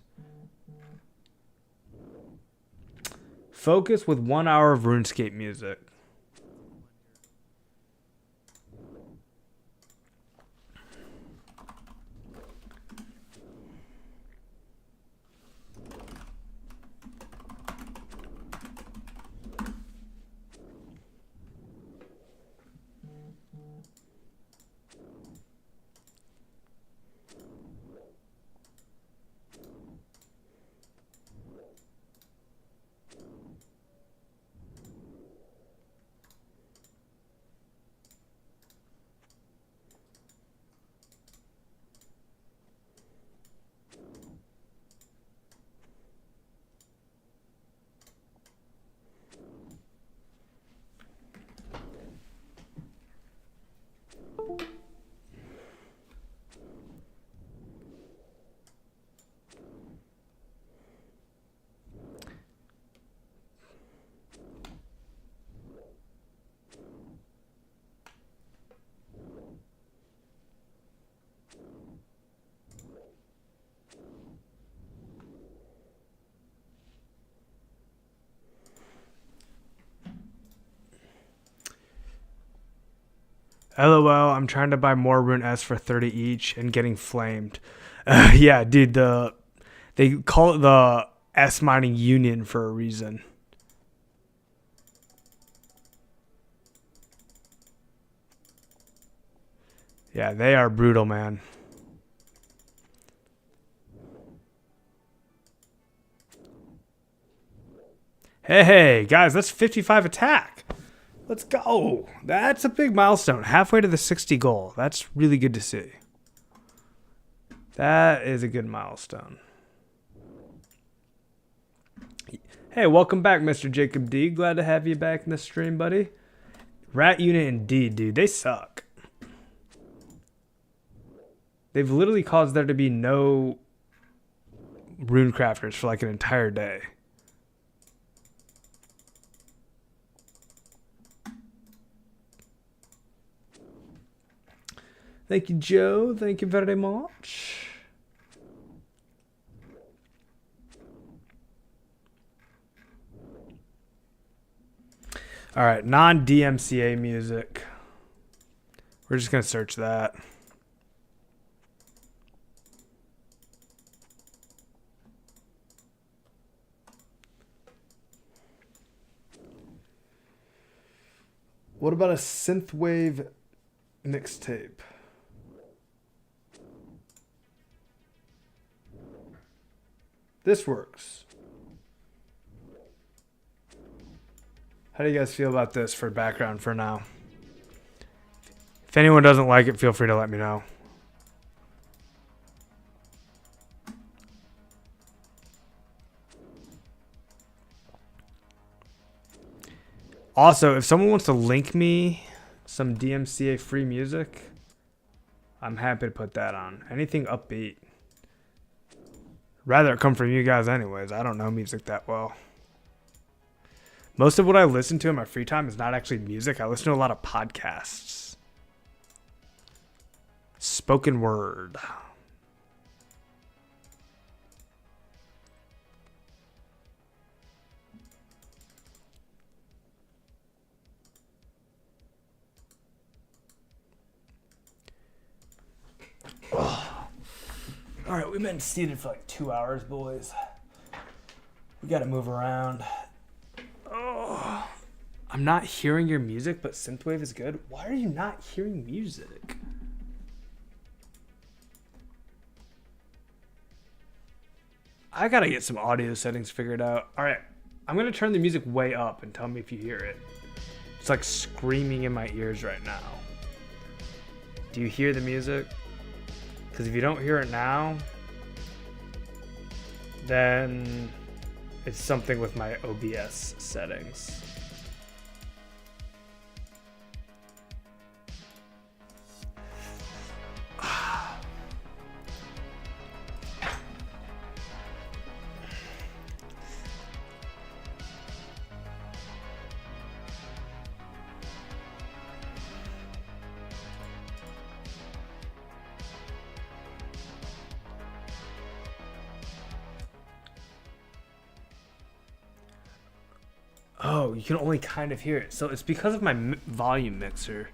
Focus with 1 hour of RuneScape music. LOL, I'm trying to buy more Rune S for 30 each and getting flamed. Yeah, dude, they call it the S mining union for a reason. Yeah, they are brutal, man. Hey, guys, that's 55 attack. Let's go. That's a big milestone. Halfway to the 60 goal. That's really good to see. That is a good milestone. Hey, welcome back, Mr. Jacob D. Glad to have you back in the stream, buddy. Rat Unit indeed, dude. They suck. They've literally caused there to be no rune crafters for like an entire day. Thank you, Joe. Thank you very much. All right, non-DMCA music. We're just going to search that. What about a synthwave mixtape? This works. How do you guys feel about this for background for now? If anyone doesn't like it, feel free to let me know. Also, if someone wants to link me some DMCA free music, I'm happy to put that on. Anything upbeat. Rather it come from you guys anyways. I don't know music that well. Most of what I listen to in my free time is not actually music. I listen to a lot of podcasts. Spoken word. Oh. All right, we've been seated for like 2 hours, boys. We got to move around. Oh, I'm not hearing your music, but synthwave is good. Why are you not hearing music? I got to get some audio settings figured out. All right. I'm gonna turn the music way up and tell me if you hear it. It's like screaming in my ears right now. Do you hear the music? Because if you don't hear it now, then it's something with my OBS settings. Oh, you can only kind of hear it. So it's because of my volume mixer.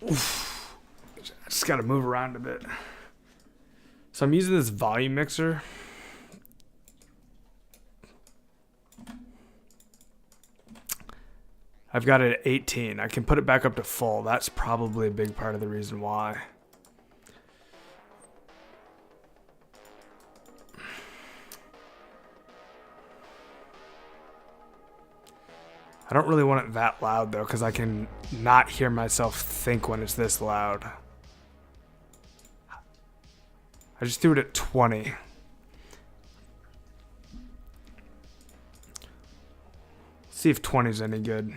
Oof. I just gotta move around a bit. So I'm using this volume mixer. I've got it at 18. I can put it back up to full. That's probably a big part of the reason why. I don't really want it that loud though, because I can not hear myself think when it's this loud. I just threw it at 20. See if 20 is any good.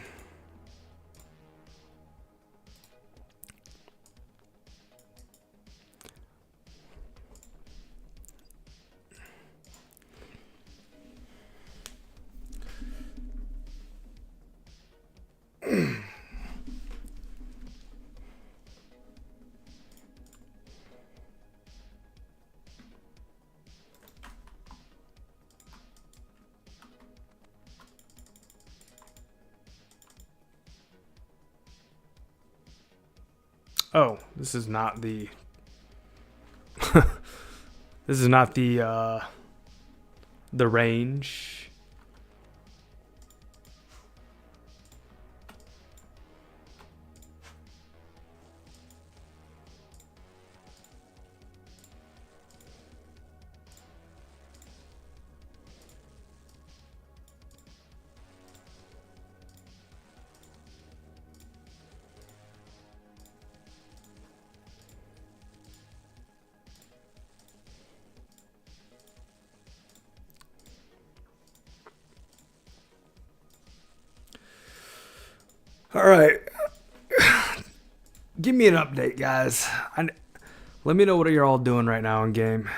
Oh, this is not the this is not the range. All right. Give me an update, guys. Let me know what you're all doing right now in game.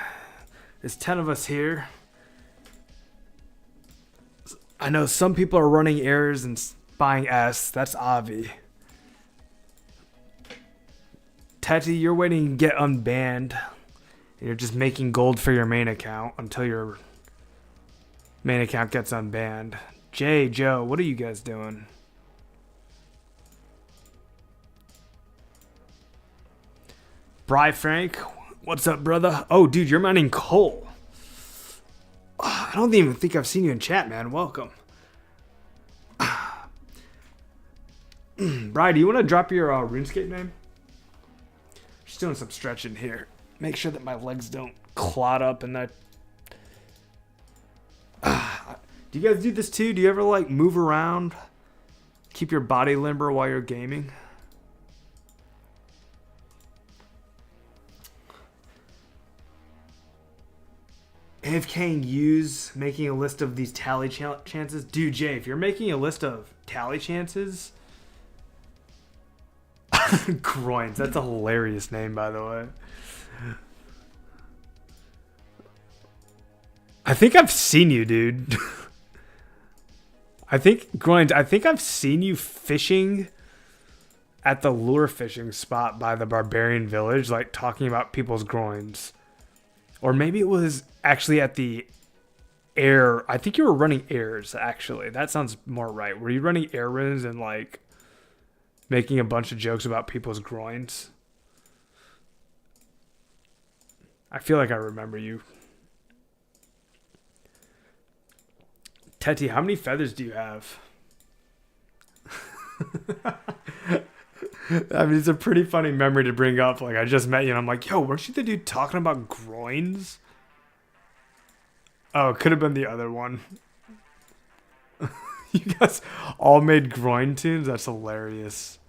There's 10 of us here. I know some people are running errors and buying S. That's Avi. Teti, you're waiting to get unbanned. You're just making gold for your main account until your main account gets unbanned. Jay, Joe, what are you guys doing? Bry Frank, what's up, brother? Oh, dude, you're mining coal. I don't even think I've seen you in chat, man. Welcome. Bry, do you want to drop your Runescape name? Just doing some stretching here. Make sure that my legs don't clot up and that. Do you guys do this too? Do you ever like move around? Keep your body limber while you're gaming? AFK use making a list of these tally chances. Dude, Jay, if you're making a list of tally chances. Groins, that's a hilarious name, by the way. I think I've seen you, dude. I think, Groins, I think I've seen you fishing at the lure fishing spot by the Barbarian Village, like talking about people's groins. Or maybe it was actually at the air. I think you were running airs, actually. That sounds more right. Were you running air runs and like making a bunch of jokes about people's groins? I feel like I remember you. Teti, how many feathers do you have? I mean, it's a pretty funny memory to bring up. Like, I just met you and I'm like, yo, weren't you the dude talking about groins? Oh, it could have been the other one. You guys all made groin tunes? That's hilarious.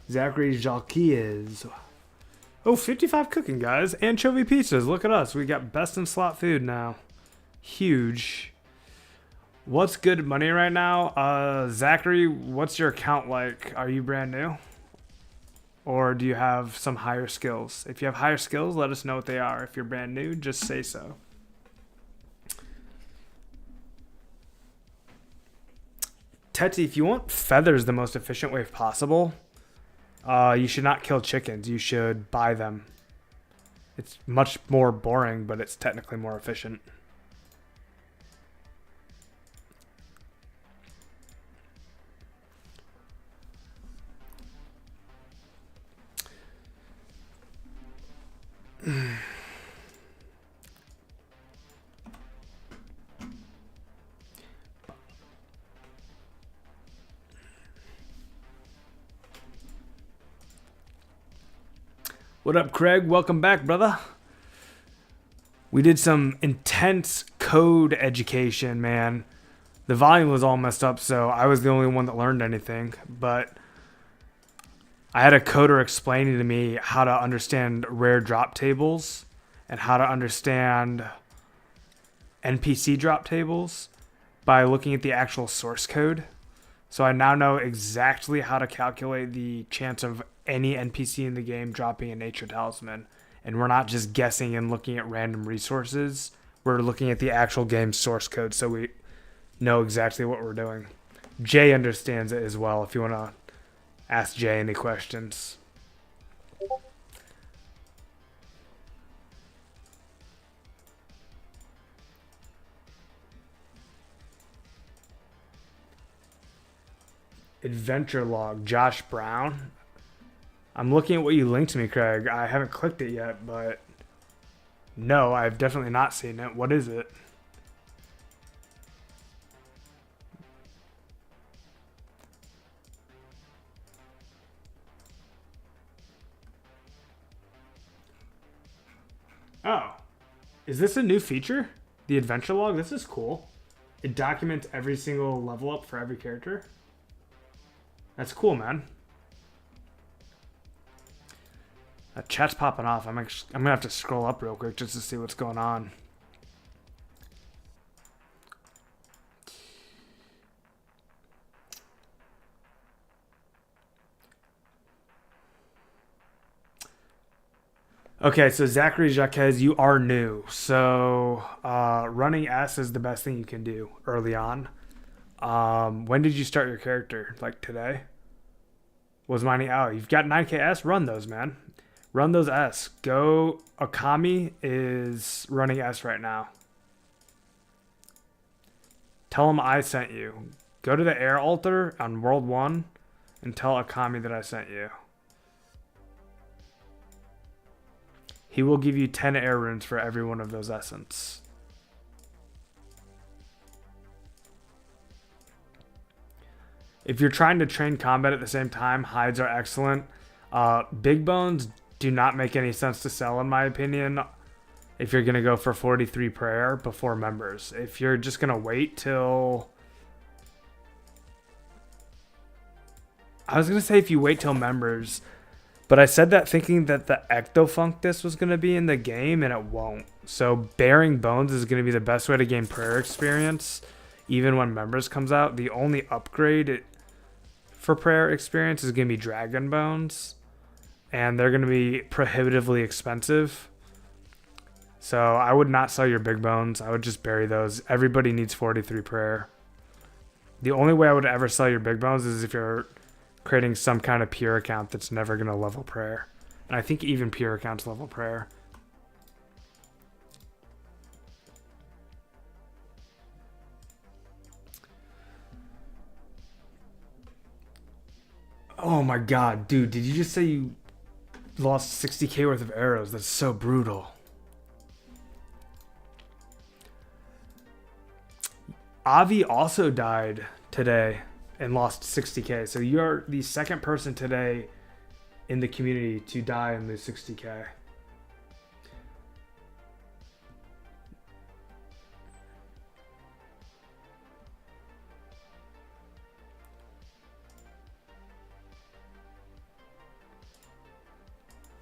Zachary Jalquiez. Oh, 55 cooking, guys. Anchovy pizzas. Look at us. We got best in slot food now. Huge. What's good money right now? Zachary, what's your account like? Are you brand new? Or do you have some higher skills? If you have higher skills, let us know what they are. If you're brand new, just say so. Teti, if you want feathers the most efficient way possible, you should not kill chickens. You should buy them. It's much more boring, but it's technically more efficient. What up, Craig? Welcome back, brother. We did some intense code education, man. The volume was all messed up, so I was the only one that learned anything. But I had a coder explaining to me how to understand rare drop tables and how to understand NPC drop tables by looking at the actual source code. So I now know exactly how to calculate the chance of any NPC in the game dropping a nature talisman. And we're not just guessing and looking at random resources. We're looking at the actual game source code so we know exactly what we're doing. Jay understands it as well if you want to ask Jay any questions. Adventure log, Josh Brown. I'm looking at what you linked to me, Craig. I haven't clicked it yet, but no, I've definitely not seen it. What is it? Oh, is this a new feature? The adventure log? This is cool. It documents every single level up for every character. That's cool, man. Chat's popping off. I'm gonna have to scroll up real quick just to see what's going on. Okay, so Zachary Jaquez, you are new. So running S is the best thing you can do early on. When did you start your character? Like today? Was mining? Oh, you've got 9k S? Run those, man. Run those S. Go. Akami is running S right now. Tell him I sent you. Go to the air altar on World 1 and tell Akami that I sent you. He will give you 10 air runes for every one of those essence. If you're trying to train combat at the same time, hides are excellent. Big bones do not make any sense to sell, in my opinion, if you're going to go for 43 prayer before members. If you're just going to wait till... I was going to say if you wait till members, but I said that thinking that the Ectofunctus was going to be in the game, and it won't. So Bearing Bones is going to be the best way to gain prayer experience, even when members comes out. The only upgrade for prayer experience is going to be Dragon Bones, and they're going to be prohibitively expensive. So I would not sell your big bones. I would just bury those. Everybody needs 43 prayer. The only way I would ever sell your big bones is if you're creating some kind of pure account that's never going to level prayer. And I think even pure accounts level prayer. Oh my god, dude, did you just say you lost 60k worth of arrows? That's so brutal. Avi also died today and lost 60k. So you're the second person today in the community to die and lose 60k.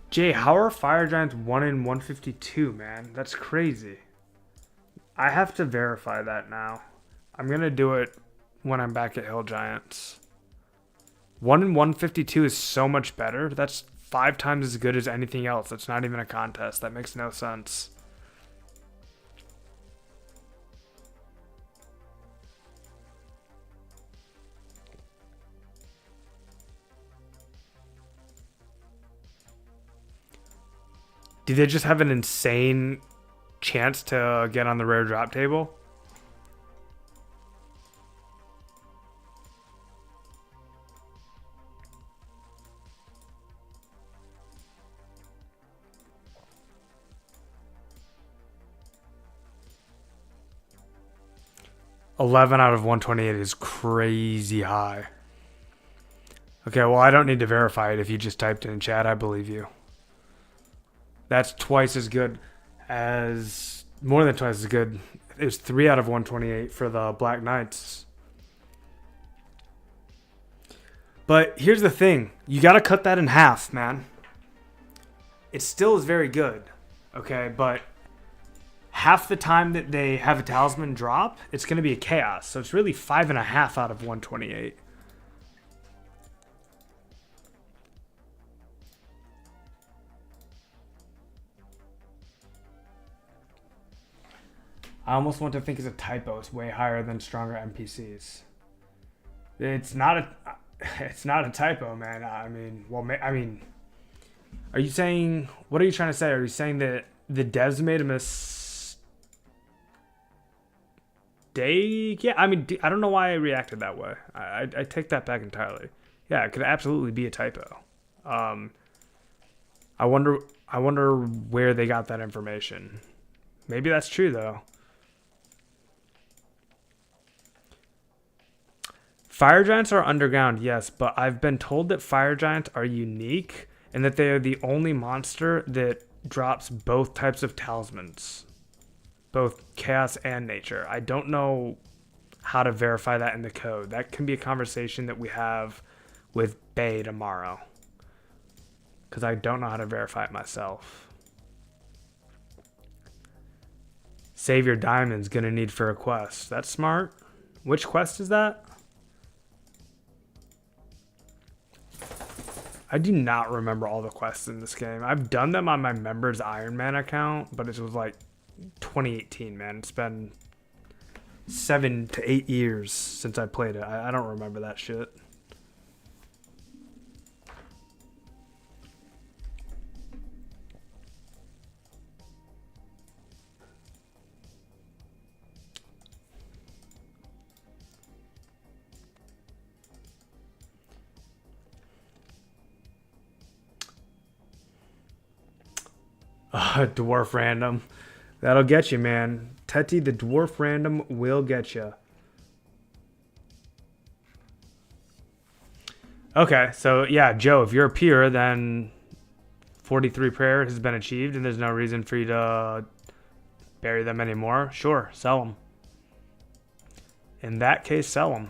Jay, how are fire giants 1 in 152, man? That's crazy. I have to verify that now. I'm gonna do it when I'm back at Hill Giants. 1 in 152 is so much better. That's 5 times as good as anything else. That's not even a contest. That makes no sense. Do they just have an insane chance to get on the rare drop table? $11 out of 128 is crazy high. Okay, well, I don't need to verify it. If you just typed it in chat, I believe you. That's twice as good as, more than twice as good. It was 3 out of 128 for the Black Knights. But here's the thing. You got to cut that in half, man. It still is very good. Okay, but half the time that they have a talisman drop, it's going to be a chaos. So it's really 5.5 out of 128. I almost want to think it's a typo. It's way higher than stronger NPCs. It's not a typo, man. I mean, well, are you saying, what are you trying to say? Are you saying that the devs made a mistake? Yeah, I mean, I don't know why I reacted that way. I take that back entirely. Yeah, it could absolutely be a typo. I wonder where they got that information. Maybe that's true though. Fire giants are underground, yes, but I've been told that fire giants are unique and that they are the only monster that drops both types of talismans, both chaos and nature. I don't know how to verify that in the code. That can be a conversation that we have with Bay tomorrow, because I don't know how to verify it myself. Save your diamonds, gonna need for a quest. That's smart. Which quest is that? I do not remember all the quests in this game. I've done them on my members Iron Man account, but it was like 2018, man. It's been 7 to 8 years since I played it. I don't remember that shit. Dwarf random. That'll get you, man. Teti, the dwarf random will get you. Okay, so yeah, Joe, if you're a peer, then 43 prayer has been achieved and there's no reason for you to bury them anymore. Sure, sell them. In that case, sell them.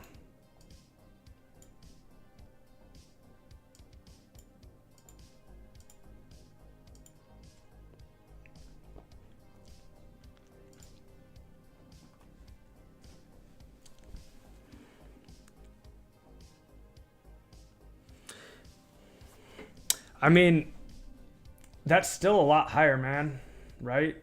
I mean, that's still a lot higher, man, right?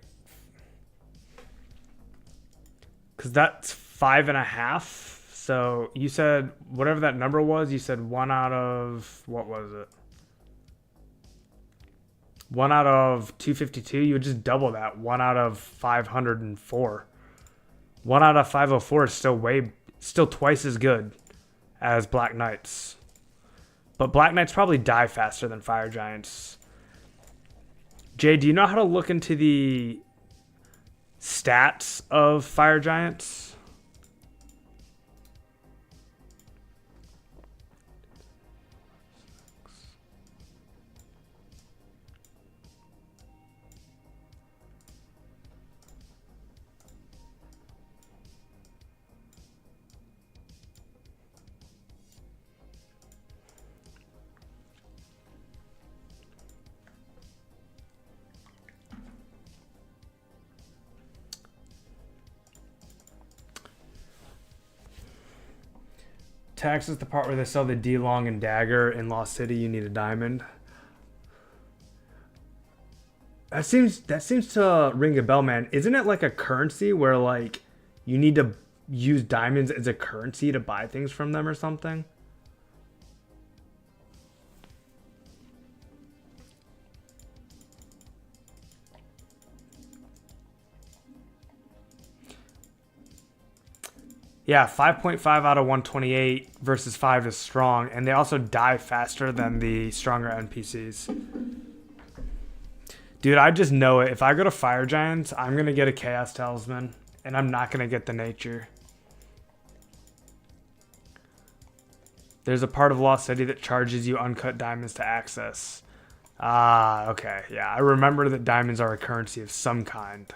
Because that's 5.5. So you said whatever that number was, you said 1 out of, what was it? 1 out of 252. You would just double that. 1 out of 504. 1 out of 504 is still twice as good as Black Knights. But Black Knights probably die faster than Fire Giants. Jay, do you know how to look into the stats of Fire Giants? Tax is the part where they sell the D-Long and Dagger in Lost City. You need a diamond. That seems to ring a bell, man. Isn't it like a currency where like you need to use diamonds as a currency to buy things from them or something? Yeah, 5.5 out of 128 versus 5 is strong, and they also die faster than the stronger NPCs. Dude, I just know it. If I go to Fire Giants, I'm going to get a Chaos Talisman, and I'm not going to get the Nature. There's a part of Lost City that charges you uncut diamonds to access. Ah, okay. Yeah, I remember that diamonds are a currency of some kind.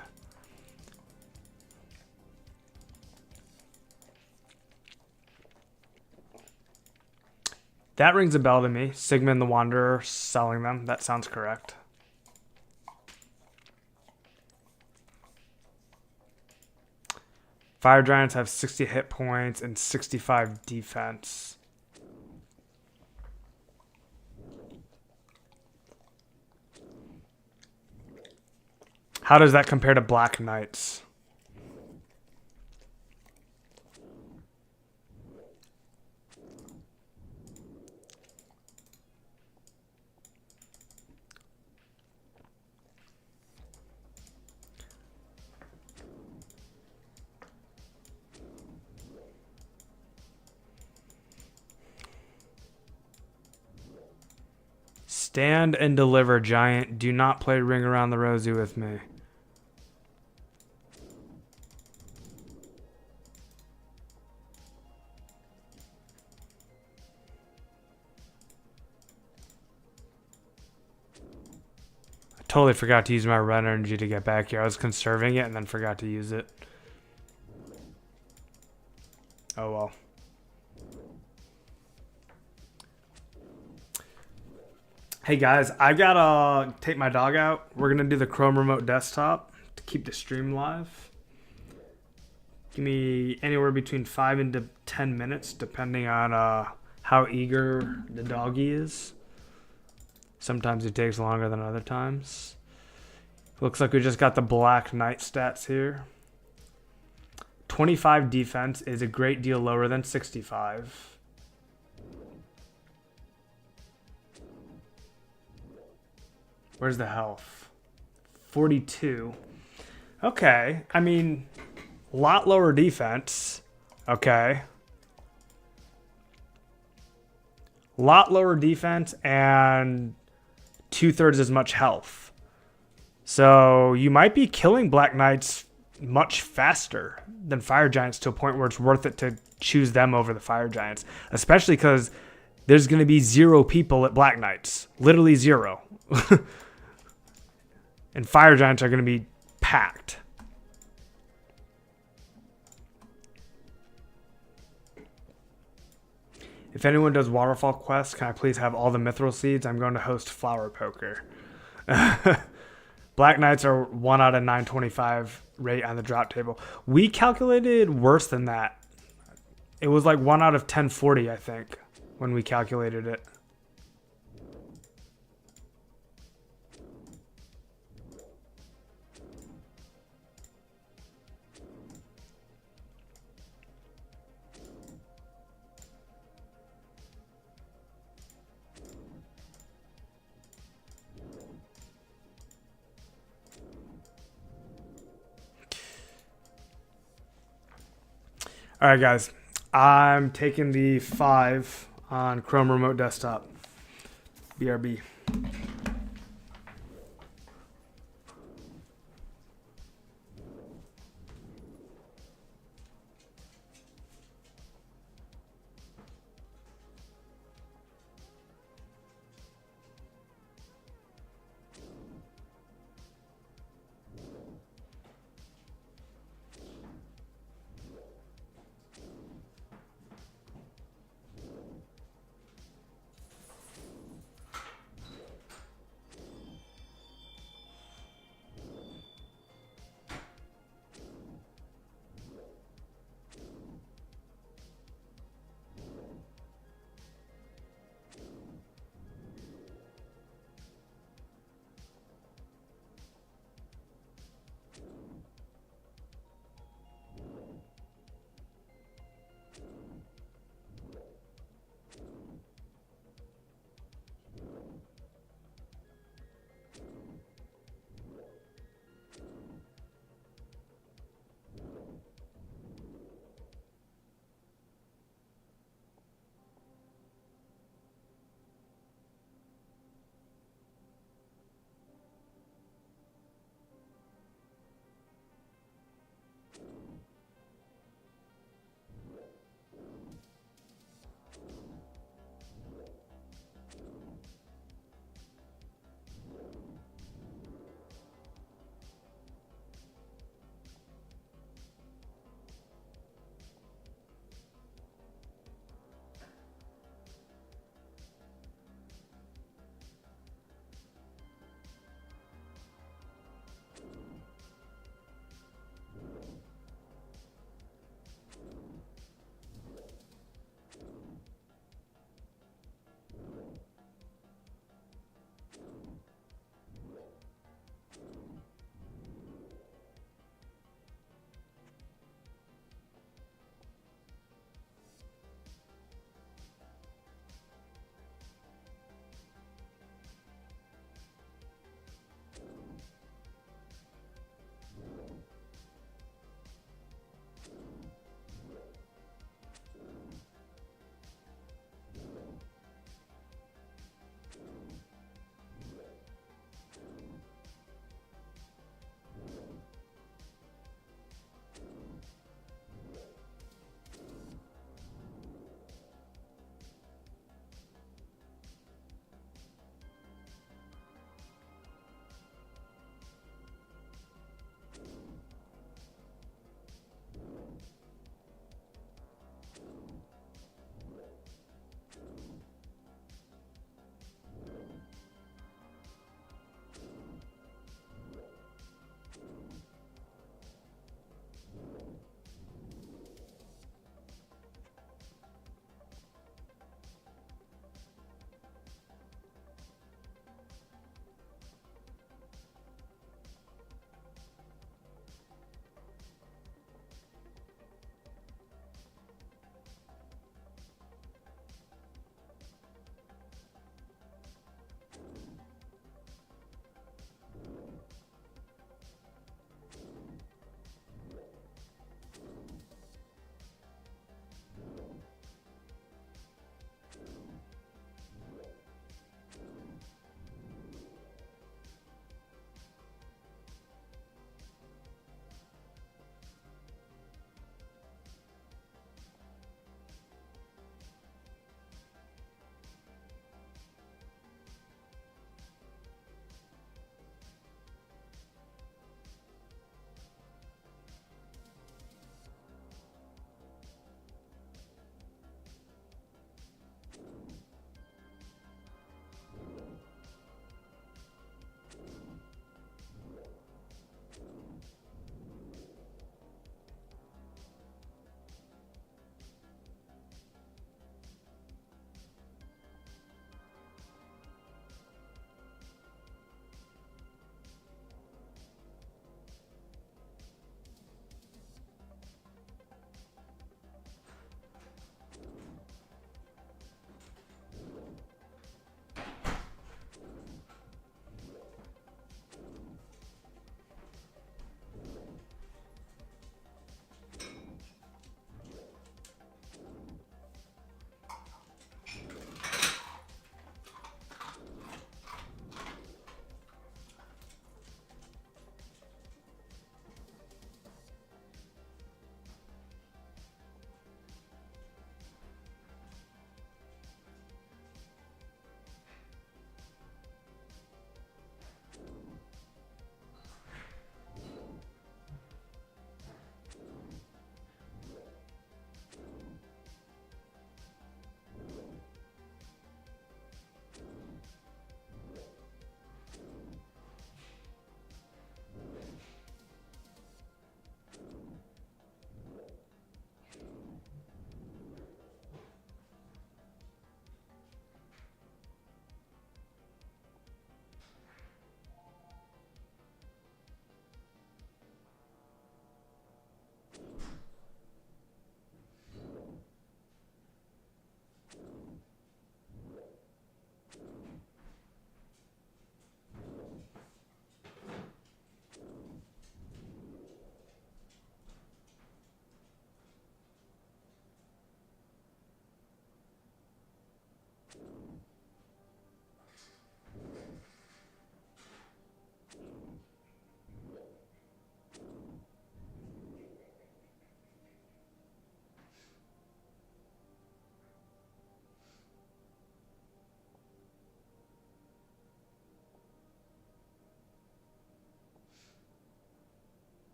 That rings a bell to me. Sigmund the Wanderer selling them. That sounds correct. Fire Giants have 60 hit points and 65 defense. How does that compare to Black Knights? Stand and deliver, Giant. Do not play Ring Around the Rosie with me. I totally forgot to use my red energy to get back here. I was conserving it and then forgot to use it. Oh well. Hey guys, I gotta take my dog out. We're gonna do the Chrome Remote Desktop to keep the stream live. Give me anywhere between 5 and 10 minutes, depending on how eager the doggy is. Sometimes it takes longer than other times. Looks like we just got the Black Knight stats here. 25 defense is a great deal lower than 65. Where's the health? 42. Okay. I mean, a lot lower defense. Okay. A lot lower defense and 2/3 as much health. So you might be killing Black Knights much faster than Fire Giants to a point where it's worth it to choose them over the Fire Giants. Especially because there's going to be 0 people at Black Knights. Literally 0. And Fire Giants are going to be packed. If anyone does Waterfall Quest, can I please have all the Mithril Seeds? I'm going to host Flower Poker. Black Knights are 1 out of 925 rate on the drop table. We calculated worse than that. It was like 1 out of 1040, I think, when we calculated it. All right, guys. I'm taking the 5 on Chrome Remote Desktop. BRB.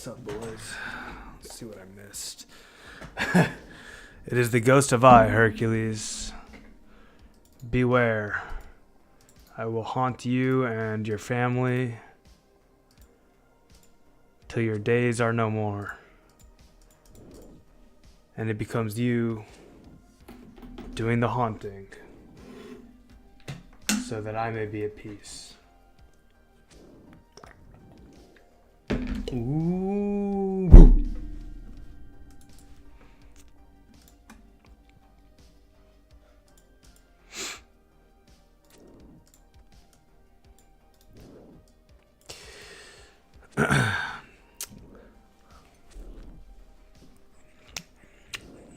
What's up, boys? Let's see what I missed. It is the ghost of I, Hercules. Beware. I will haunt you and your family till your days are no more. And it becomes you doing the haunting so that I may be at peace. Ooh.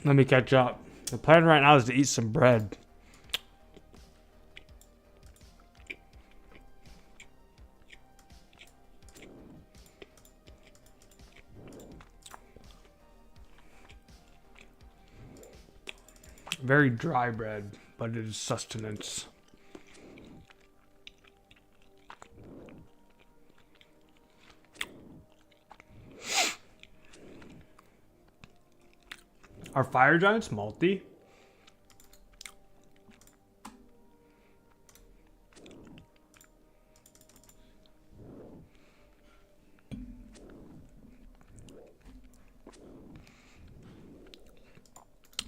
Let me catch up. The plan right now is to eat some bread. Very dry bread, but it is sustenance. Are fire giants multi?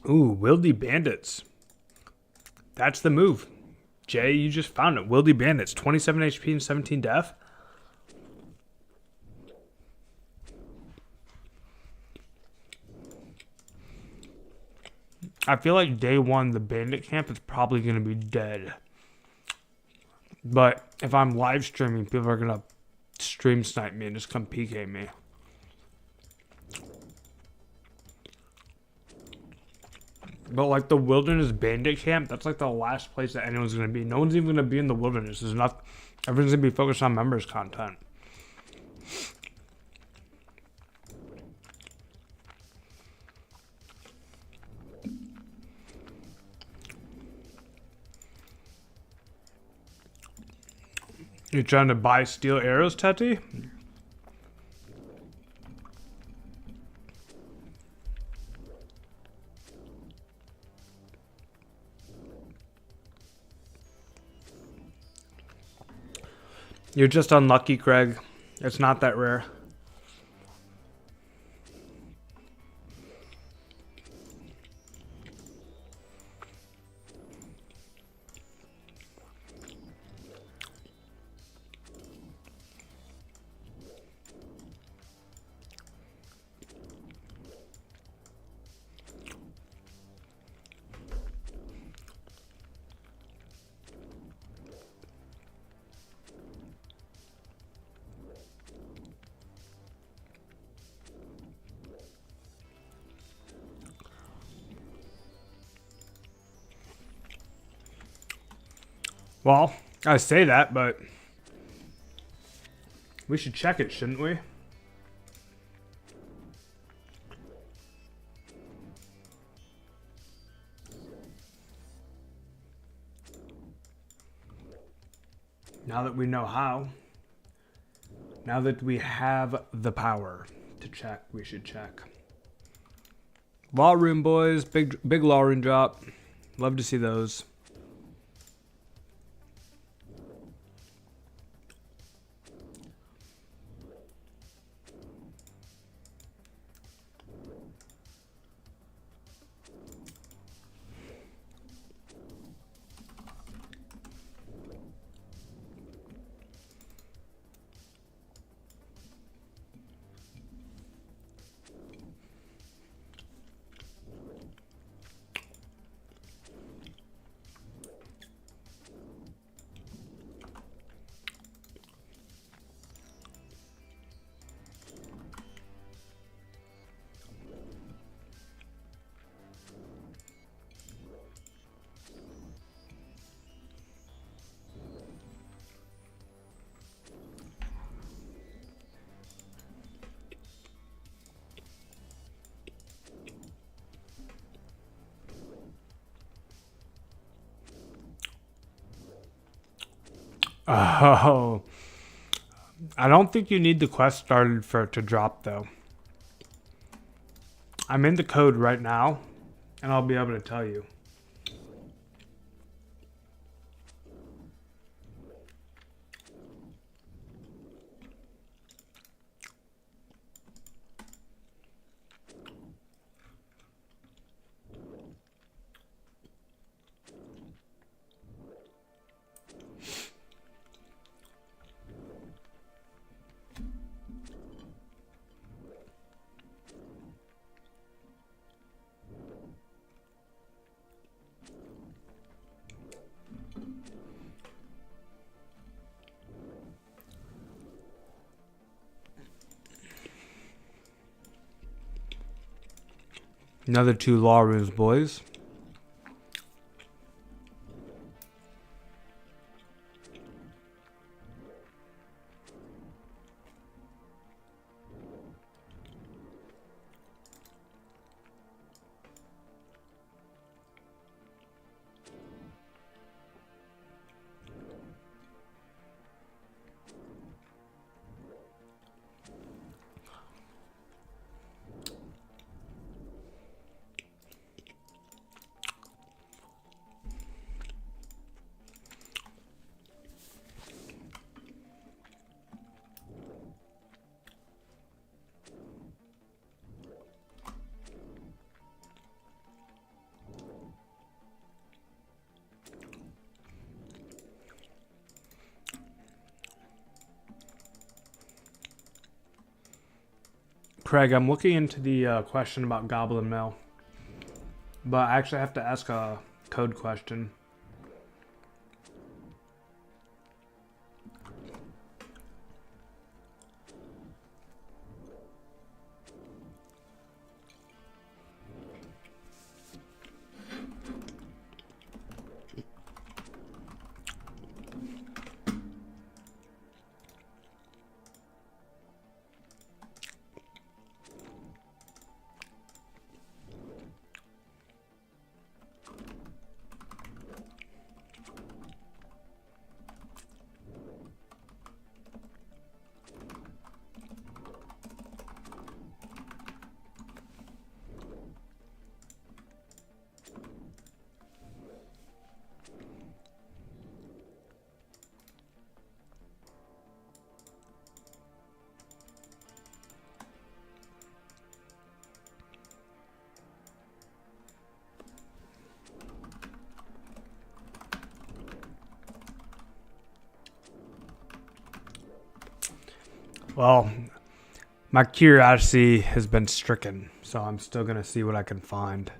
Ooh, Wildy Bandits. That's the move. Jay, you just found it. Wildy Bandits, 27 HP and 17 def. I feel like day one, the bandit camp is probably going to be dead. But if I'm live streaming, people are going to stream snipe me and just come PK me. But like the wilderness bandit camp, that's like the last place that anyone's going to be. No one's even going to be in the wilderness. There's enough. Everyone's going to be focused on members content. You trying to buy steel arrows, Teti? You're just unlucky, Craig. It's not that rare. Well, I say that, but we should check it, shouldn't we? Now that we know how, now that we have the power to check, we should check. Law room, boys. Big law room drop. Love to see those. Oh, I don't think you need the quest started for it to drop, though. I'm in the code right now, and I'll be able to tell you. Another 2 law runes, boys. Craig, I'm looking into the question about Goblin Mail, but I actually have to ask a code question. Well, my curiosity has been stricken, so I'm still going to see what I can find.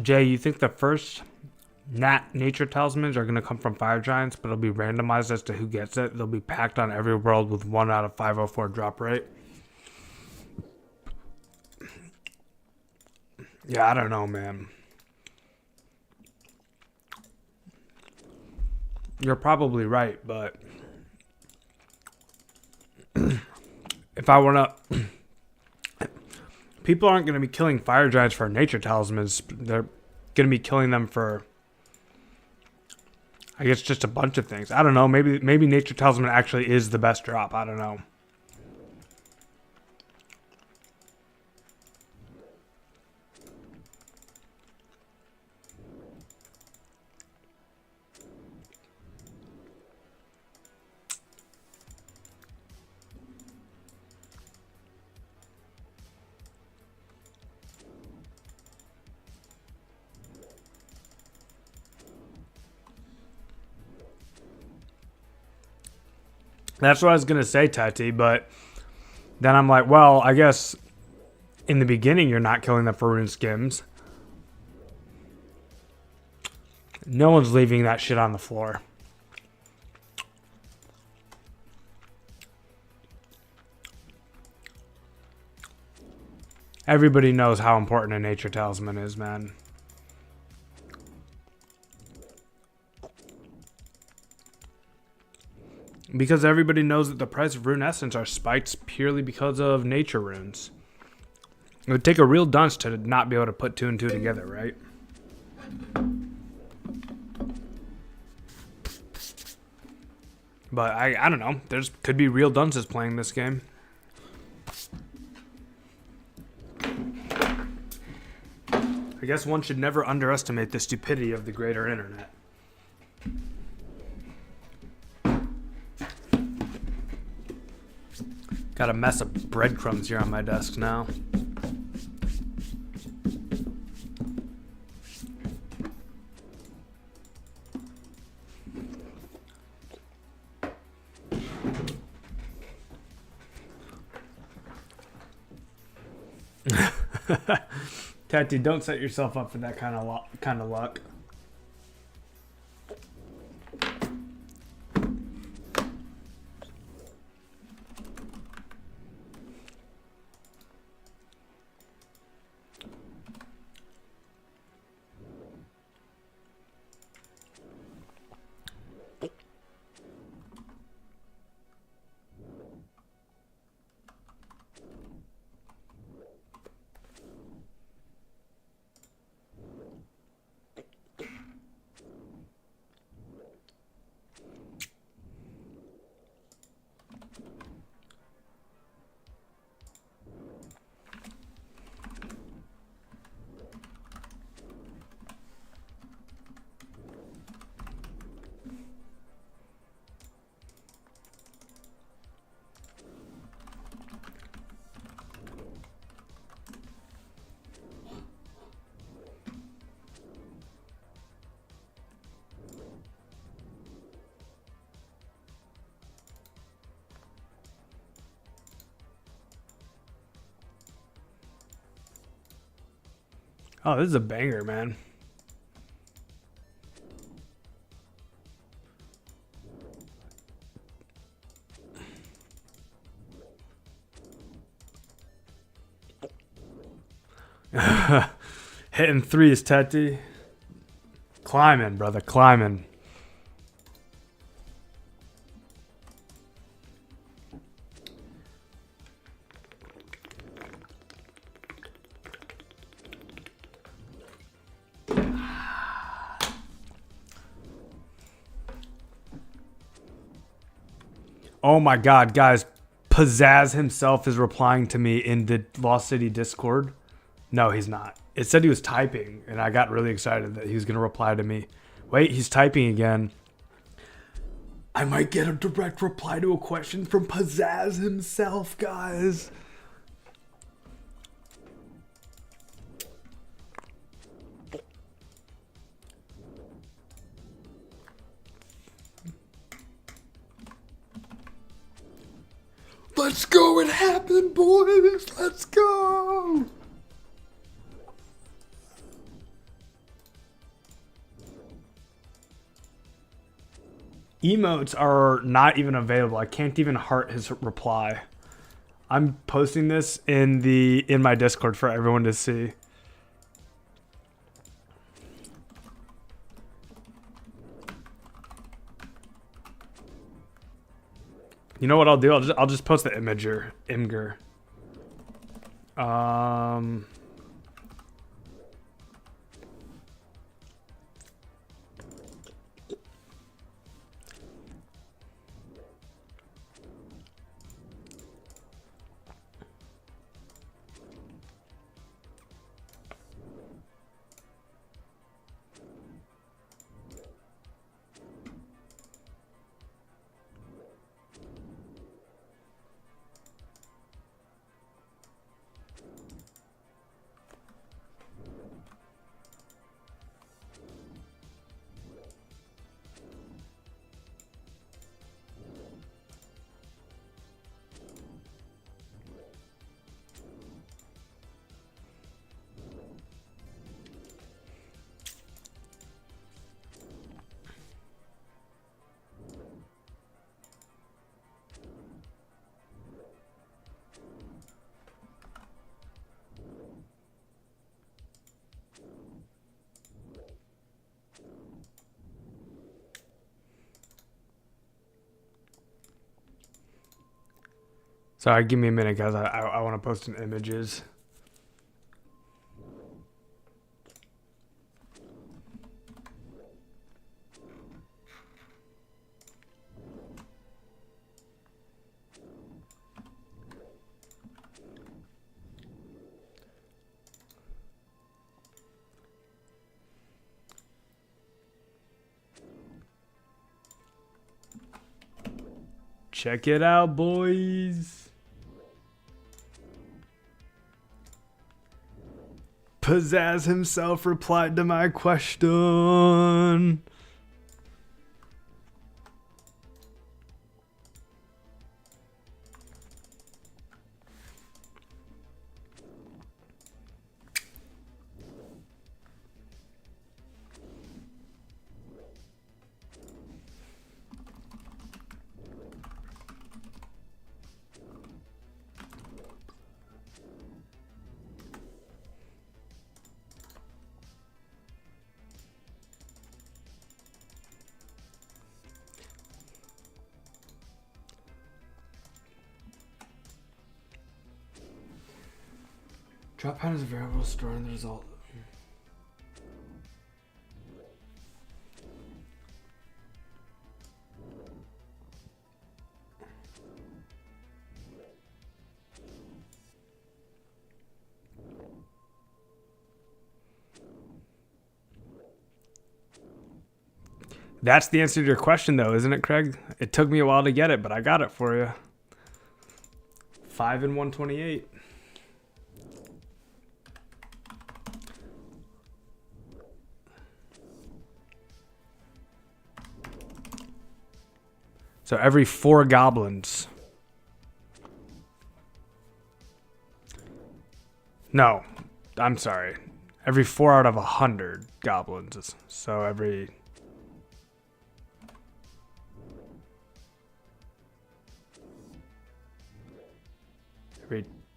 Jay, you think the first nature talismans are going to come from fire giants, but it'll be randomized as to who gets it? They'll be packed on every world with 1 out of 504 drop rate. Yeah, I don't know, man. You're probably right, but if I want to... People aren't going to be killing fire giants for nature talismans. They're going to be killing them for, I guess, just a bunch of things. I don't know. Maybe nature talisman actually is the best drop. I don't know. That's what I was going to say, Tati, but then I'm like, well, I guess in the beginning you're not killing them for rune skims. No one's leaving that shit on the floor. Everybody knows how important a nature talisman is, man. Because everybody knows that the price of rune essence are spiked purely because of nature runes. It would take a real dunce to not be able to put 2 and 2 together, right? But I don't know. There's could be real dunces playing this game. I guess one should never underestimate the stupidity of the greater internet. Got a mess of breadcrumbs here on my desk now. Tati, don't set yourself up for that kind of luck. Oh, this is a banger, man. Hitting threes, Tati. Climbing, brother, climbing. Oh my god, guys. Pizzazz himself is replying to me in the Lost City Discord. No, he's not. It said he was typing, and I got really excited that he was going to reply to me. Wait, he's typing again. I might get a direct reply to a question from Pizzazz himself, guys. Let's go, it happened, boys. Let's go. Emotes are not even available. I can't even heart his reply. I'm posting this in my Discord for everyone to see. You know what I'll do? I'll just post the imager. Imgur. Sorry, give me a minute, guys. I want to post some images. Check it out, boys. Pizzazz himself replied to my question. Drop pattern is a variable storing the result. That's the answer to your question, though, isn't it, Craig? It took me a while to get it, but I got it for you. 5 and 128. So every 4 goblins. No, I'm sorry. Every 4 out of 100 goblins. So every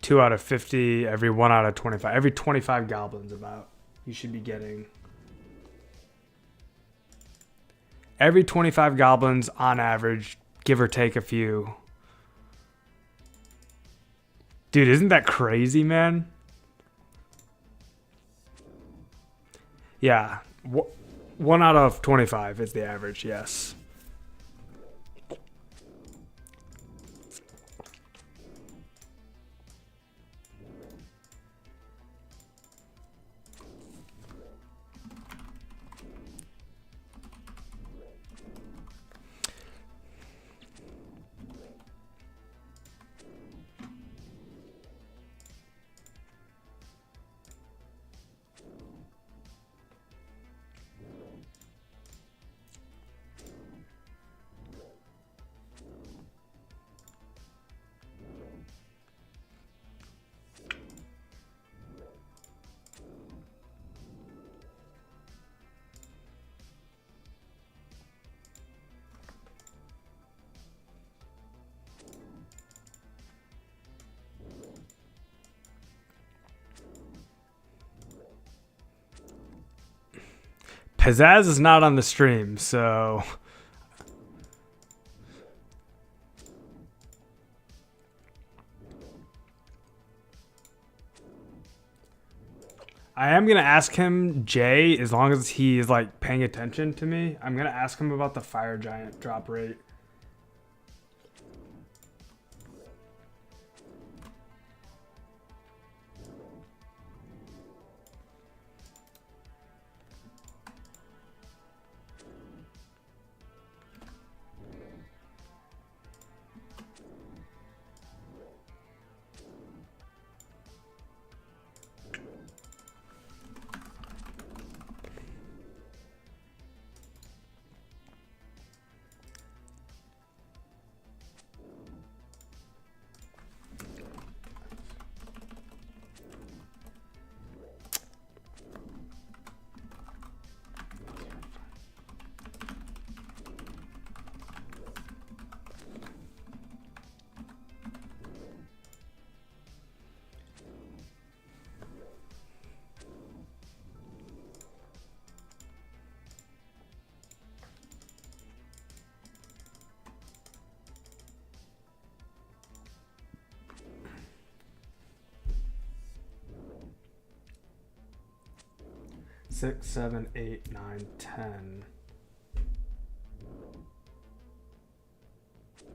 2 out of 50, every 1 out of 25. Every 25 goblins about. You should be getting. Every 25 goblins on average, give or take a few. Dude, isn't that crazy, man? Yeah. 1 out of 25 is the average, yes. Pizzazz is not on the stream, so I am gonna ask him, Jay, as long as he is like paying attention to me. I'm gonna ask him about the fire giant drop rate. 6, 7, 8, 9, 10.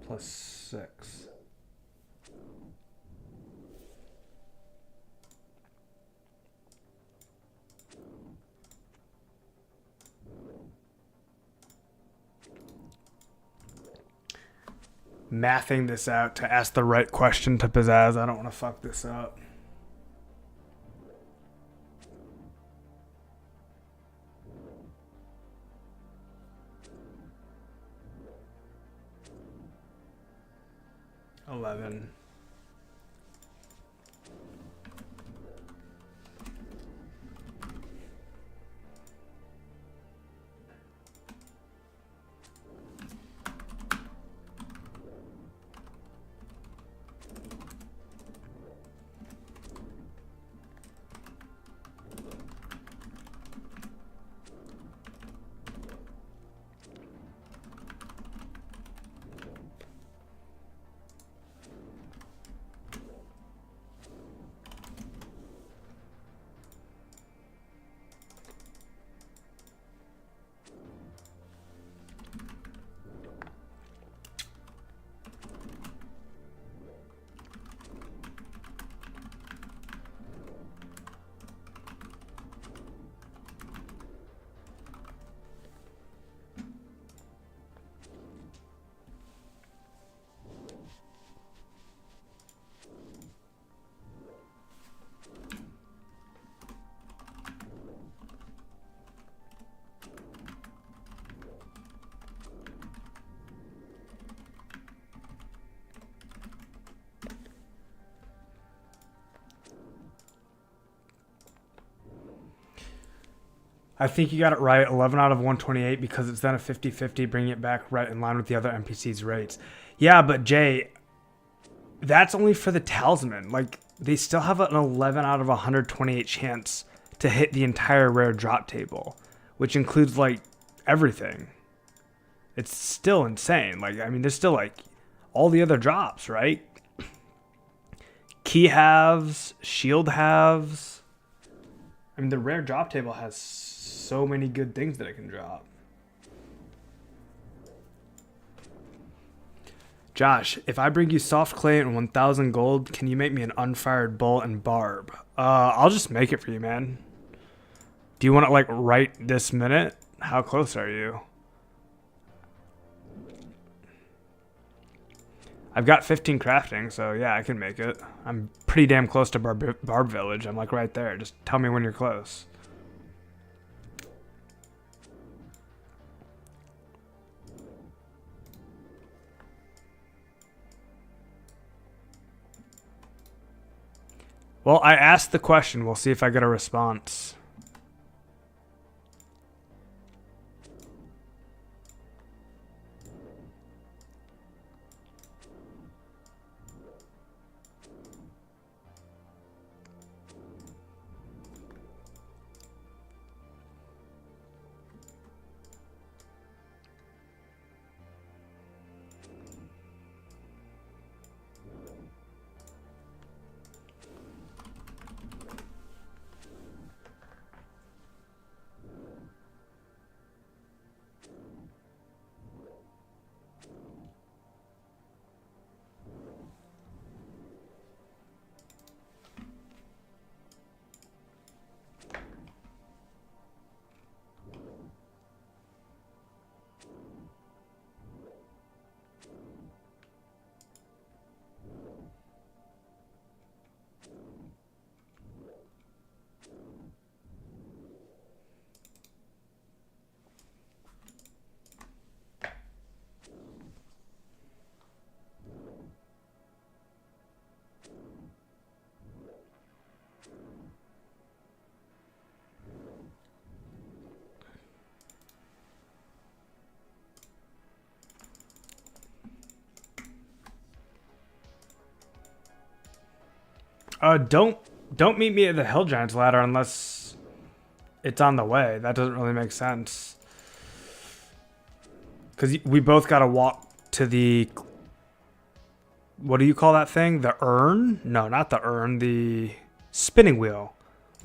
Plus 6. Mathing this out to ask the right question to Pizzazz. I don't want to fuck this up. $11. I think you got it right, 11 out of 128, because it's then a 50-50, bringing it back right in line with the other NPCs' rates. Yeah, but Jay, that's only for the Talisman. Like, they still have an 11 out of 128 chance to hit the entire rare drop table, which includes, like, everything. It's still insane. Like, I mean, there's still, like, all the other drops, right? Key halves, shield halves. I mean, the rare drop table has so many good things that it can drop. Josh, if I bring you soft clay and 1,000 gold, can you make me an unfired bolt and barb? I'll just make it for you, man. Do you want it, like, right this minute? How close are you? I've got 15 crafting, so yeah, I can make it. I'm pretty damn close to Barb Village. I'm, like, right there. Just tell me when you're close. Well, I asked the question. We'll see if I get a response. Don't meet me at the Hill Giants ladder unless it's on the way. That doesn't really make sense. Because we both got to walk to the... What do you call that thing? The urn? No, not the urn. The spinning wheel.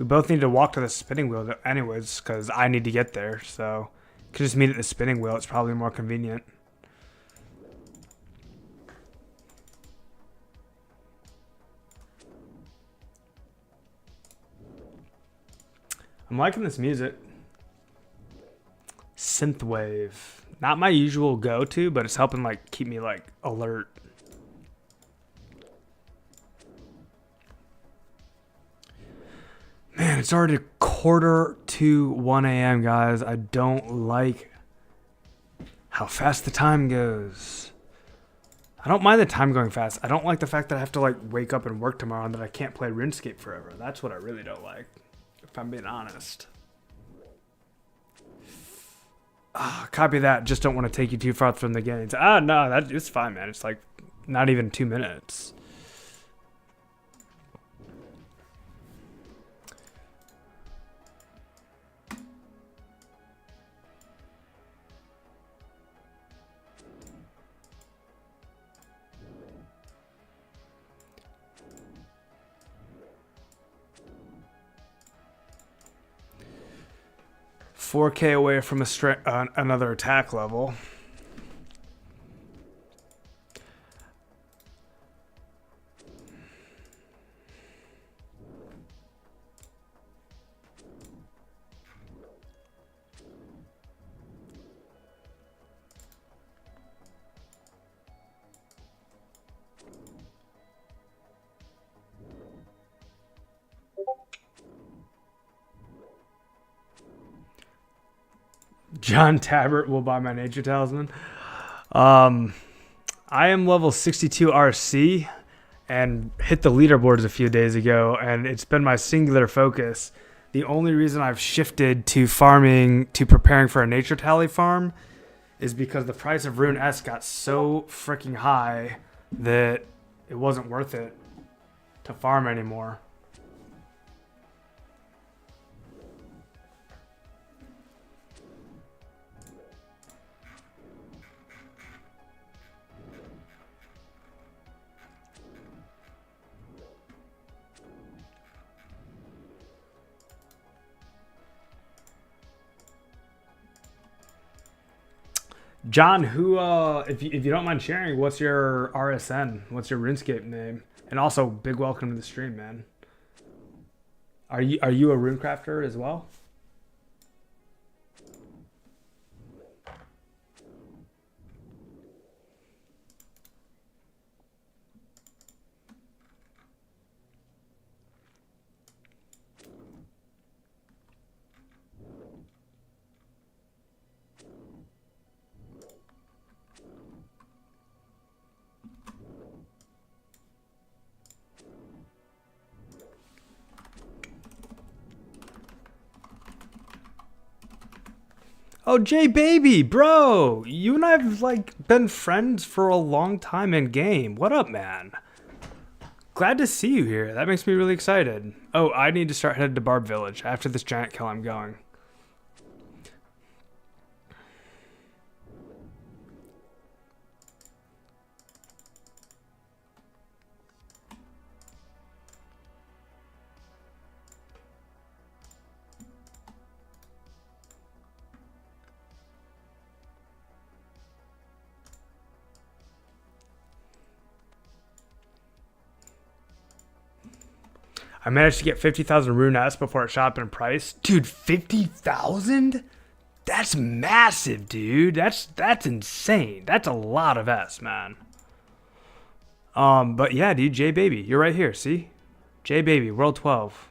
We both need to walk to the spinning wheel anyways, because I need to get there. So, could just meet at the spinning wheel. It's probably more convenient. I'm liking this music. Synthwave. Not my usual go-to, but it's helping like keep me like alert. Man, it's already 1:45 a.m., guys. I don't like how fast the time goes. I don't mind the time going fast. I don't like the fact that I have to like wake up and work tomorrow and that I can't play Runescape forever. That's what I really don't like, if I'm being honest. Copy that. Just don't want to take you too far from the game. No, it's fine, man. It's like not even 2 minutes. $4K away from another attack level. John Tabbert will buy my nature talisman. I am level 62 RC and hit the leaderboards a few days ago, and it's been my singular focus. The only reason I've shifted to farming, to preparing for a nature tally farm, is because the price of Rune S got so freaking high that it wasn't worth it to farm anymore. John, who, if you don't mind sharing, what's your RSN? What's your RuneScape name? And also, big welcome to the stream, man. Are you a runecrafter as well? Oh, Jay Baby, bro, you and I have like been friends for a long time in game. What up, man? Glad to see you here. That makes me really excited. Oh, I need to start heading to Barb Village. After this giant kill, I'm going. I managed to get 50,000 Rune S before it shot up in price. Dude, 50,000? That's massive, dude. That's insane. That's a lot of S, man. But yeah, dude, J Baby, you're right here, see? J Baby, World 12.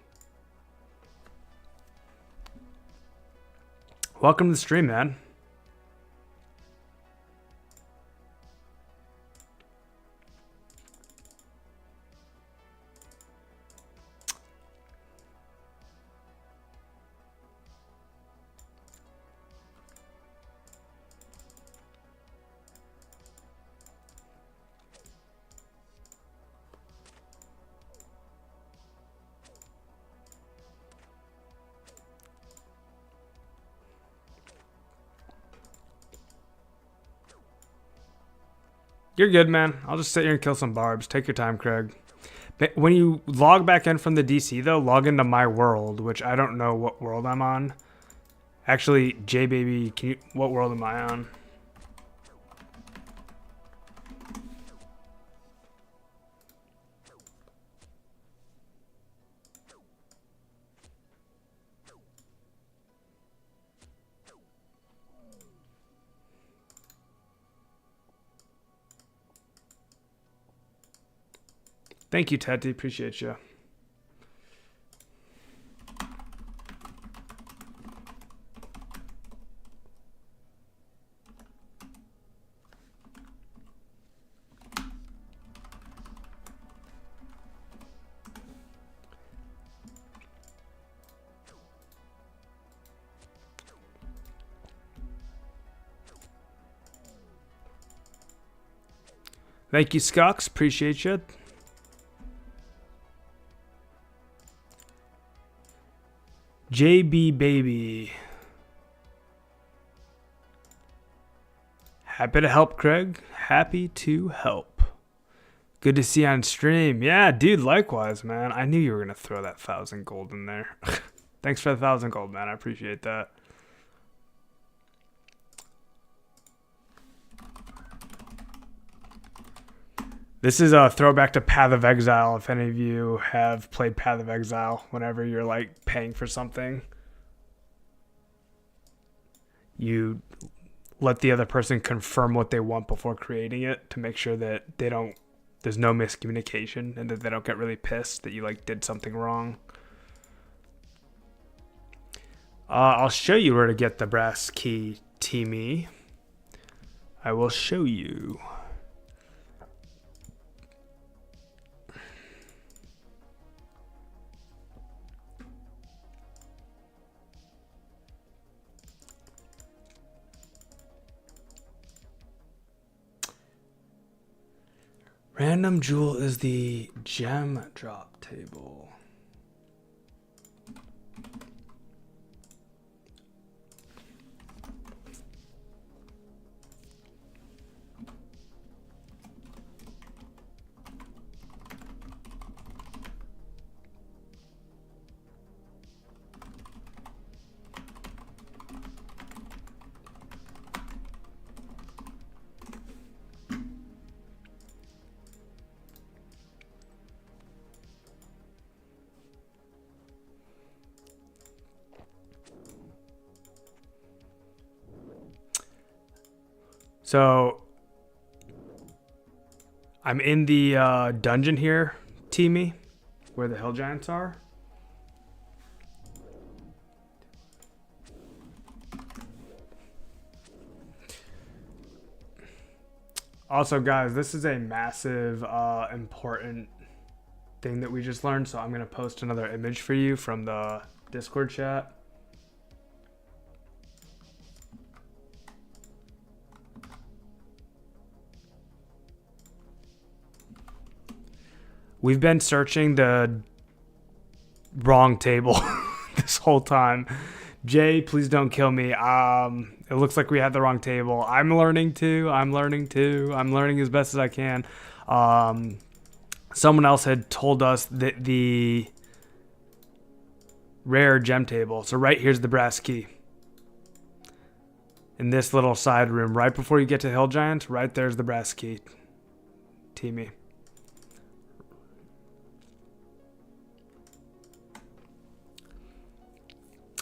Welcome to the stream, man. You're good, man. I'll just sit here and kill some barbs. Take your time, Craig. When you log back in from the DC though, log into my world, which I don't know what world I'm on. Actually, J baby, what world am I on? Thank you, Teddy. Appreciate you. Thank you, Skux. Appreciate you. JB Baby. Happy to help, Craig. Happy to help. Good to see you on stream. Yeah, dude, likewise, man. I knew you were going to throw that 1,000 gold in there. Thanks for the 1,000 gold, man. I appreciate that. This is a throwback to Path of Exile, if any of you have played Path of Exile. Whenever you're like paying for something, you let the other person confirm what they want before creating it to make sure that there's no miscommunication and that they don't get really pissed that you like did something wrong. I'll show you where to get the brass key, Teamy. I will show you. Random jewel is the gem drop table. So I'm in the dungeon here, Teamy, where the hill giants are. Also, guys, this is a massive, important thing that we just learned. So I'm going to post another image for you from the Discord chat. We've been searching the wrong table this whole time. Jay, please don't kill me. It looks like we had the wrong table. I'm learning I'm learning as best as I can. Someone else had told us that the rare gem table. So right here's the brass key. In this little side room, right before you get to Hill Giant, right there's the brass key. Teamy.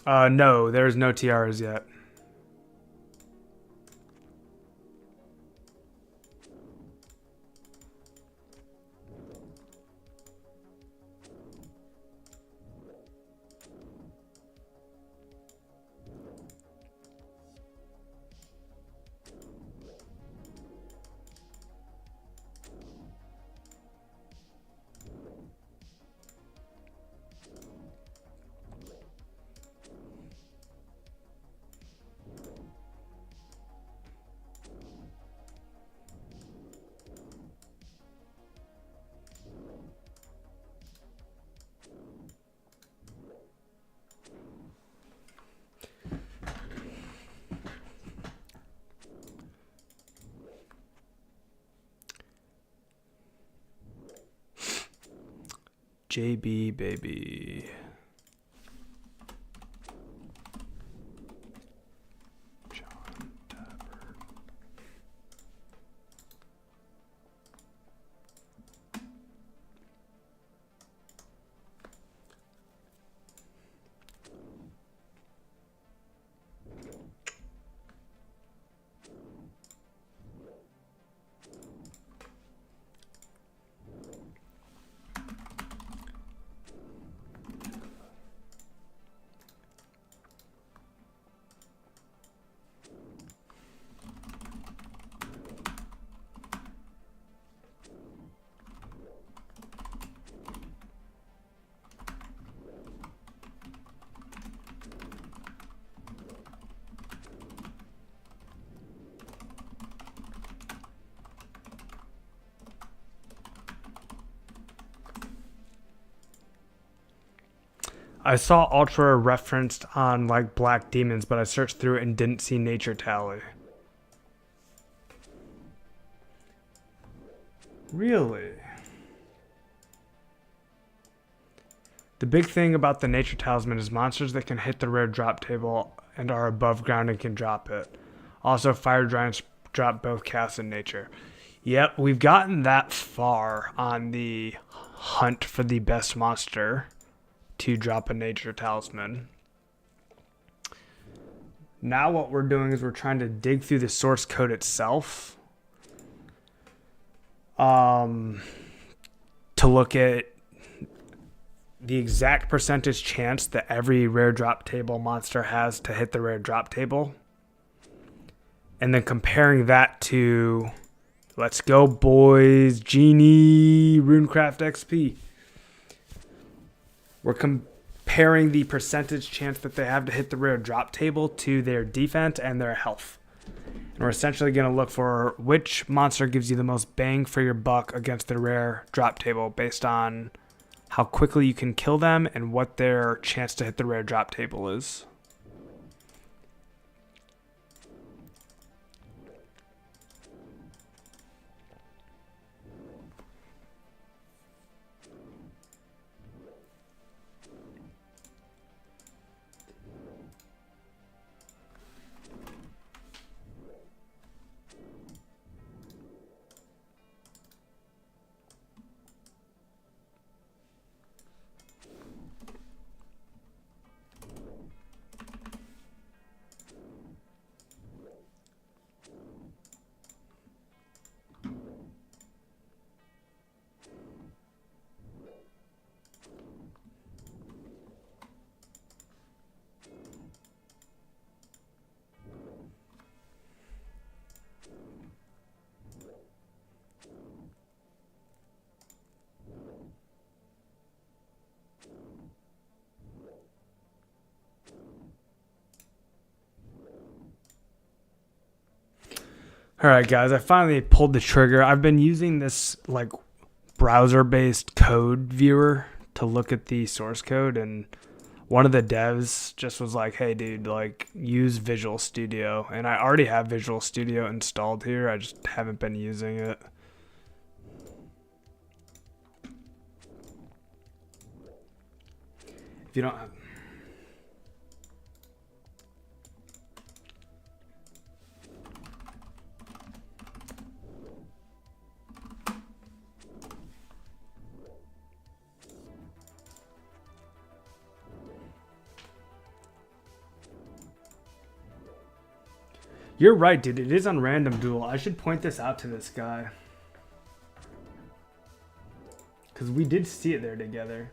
No, there's no tiaras yet. JB baby. John Tapper. I saw Ultra referenced on like Black Demons, but I searched through it and didn't see Nature Tally. Really? The big thing about the Nature Talisman is monsters that can hit the rare drop table and are above ground and can drop it. Also, Fire Giants drop both cast and nature. Yep, we've gotten that far on the hunt for the best monster to drop a Nature Talisman. Now what we're doing is we're trying to dig through the source code itself to look at the exact percentage chance that every rare drop table monster has to hit the rare drop table. And then comparing that to, let's go boys, Genie, Runecraft XP. We're comparing the percentage chance that they have to hit the rare drop table to their defense and their health. And we're essentially going to look for which monster gives you the most bang for your buck against the rare drop table based on how quickly you can kill them and what their chance to hit the rare drop table is. All right, guys, I finally pulled the trigger. I've been using this like browser-based code viewer to look at the source code, and one of the devs just was like, hey, dude, like use Visual Studio. And I already have Visual Studio installed here. I just haven't been using it. If you don't have... You're right, dude. It is on Random Duel. I should point this out to this guy. Because we did see it there together.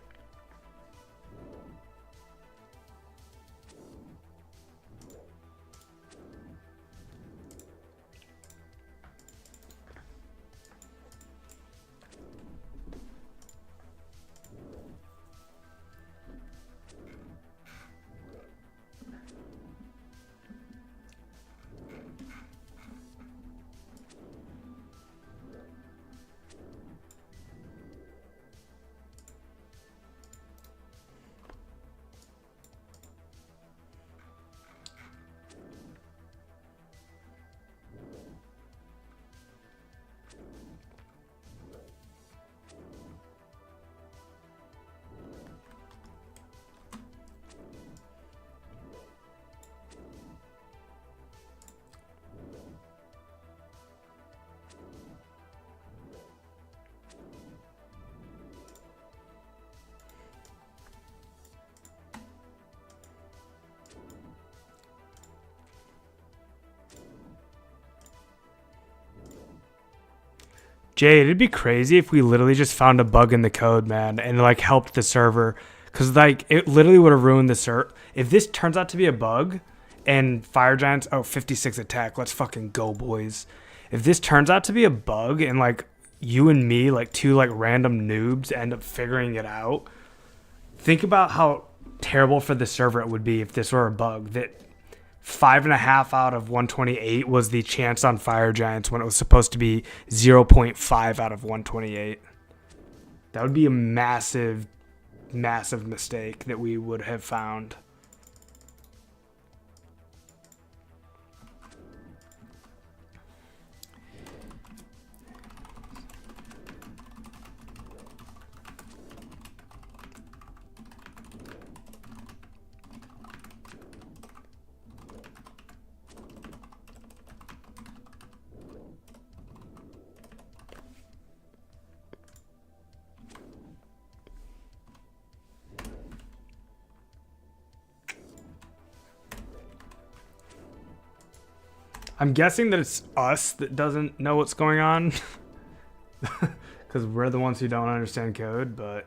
Jay, it'd be crazy if we literally just found a bug in the code, man, and like helped the server. Cause like it literally would have ruined the server. If this turns out to be a bug and Fire Giants, 56 attack, let's fucking go, boys. If this turns out to be a bug and like you and me, like two like random noobs, end up figuring it out, think about how terrible for the server it would be if this were a bug. That 5.5 out of 128 was the chance on Fire Giants when it was supposed to be 0.5 out of 128. That would be a massive mistake that we would have found. I'm guessing that it's us that doesn't know what's going on. Because we're the ones who don't understand code, but...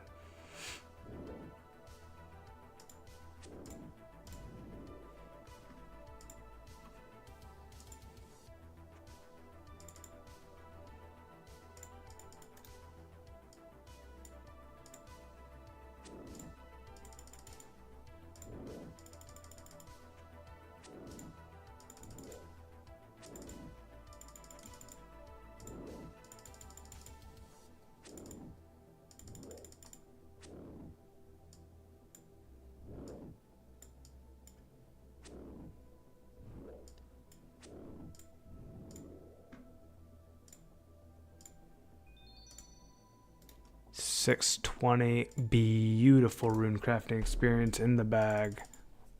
$620, beautiful rune crafting experience in the bag.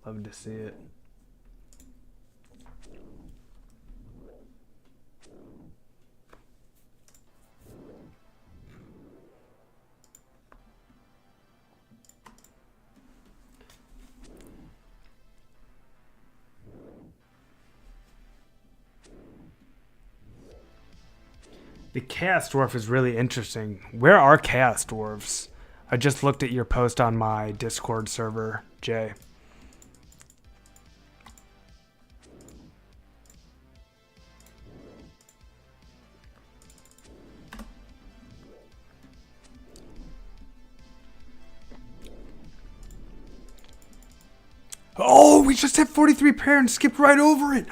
Love to see it. The Chaos Dwarf is really interesting. Where are Chaos Dwarves? I just looked at your post on my Discord server, Jay. Oh, we just hit 43 pair and skipped right over it.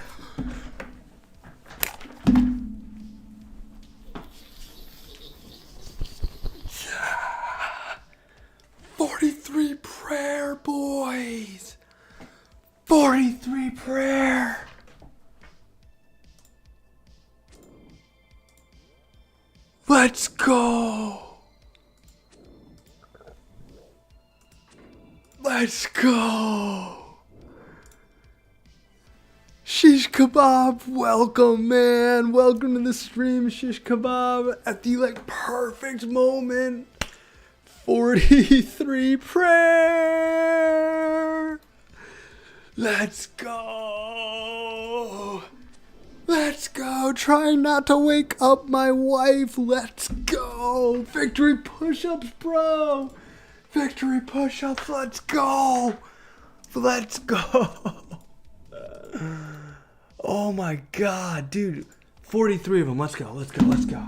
Prayer, boys. 43 prayer. Let's go. Let's go. Shish Kebab, welcome, man. Welcome to the stream, Shish Kebab. At the perfect moment. 43 prayer. Let's go. Let's go. Trying not to wake up my wife. Let's go. Victory push-ups, bro. Victory push-ups. Let's go. Let's go. Oh my God, dude. 43 of them. Let's go. Let's go. Let's go.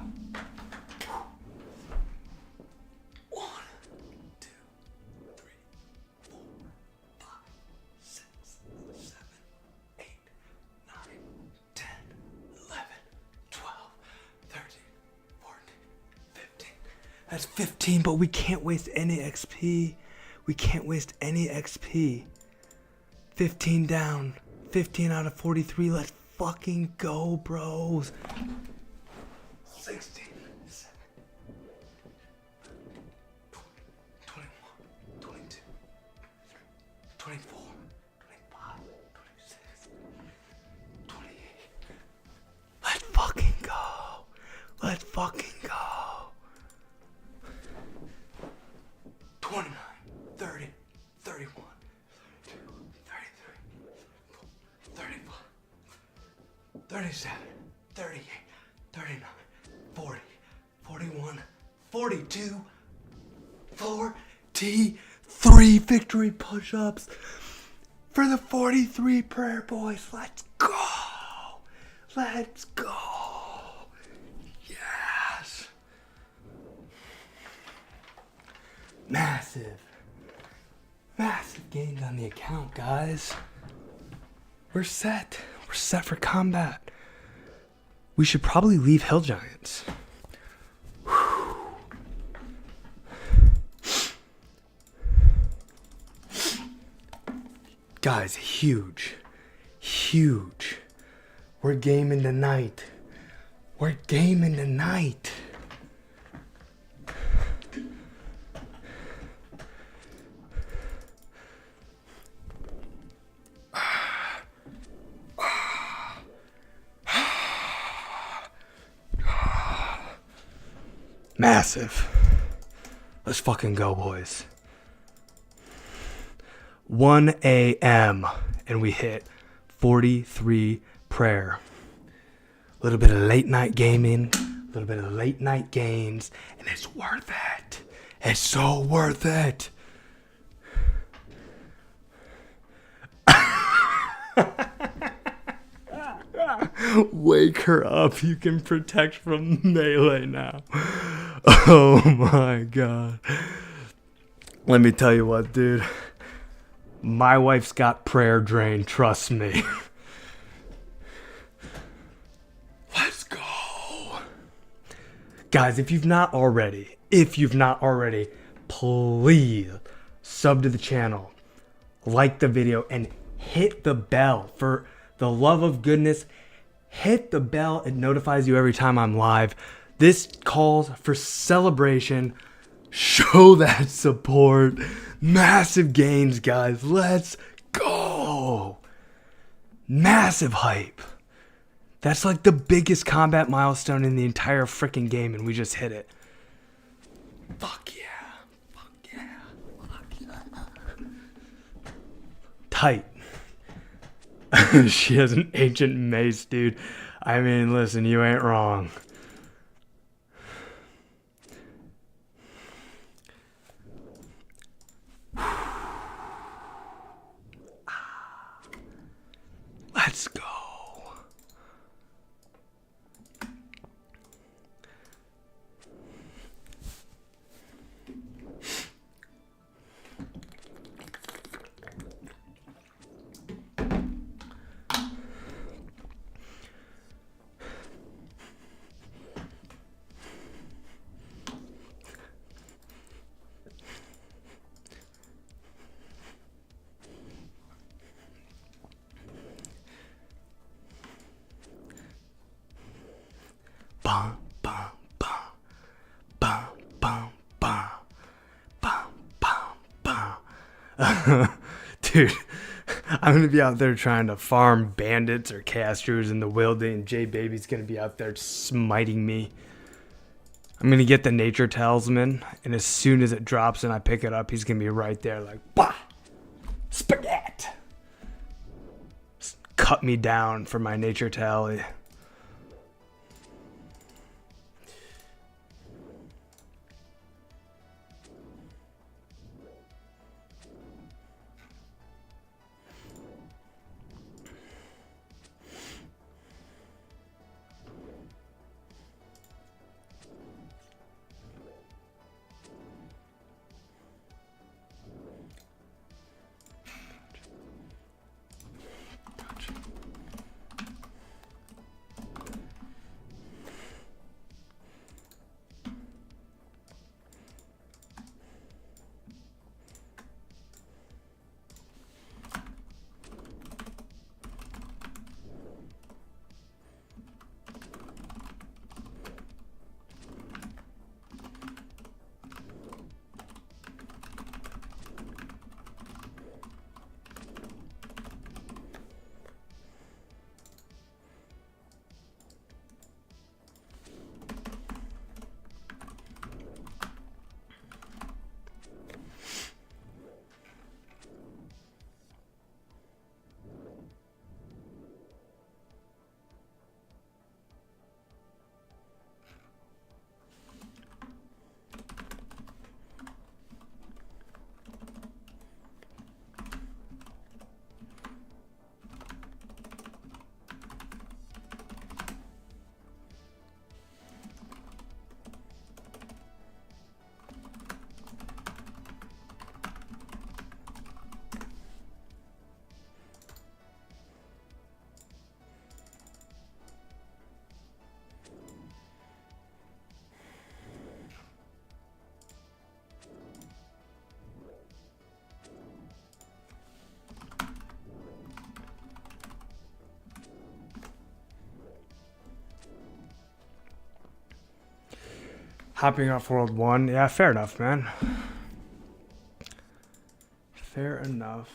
1, 2, 3, 4, 5, 6, 7, 8, 9, 10, 11, 12, 13, 14, 15. That's 15, but we can't waste any XP. We can't waste any XP. 15 down. 15 out of 43. Let's fucking go, bros. 16, 17, 20, 21, 22, 24, 25, 26, 28. Let's fucking go. Let's fucking go. 29, 30, 31. 37, 38, 39, 40, 42, 43 victory push-ups for the 43 prayer boys. Let's go. Let's go. Yes. Massive gains on the account, guys. We're set. We're set for combat. We should probably leave Hill Giants. Guys, huge. We're gaming tonight. Massive. Let's fucking go, boys. 1 a.m. and we hit 43 prayer. A little bit of late night gaming, a little bit of late night gains, and it's worth it. It's so worth it. Wake her up. You can protect from melee now. Oh my god. Let me tell you what, dude. My wife's got prayer drain, trust me. Let's go. Guys, if you've not already, please sub to the channel, like the video, and hit the bell. For the love of goodness, hit the bell. It notifies you every time I'm live. This calls for celebration. Show that support. Massive gains, guys. Let's go. Massive hype. That's like the biggest combat milestone in the entire freaking game, and we just hit it. Fuck yeah. Tight. She has an ancient mace, dude. I mean, listen, you ain't wrong. Let's go. Bum, bum, bum. Bum, bum, bum. Bum, bum, bum. Dude, I'm going to be out there trying to farm bandits or castrers in the wildy, and J Baby's going to be out there smiting me. I'm going to get the nature talisman, and as soon as it drops and I pick it up, he's going to be right there like, bah! Spaghetti! Cut me down for my nature tally. Hopping off World 1. Yeah, fair enough, man. Fair enough.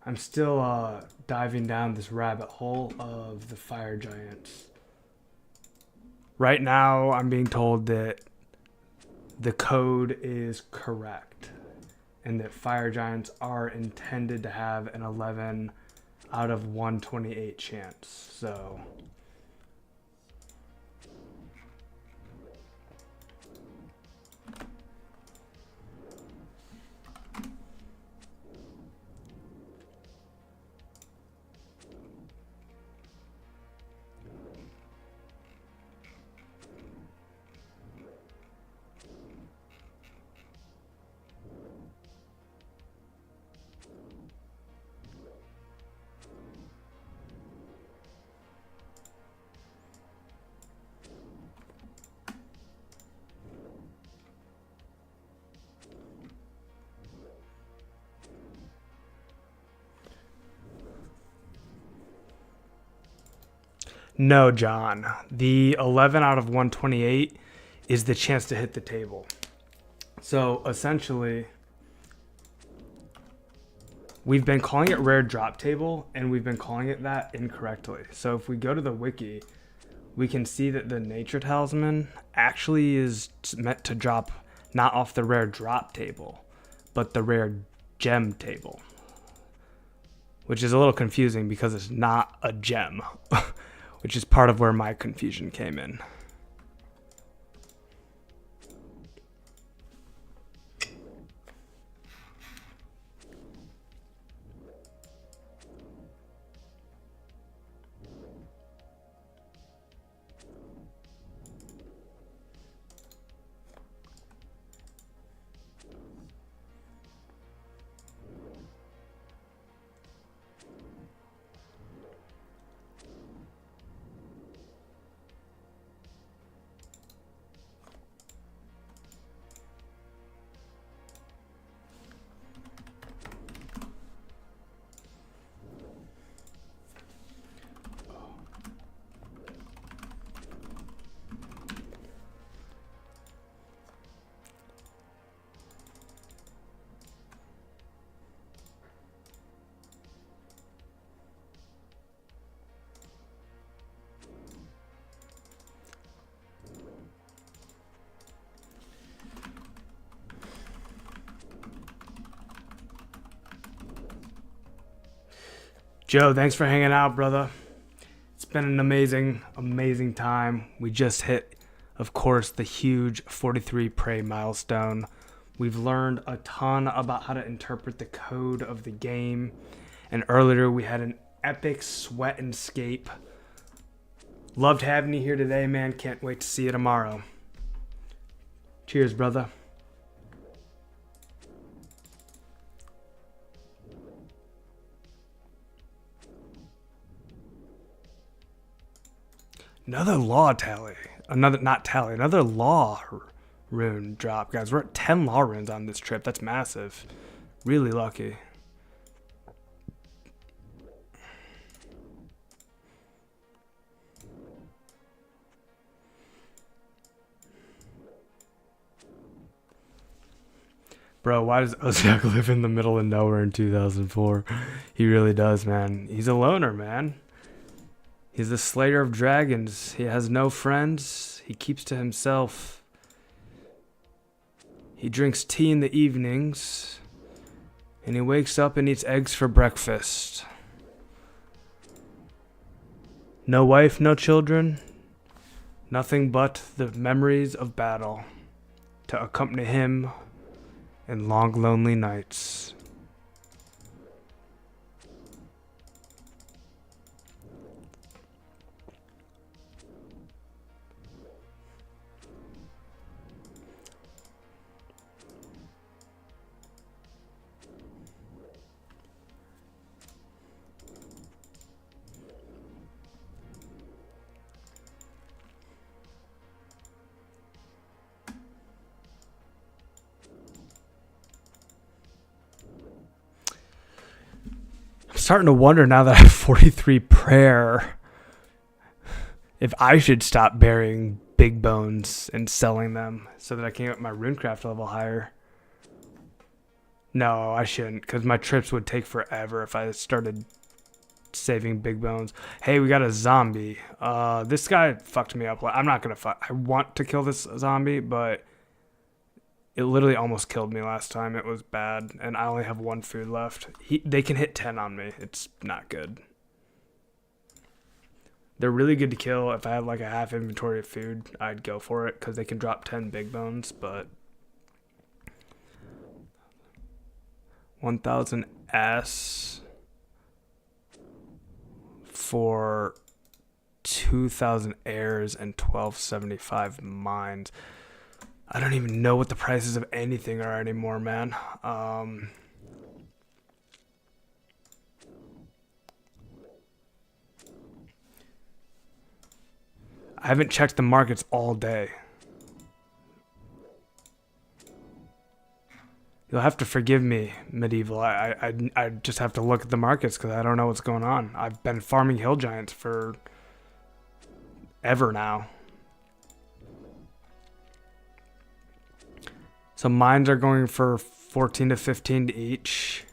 I'm still diving down this rabbit hole of the fire giants. Right now, I'm being told that the code is correct and that fire giants are intended to have an 11 out of 128 chance. So no, John. The 11 out of 128 is the chance to hit the table. So essentially, we've been calling it rare drop table, and we've been calling it that incorrectly. So if we go to the wiki, we can see that the nature talisman actually is meant to drop not off the rare drop table, but the rare gem table, which is a little confusing because it's not a gem, which is part of where my confusion came in. Joe, thanks for hanging out, brother. It's been an amazing time. We just hit, of course, the huge 43 prey milestone. We've learned a ton about how to interpret the code of the game. And earlier we had an epic sweat and scape. Loved having you here today, man. Can't wait to see you tomorrow. Cheers, brother. Another law tally. Another law rune drop. Guys, we're at 10 law runes on this trip. That's massive. Really lucky. Bro, why does Ozak live in the middle of nowhere in 2004? He really does, man. He's a loner, man. He's the slayer of dragons. He has no friends. He keeps to himself. He drinks tea in the evenings. And he wakes up and eats eggs for breakfast. No wife, no children. Nothing but the memories of battle to accompany him and long lonely nights. Starting to wonder now that I have 43 prayer if I should stop burying big bones and selling them so that I can get my runecraft level higher. No, I shouldn't, because my trips would take forever if I started saving big bones. Hey, we got a zombie. This guy fucked me up. I'm not gonna fight. I want to kill this zombie, but it literally almost killed me last time. It was bad, and I only have 1 food left. They can hit 10 on me. It's not good. They're really good to kill. If I had like a half inventory of food, I'd go for it because they can drop 10 big bones, but 1000 S for 2000 airs and 1275 mines. I don't even know what the prices of anything are anymore, man. I haven't checked the markets all day. You'll have to forgive me, Medieval. I just have to look at the markets because I don't know what's going on. I've been farming hill giants for ever now. So mines are going for 14 to 15 to each.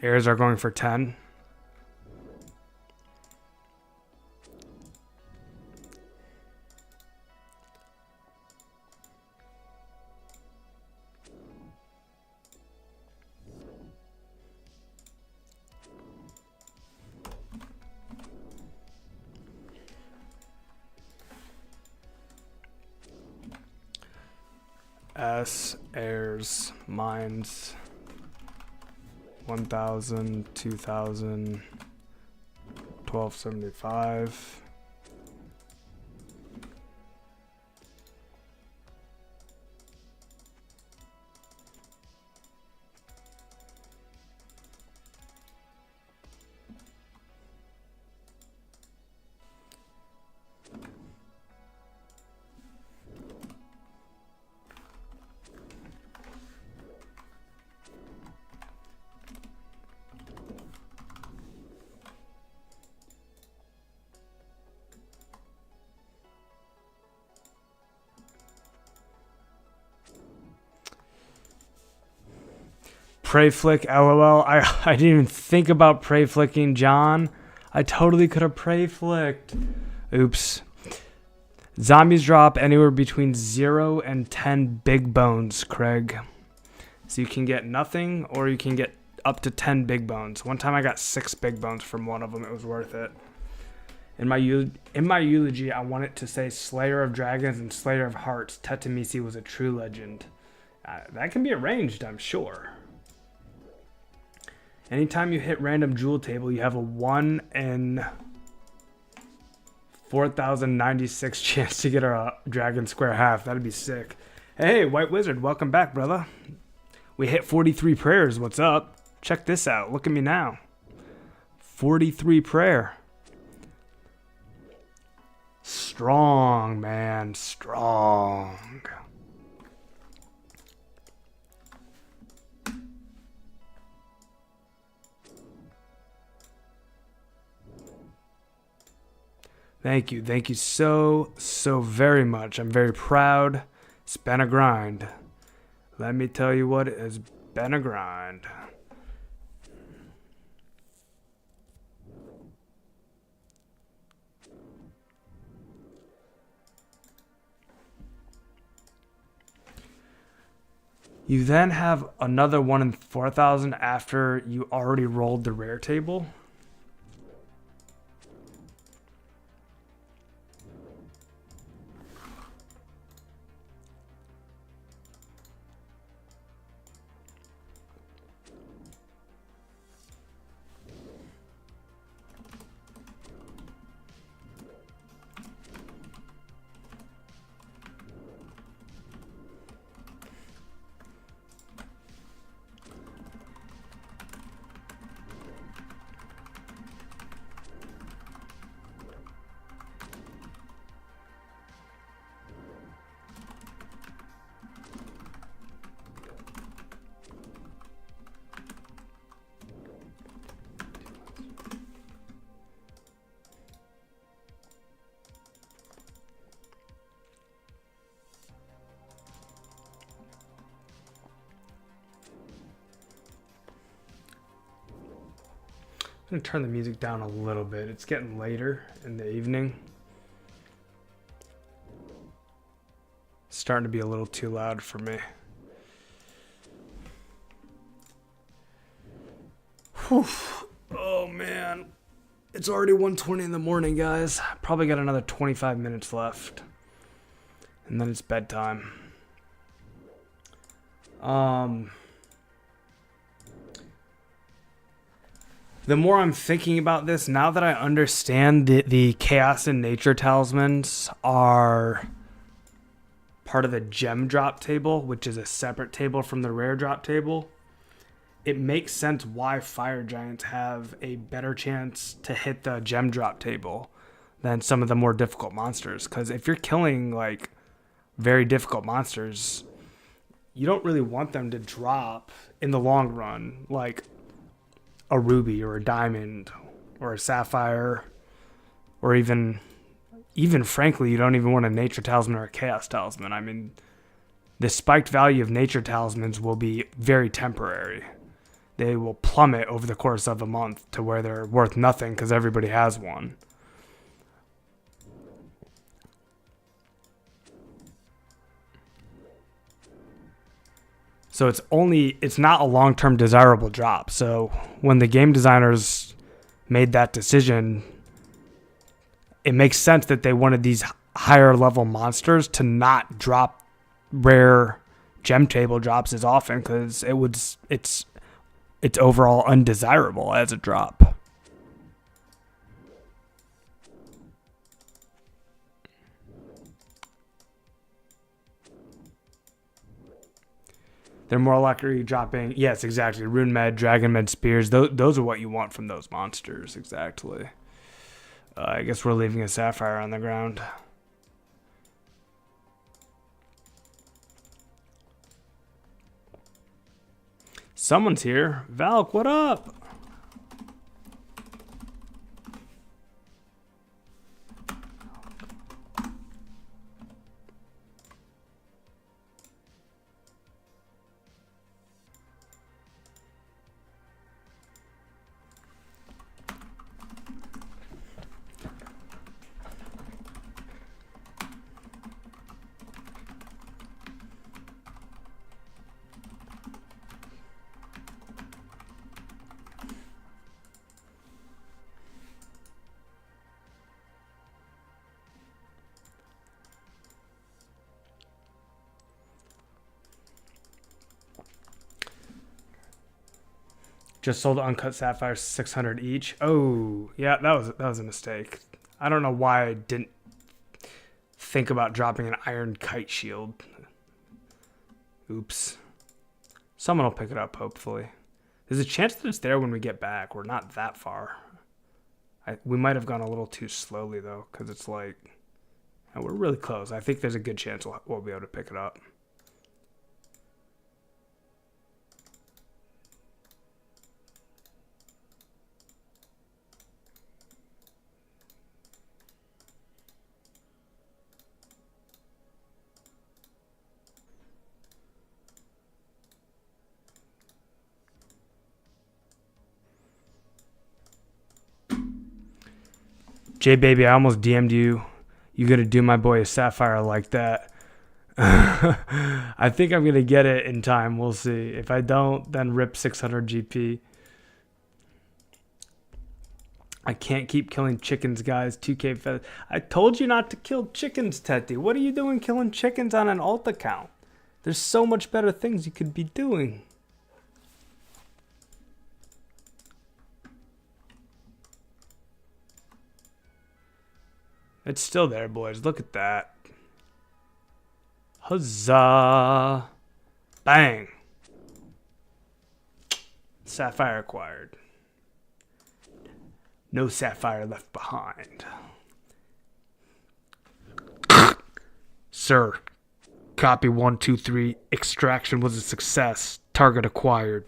Airs are going for 10. S, airs, mines, 1000, 2000, 1275. Prey flick, lol. I didn't even think about prey flicking, John. I totally could have prey flicked. Oops. Zombies drop anywhere between 0 and 10 big bones, Craig. So you can get nothing or you can get up to 10 big bones. One time I got 6 big bones from one of them. It was worth it. In my eulogy, I want it to say Slayer of Dragons and Slayer of Hearts. Tetemisi was a true legend. That can be arranged, I'm sure. Anytime you hit random jewel table, you have a 1 in 4096 chance to get a dragon square half. That'd be sick. Hey, White Wizard, welcome back, brother. We hit 43 prayers. What's up? Check this out. Look at me now. 43 prayer. Strong, man. Strong. Thank you. Thank you so very much. I'm very proud. It's been a grind. Let me tell you what, it has been a grind. You then have another 1 in 4000 after you already rolled the rare table. I'm going to turn the music down a little bit. It's getting later in the evening. It's starting to be a little too loud for me. Whew. Oh, man. It's already 1:20 in the morning, guys. Probably got another 25 minutes left. And then it's bedtime. The more I'm thinking about this, now that I understand that the Chaos and Nature Talismans are part of the gem drop table, which is a separate table from the rare drop table, it makes sense why Fire Giants have a better chance to hit the gem drop table than some of the more difficult monsters. Because if you're killing, like, very difficult monsters, you don't really want them to drop in the long run, like a ruby or a diamond or a sapphire, or even frankly, you don't even want a nature talisman or a chaos talisman. I mean, the spiked value of nature talismans will be very temporary. They will plummet over the course of a month to where they're worth nothing because everybody has one. So it's not a long-term desirable drop. So when the game designers made that decision, it makes sense that they wanted these higher level monsters to not drop rare gem table drops as often, because it's overall undesirable as a drop. They're more likely dropping, yes, exactly, Rune Med, Dragon Med Spears. Those are what you want from those monsters, exactly. I guess we're leaving a Sapphire on the ground. Someone's here. Valk, what up? Just sold uncut sapphires 600 each. Oh, yeah, that was a mistake. I don't know why I didn't think about dropping an iron kite shield. Oops. Someone will pick it up, hopefully. There's a chance that it's there when we get back. We're not that far. We might have gone a little too slowly, though, because it's like... we're really close. I think there's a good chance we'll be able to pick it up. J Baby, I almost DM'd you. You gonna do my boy a sapphire like that? I think I'm gonna get it in time. We'll see. If I don't, then rip 600 GP. I can't keep killing chickens, guys. 2K feathers. I told you not to kill chickens, Teddy. What are you doing killing chickens on an alt account? There's so much better things you could be doing. It's still there, boys. Look at that. Huzzah. Bang. Sapphire acquired. No sapphire left behind. Sir, copy 123. Extraction was a success. Target acquired.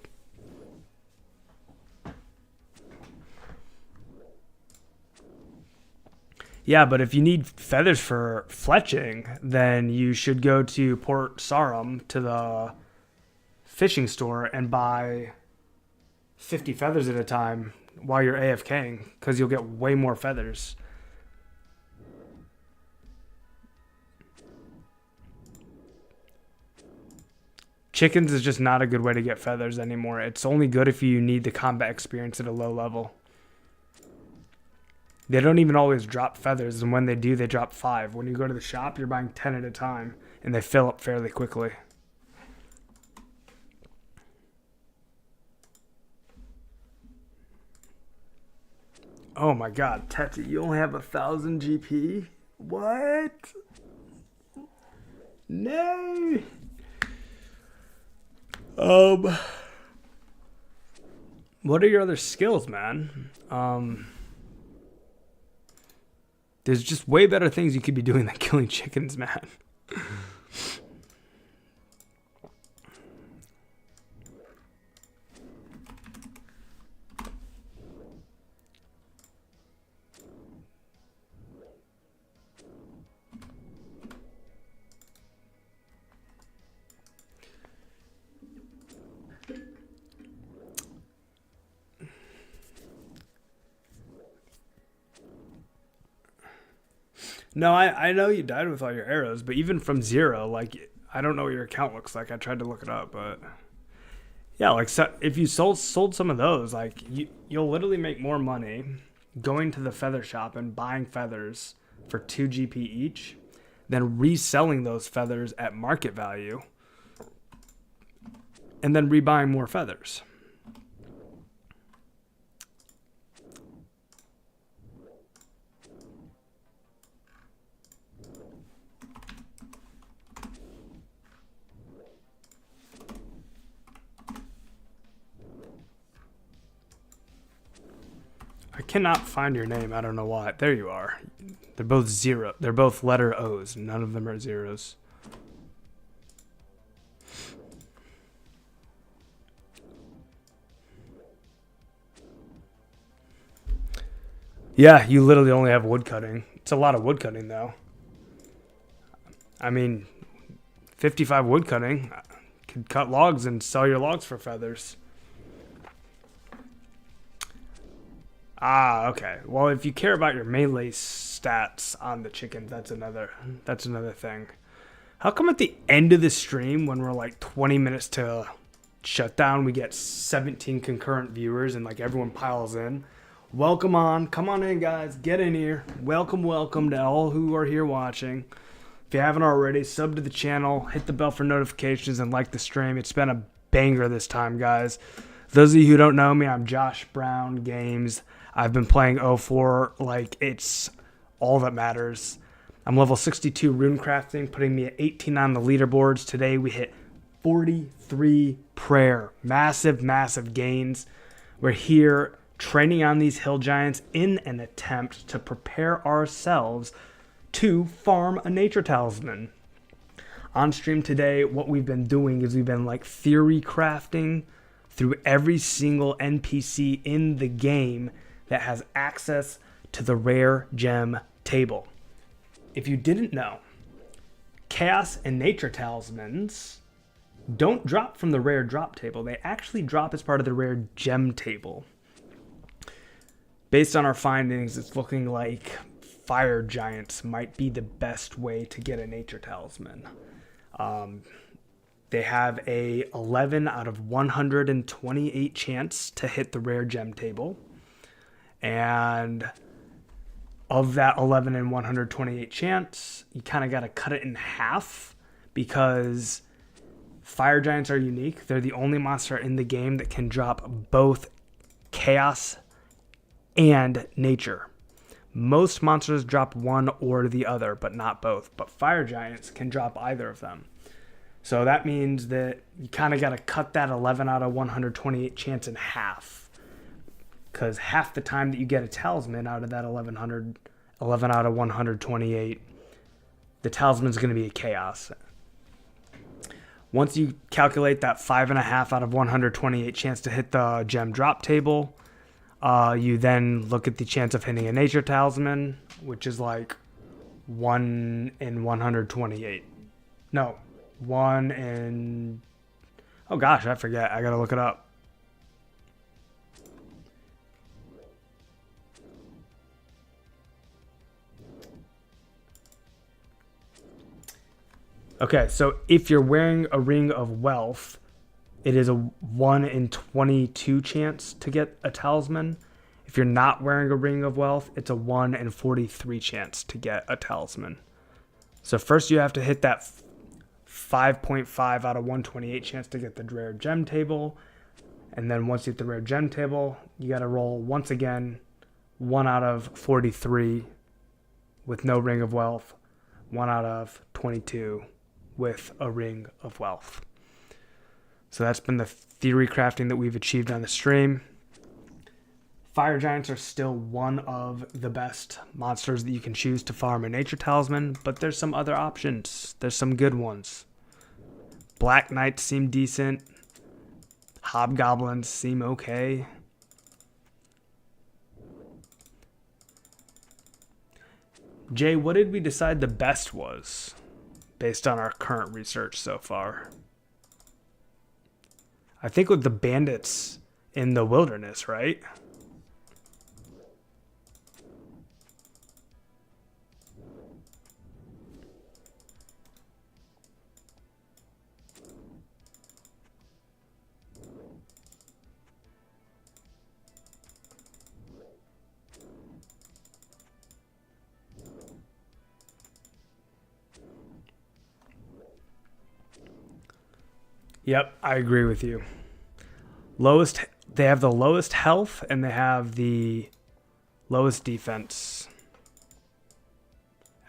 Yeah, but if you need feathers for fletching, then you should go to Port Sarum to the fishing store and buy 50 feathers at a time. while you're AFKing because you'll get way more feathers. Chickens is just not a good way to get feathers anymore. It's only good if you need the combat experience at a low level. They don't even always drop feathers, and when they do, they drop 5. When you go to the shop, you're buying 10 at a time, and they fill up fairly quickly. Oh my god, Tetty, you only have 1,000 GP? What? No! What are your other skills, man? There's just way better things you could be doing than killing chickens, man. No, I know you died with all your arrows, but even from 0, like, I don't know what your account looks like. I tried to look it up, but yeah, like, so if you sold some of those, like, you'll literally make more money going to the feather shop and buying feathers for 2 GP each than reselling those feathers at market value and then rebuying more feathers. I cannot find your name. I don't know why. There you are. They're both 0. They're both letter O's. None of them are zeros. Yeah, you literally only have wood cutting. It's a lot of wood cutting, though. I mean, 55 wood cutting. Could cut logs and sell your logs for feathers. Ah, okay. Well, if you care about your melee stats on the chickens, that's another thing. How come at the end of the stream, when we're like 20 minutes to shutdown, we get 17 concurrent viewers and like everyone piles in? Welcome on. Come on in, guys. Get in here. Welcome to all who are here watching. If you haven't already, sub to the channel, hit the bell for notifications, and like the stream. It's been a banger this time, guys. Those of you who don't know me, I'm Josh Brown Games. I've been playing 04 like it's all that matters. I'm level 62 rune crafting, putting me at 18 on the leaderboards. Today we hit 43 prayer. Massive, massive gains. We're here training on these hill giants in an attempt to prepare ourselves to farm a nature talisman. On stream today, what we've been doing is we've been like theory crafting through every single NPC in the game that has access to the rare gem table. If you didn't know, chaos and nature talismans don't drop from the rare drop table. They actually drop as part of the rare gem table. Based on our findings, it's looking like fire giants might be the best way to get a nature talisman. They have a 11 out of 128 chance to hit the rare gem table. And of that 11 and 128 chance, you kind of got to cut it in half because fire giants are unique. They're the only monster in the game that can drop both chaos and nature. Most monsters drop one or the other, but not both. But fire giants can drop either of them. So that means that you kind of got to cut that 11 out of 128 chance in half. Because half the time that you get a talisman out of that 11 out of 128, the talisman's going to be a chaos. Once you calculate that 5.5 out of 128 chance to hit the gem drop table, you then look at the chance of hitting a nature talisman, which is like 1 in 128. No, 1 in... Oh gosh, I forget. I gotta look it up. Okay, so if you're wearing a ring of wealth, it is a 1 in 22 chance to get a talisman. If you're not wearing a ring of wealth, it's a 1 in 43 chance to get a talisman. So first you have to hit that 5.5 out of 128 chance to get the rare gem table. And then once you hit the rare gem table, you got to roll once again 1 out of 43 with no ring of wealth, 1 out of 22 with a ring of wealth. So that's been the theory crafting that we've achieved on the stream. Fire giants are still one of the best monsters that you can choose to farm a nature talisman, but there's some other options. There's some good ones. Black knights seem decent. Hobgoblins seem okay. Jay, what did we decide the best was based on our current research so far? I think with the bandits in the wilderness, right? Yep, I agree with you. They have the lowest health and they have the lowest defense.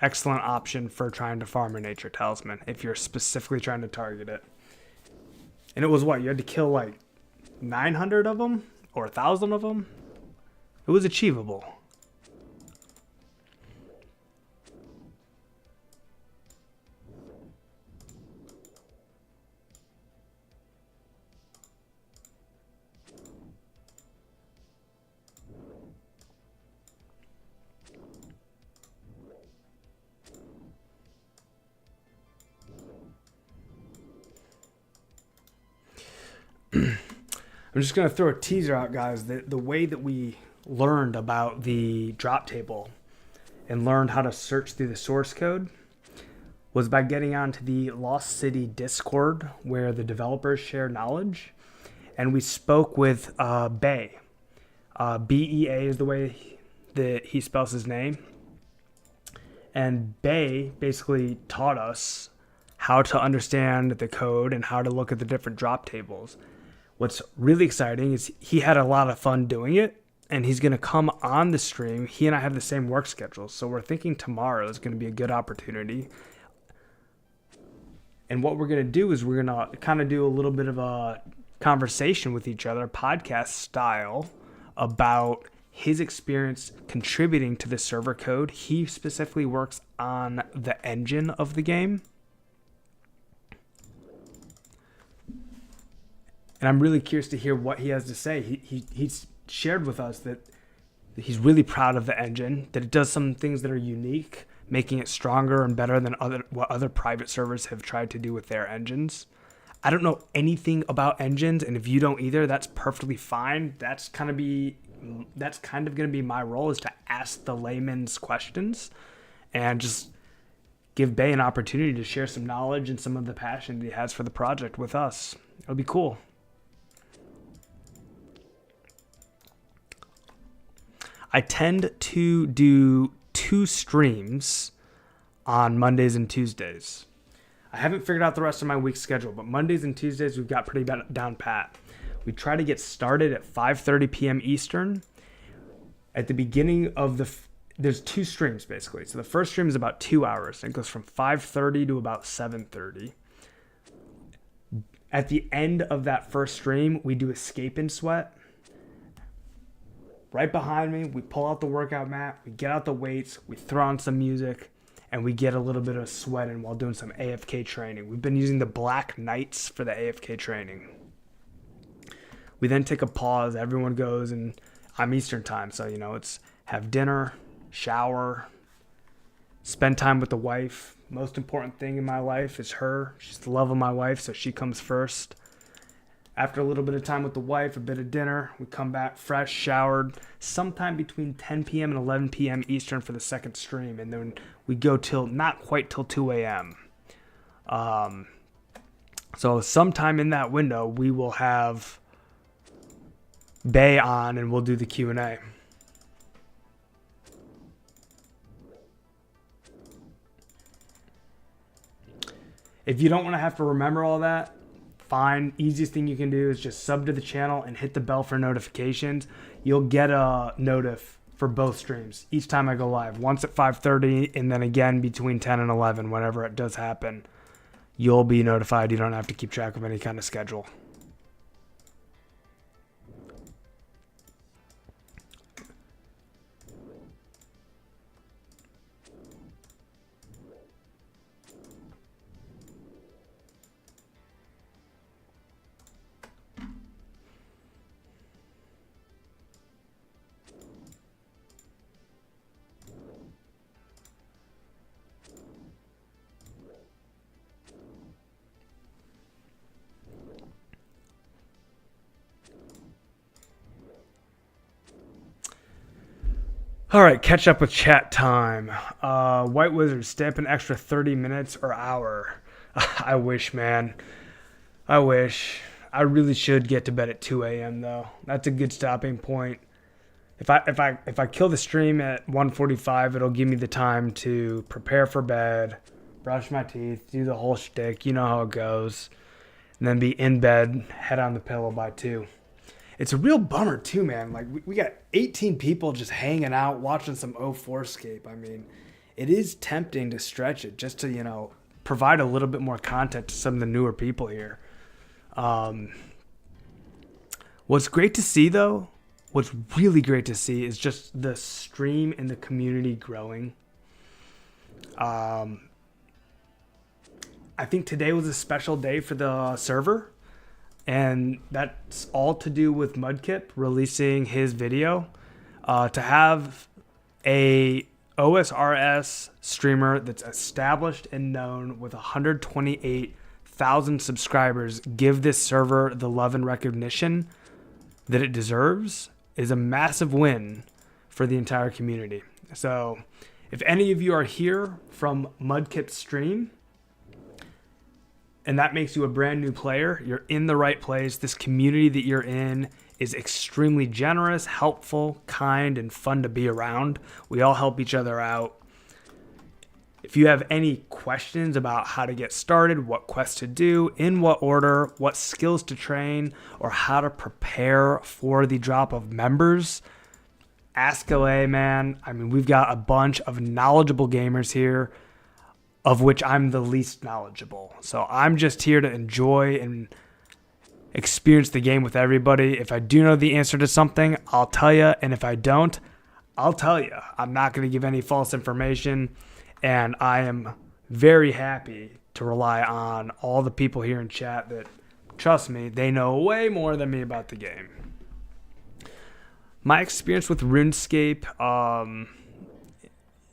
Excellent option for trying to farm a nature talisman if you're specifically trying to target it. And it was what? You had to kill like 900 of them or 1,000 of them? It was achievable. I'm just going to throw a teaser out, guys. The way that we learned about the drop table and learned how to search through the source code was by getting onto the Lost City Discord where the developers share knowledge. And we spoke with Bay. B-E-A is the way that he spells his name. And Bay basically taught us how to understand the code and how to look at the different drop tables. What's really exciting is he had a lot of fun doing it, and he's going to come on the stream. He and I have the same work schedule, so we're thinking tomorrow is going to be a good opportunity. And what we're going to do is we're going to kind of do a little bit of a conversation with each other, podcast style, about his experience contributing to the server code. He specifically works on the engine of the game. And I'm really curious to hear what he has to say. He's shared with us that he's really proud of the engine, that it does some things that are unique, making it stronger and better than what other private servers have tried to do with their engines. I don't know anything about engines, and if you don't either, that's perfectly fine. That's kind of going to be my role, is to ask the layman's questions and just give Bay an opportunity to share some knowledge and some of the passion that he has for the project with us. It'll be cool. I tend to do 2 streams on Mondays and Tuesdays. I haven't figured out the rest of my week's schedule, but Mondays and Tuesdays we've got pretty down pat. We try to get started at 5:30 p.m. Eastern. At the beginning of there's 2 streams basically. So the first stream is about 2 hours. And it goes from 5:30 to about 7:30. At the end of that first stream, we do a Scape and sweat. Right behind me, we pull out the workout mat, we get out the weights, we throw on some music, and we get a little bit of sweating while doing some AFK training. We've been using the Black Knights for the AFK training. We then take a pause, everyone goes, and I'm Eastern time, so it's have dinner, shower, spend time with the wife. Most important thing in my life is her. She's the love of my life, so she comes first. After a little bit of time with the wife, a bit of dinner, we come back fresh, showered, sometime between 10 p.m. and 11 p.m. Eastern for the second stream. And then we go till not quite till 2 a.m. So sometime in that window, we will have Bay on and we'll do the Q&A. If you don't want to have to remember all that, fine. Easiest thing you can do is just sub to the channel and hit the bell for notifications. You'll get a notif for both streams each time I go live. Once at 5:30 and then again between 10 and 11 whenever it does happen. You'll be notified. You don't have to keep track of any kind of schedule. All right, catch up with chat time. White Wizard, stamp an extra 30 minutes or hour. I wish, man. I wish. I really should get to bed at 2 a.m. though. That's a good stopping point. If I kill the stream at 1:45, it'll give me the time to prepare for bed, brush my teeth, do the whole shtick. You know how it goes, and then be in bed, head on the pillow by 2. It's a real bummer too, man. Like we got 18 people just hanging out watching some 2004Scape. I mean, it is tempting to stretch it just to, you know, provide a little bit more content to some of the newer people here. What's great to see though, what's really great to see is just the stream and the community growing. I think today was a special day for the server. And that's all to do with Mudkip releasing his video. To have a OSRS streamer that's established and known with 128,000 subscribers give this server the love and recognition that it deserves is a massive win for the entire community. So if any of you are here from Mudkip's stream, and that makes you a brand new player, you're in the right place. This community that you're in is extremely generous, helpful, kind, and fun to be around. We all help each other out. If you have any questions about how to get started, what quests to do, in what order, what skills to train, or how to prepare for the drop of members, ask away, man. I mean, we've got a bunch of knowledgeable gamers here, of which I'm the least knowledgeable. So I'm just here to enjoy and experience the game with everybody. If I do know the answer to something, I'll tell you. And if I don't, I'll tell you. I'm not going to give any false information. And I am very happy to rely on all the people here in chat that, trust me, they know way more than me about the game. My experience with RuneScape,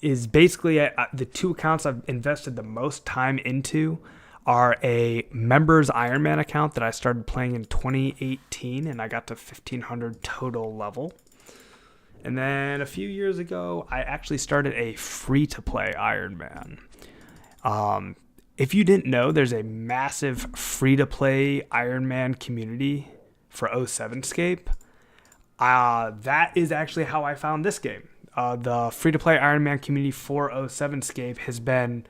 is basically the two accounts I've invested the most time into are a members Ironman account that I started playing in 2018 and I got to 1500 total level. And then a few years ago, I actually started a free-to-play Ironman. If you didn't know, there's a massive free-to-play Ironman community for 2007Scape. That is actually how I found this game. The free-to-play Ironman community for 2007Scape has been...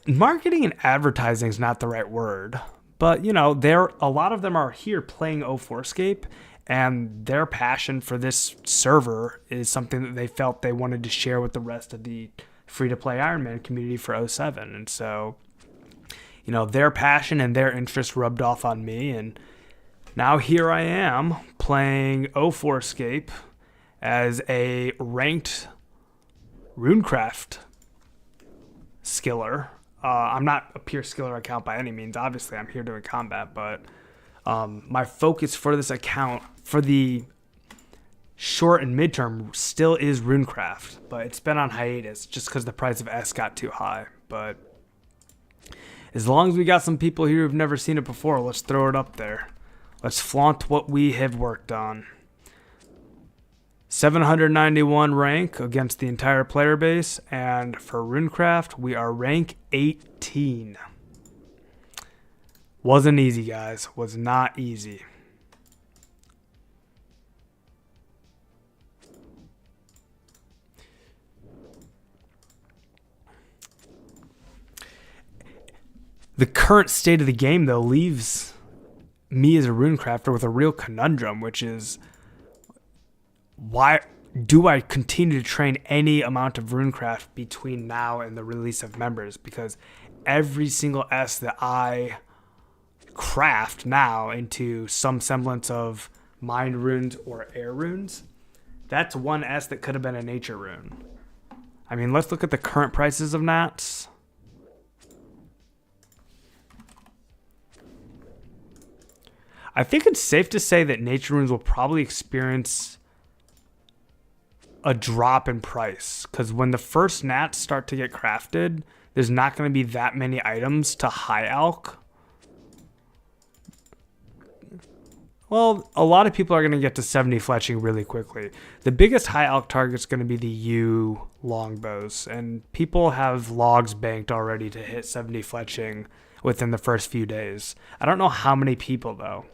marketing and advertising is not the right word, but, you know, a lot of them are here playing 2004Scape, and their passion for this server is something that they felt they wanted to share with the rest of the free-to-play Ironman community for 07. And so, you know, their passion and their interest rubbed off on me, and now here I am playing 2004Scape as a ranked Runecraft skiller. I'm not a pure skiller account by any means. Obviously, I'm here doing combat, but my focus for this account for the short and midterm still is Runecraft, but it's been on hiatus just because the price of S got too high. But as long as we got some people here who've never seen it before, let's throw it up there. Let's flaunt what we have worked on. 791 rank against the entire player base, and for Runecraft, we are rank 18. Wasn't easy, guys. Was not easy. The current state of the game, though, leaves me as a runecrafter with a real conundrum, which is, why do I continue to train any amount of runecraft between now and the release of members? Because every single S that I craft now into some semblance of mind runes or air runes, that's one S that could have been a nature rune. I mean, let's look at the current prices of nats. I think it's safe to say that nature runes will probably experience a drop in price, because when the first nats start to get crafted, there's not going to be that many items to high alch. Well, a lot of people are going to get to 70 fletching really quickly. The biggest high alch target is going to be the U longbows, and people have logs banked already to hit 70 fletching within the first few days. I don't know how many people though.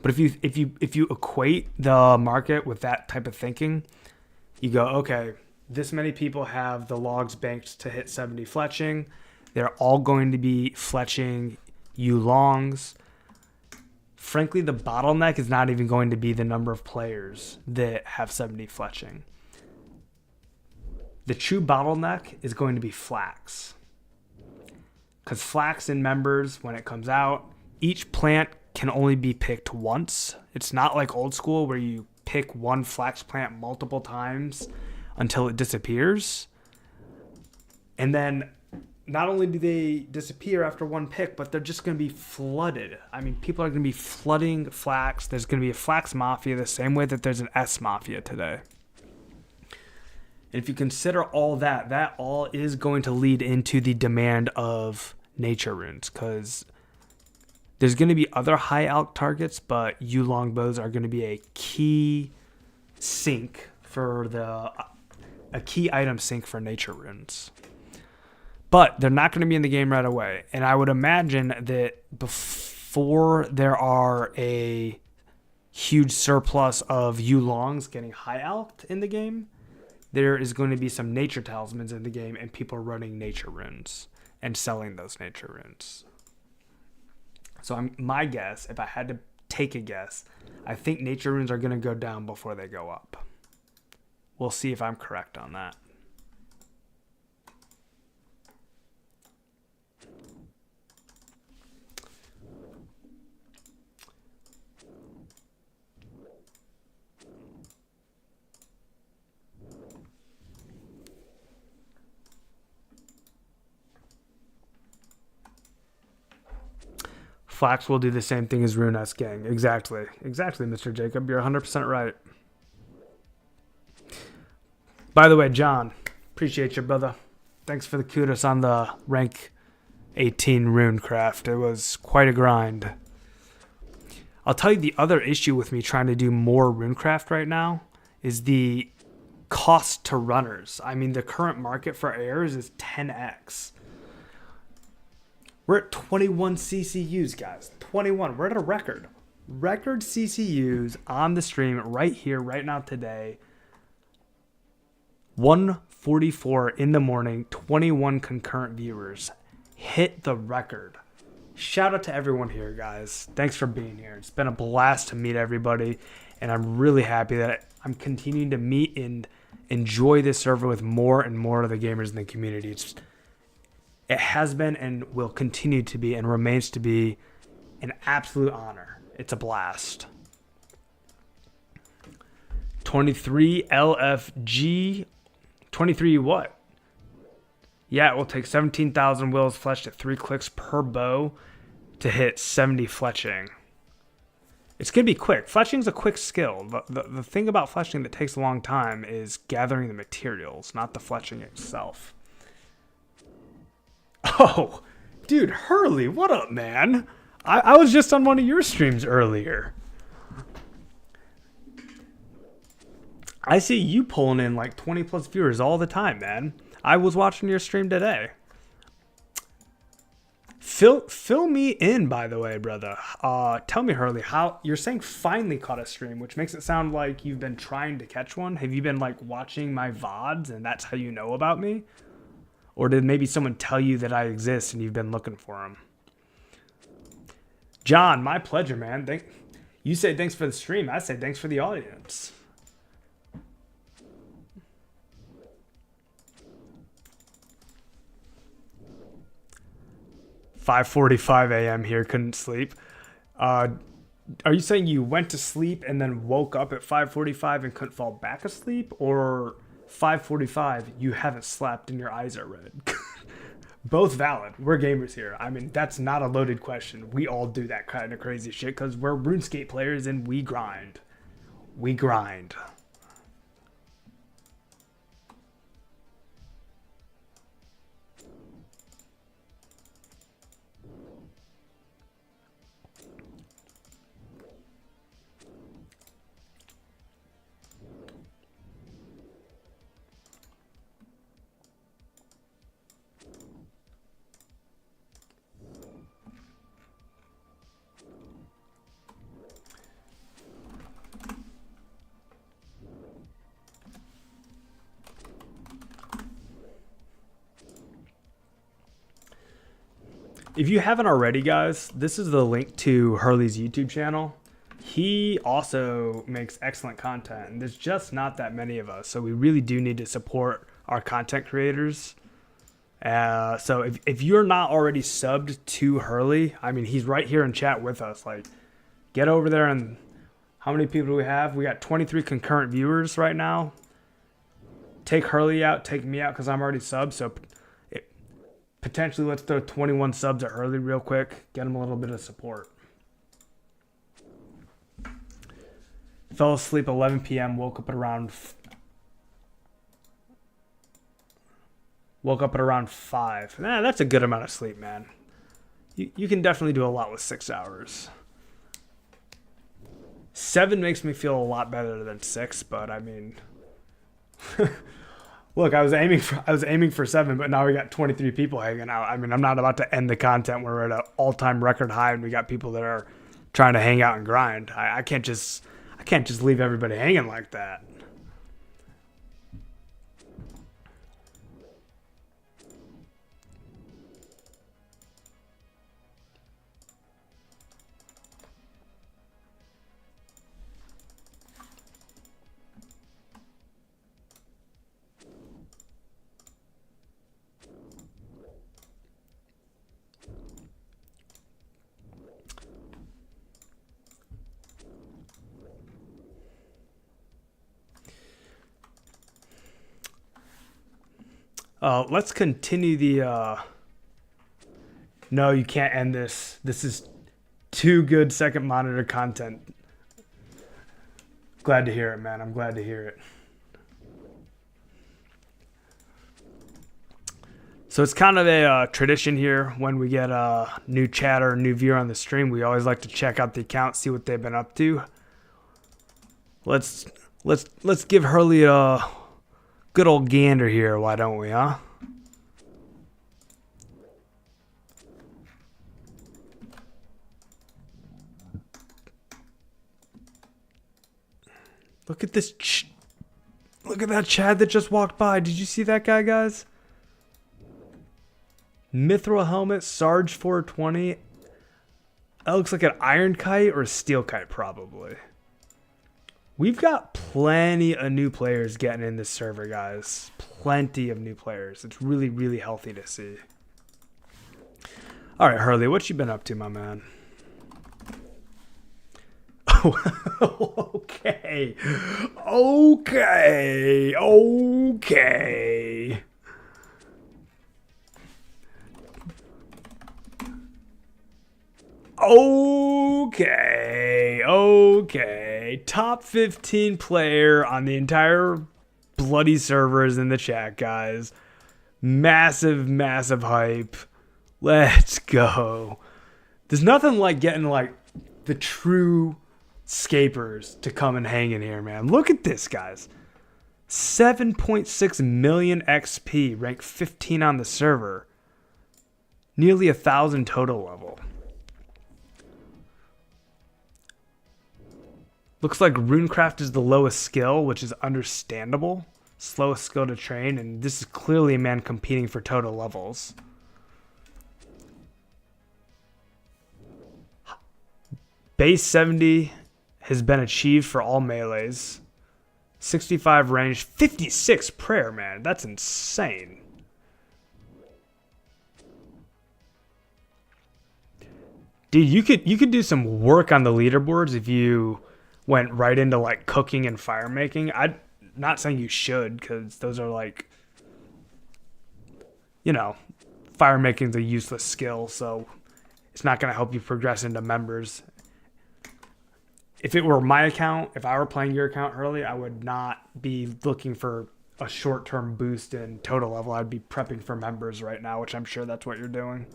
But if you equate the market with that type of thinking, you go, okay, this many people have the logs banked to hit 70 fletching. They're all going to be fletching U longs. Frankly, the bottleneck is not even going to be the number of players that have 70 fletching. The true bottleneck is going to be flax. Because flax in members, when it comes out, each plant can only be picked once. It's not like old school where you pick one flax plant multiple times until it disappears. And then not only do they disappear after one pick, but they're just going to be flooded. I mean, people are going to be flooding flax. There's going to be a flax mafia the same way that there's an S mafia today. And if you consider all that, that all is going to lead into the demand of nature runes, because there's going to be other high alch targets, but U longbows are going to be a key sink for a key item sink for nature runes. But they're not going to be in the game right away. And I would imagine that before there are a huge surplus of U longs getting high alched in the game, there is going to be some nature talismans in the game, and people are running nature runes and selling those nature runes. So my guess, if I had to take a guess, I think nature runes are going to go down before they go up. We'll see if I'm correct on that. Flax will do the same thing as Runescape gang. Exactly, Mr. Jacob. You're 100% right. By the way, John, appreciate you, brother. Thanks for the kudos on the rank 18 runecraft. It was quite a grind. I'll tell you the other issue with me trying to do more runecraft right now is the cost to runners. I mean, the current market for airs is 10x. We're at 21 CCUs, guys. 21. We're at a record. Record CCUs on the stream right here, right now, today. 1:44 in the morning, 21 concurrent viewers. Hit the record. Shout out to everyone here, guys. Thanks for being here. It's been a blast to meet everybody, and I'm really happy that I'm continuing to meet and enjoy this server with more and more of the gamers in the community. It has been and will continue to be and remains to be an absolute honor. It's a blast. 23 LFG. 23 what? Yeah, it will take 17,000 wills fletched at 3 clicks per bow to hit 70 fletching. It's going to be quick. Fletching is a quick skill. The thing about fletching that takes a long time is gathering the materials, not the fletching itself. Oh, dude, Hurley, what up, man? I was just on one of your streams earlier. I see you pulling in like 20 plus viewers all the time, man. I was watching your stream today. Fill me in, by the way, brother. Tell me, Hurley, how you're saying finally caught a stream, which makes it sound like you've been trying to catch one. Have you been like watching my VODs and that's how you know about me? Or did maybe someone tell you that I exist and you've been looking for them? John, my pleasure, man. You say thanks for the stream. I say thanks for the audience. "5:45 a.m. here, couldn't sleep." Are you saying you went to sleep and then woke up at 5:45 and couldn't fall back asleep? Or 5:45, you haven't slept and your eyes are red? Both valid. We're gamers here. I mean, that's not a loaded question. We all do that kind of crazy shit because we're RuneScape players and we grind. We grind. If you haven't already, guys, this is the link to Hurley's YouTube channel. He also makes excellent content, and there's just not that many of us, so we really do need to support our content creators. So if you're not already subbed to Hurley, I mean, he's right here in chat with us. Like, get over there. And how many people do we have? We got 23 concurrent viewers right now. Take Hurley out, take me out because I'm already subbed, so potentially, let's throw 21 subs at Hurley real quick. Get him a little bit of support. Fell asleep 11 p.m. Woke up at around 5. Nah, that's a good amount of sleep, man. You can definitely do a lot with 6 hours. 7 makes me feel a lot better than 6, but I mean... Look, I was aiming for 7, but now we got 23 people hanging out. I mean, I'm not about to end the content. We're at an all-time record high, and we got people that are trying to hang out and grind. I can't just leave everybody hanging like that. Let's continue the... No, you can't end this. This is too good second monitor content. Glad to hear it, man. I'm glad to hear it. So it's kind of a tradition here when we get a new chatter, new viewer on the stream. We always like to check out the account, see what they've been up to. Let's give Hurley a good old gander here, why don't we, huh? Look at this. Look at that Chad that just walked by. Did you see that guy, guys? Mithril helmet, Sarge 420. That looks like an iron kite or a steel kite, probably. We've got plenty of new players getting in this server, guys. Plenty of new players. It's really, really healthy to see. All right, Hurley, what you been up to, my man? Oh, okay. Okay. Okay. Okay. Okay. Top 15 player on the entire bloody servers in the chat, guys. Massive, massive hype. Let's go. There's nothing like getting like the true scapers to come and hang in here, man. Look at this, guys. 7.6 million XP, ranked 15 on the server. Nearly 1,000 total level. Looks like Runecraft is the lowest skill, which is understandable. Slowest skill to train, and this is clearly a man competing for total levels. Base 70 has been achieved for all melees. 65 range, 56 prayer, man. That's insane. Dude, you could do some work on the leaderboards if you went right into like cooking and fire making. I'm not saying you should, because those are like, you know, fire making is a useless skill, so it's not going to help you progress into members. If it were my account, if I were playing your account early, I would not be looking for a short-term boost in total level. I'd be prepping for members right now, which I'm sure that's what you're doing.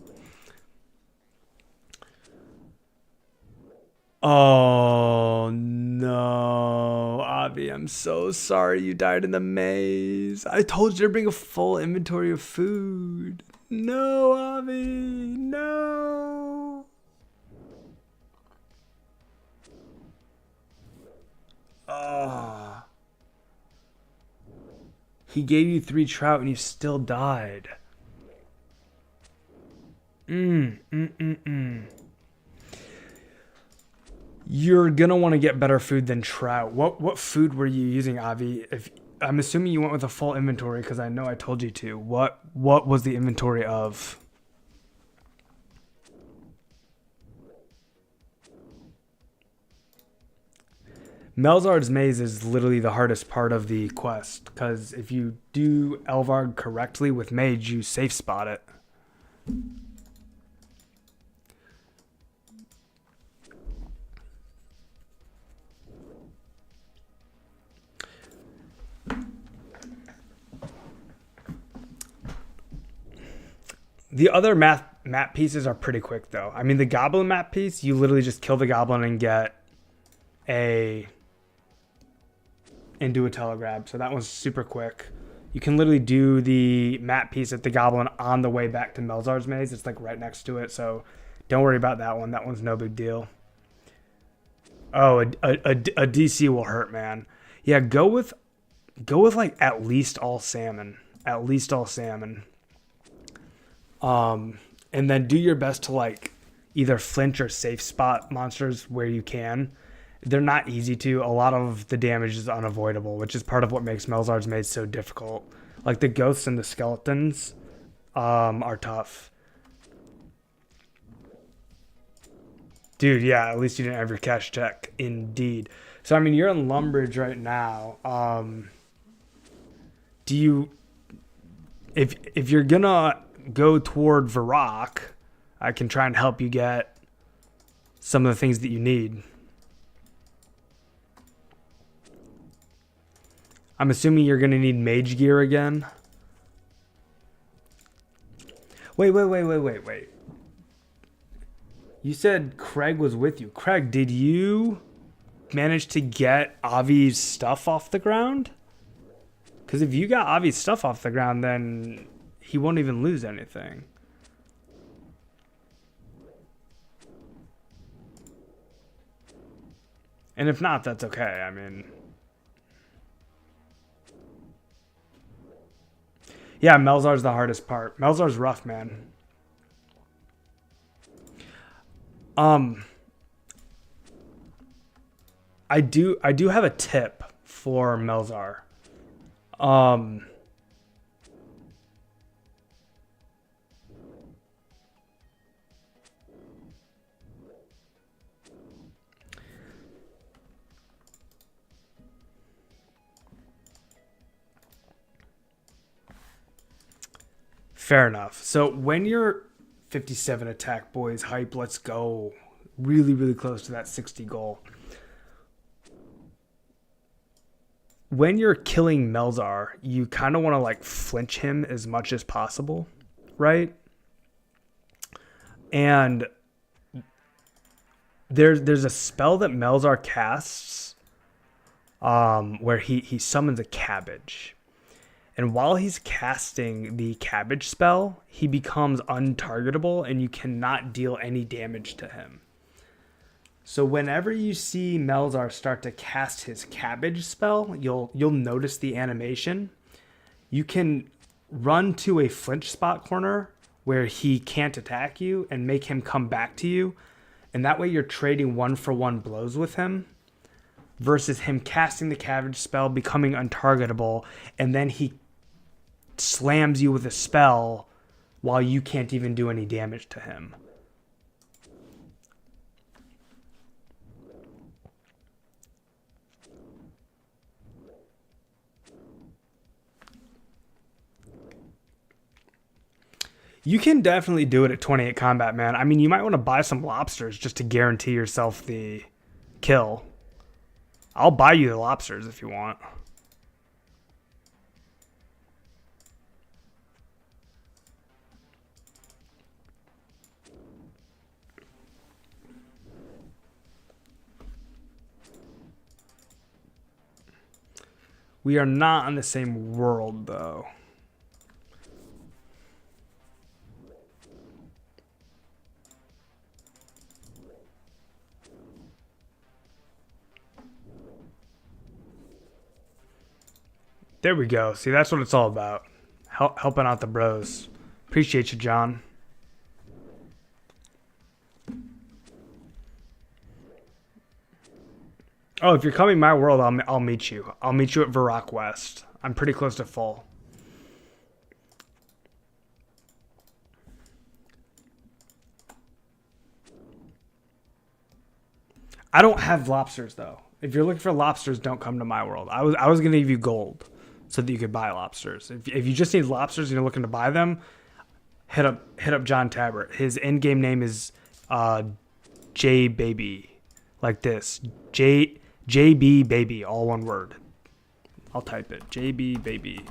Oh, no. Avi, I'm so sorry you died in the maze. I told you to bring a full inventory of food. No, Avi. No. He gave you 3 trout and you still died. You're gonna want to get better food than trout. What food were you using, Avi? If I'm assuming you went with a full inventory, because I know I told you to. What was the inventory of? Melzard's Maze is literally the hardest part of the quest, because if you do Elvarg correctly with Mage, you safe spot it. The other map pieces are pretty quick, though. I mean, the Goblin map piece, you literally just kill the Goblin and get and do a telegrab. So that one's super quick. You can literally do the map piece at the Goblin on the way back to Melzar's Maze. It's like right next to it, so don't worry about that one. That one's no big deal. Oh, a DC will hurt, man. Yeah, go with like at least all salmon. At least all salmon. And then do your best to like either flinch or safe spot monsters where you can. They're not easy to. A lot of the damage is unavoidable, which is part of what makes Melzar's Maze so difficult. Like the ghosts and the skeletons are tough. Dude, yeah, at least you didn't have your cash check. Indeed. So, I mean, you're in Lumbridge right now. Do you... If you're gonna go toward Varrock, I can try and help you get some of the things that you need. I'm assuming you're gonna need mage gear again. Wait. You said Craig was with you. Craig, did you manage to get Avi's stuff off the ground? Because if you got Avi's stuff off the ground, then he won't even lose anything. And if not, that's okay. I mean... Yeah, Melzar's the hardest part. Melzar's rough, man. I do have a tip for Melzar. Fair enough. So when you're 57 attack, boys, hype, let's go. Really, really close to that 60 goal. When you're killing Melzar, you kind of want to like flinch him as much as possible, right? And there's a spell that Melzar casts where he summons a cabbage. And while he's casting the cabbage spell, he becomes untargetable and you cannot deal any damage to him. So whenever you see Melzar start to cast his cabbage spell, you'll notice the animation. You can run to a flinch spot corner where he can't attack you and make him come back to you. And that way you're trading 1-for-1 blows with him versus him casting the cabbage spell, becoming untargetable, and then he slams you with a spell while you can't even do any damage to him. You can definitely do it at 28 combat, man. I mean, you might want to buy some lobsters just to guarantee yourself the kill. I'll buy you the lobsters if you want. We are not on the same world, though. There we go. See, that's what it's all about. Helping out the bros. Appreciate you, John. Oh, if you're coming my world, I'll meet you. I'll meet you at Varrock West. I'm pretty close to full. I don't have lobsters though. If you're looking for lobsters, don't come to my world. I was gonna give you gold so that you could buy lobsters. If you just need lobsters and you're looking to buy them, hit up John Tabbert. His in-game name is J Baby, like this. JB Baby, all one word. I'll type it. JB Baby.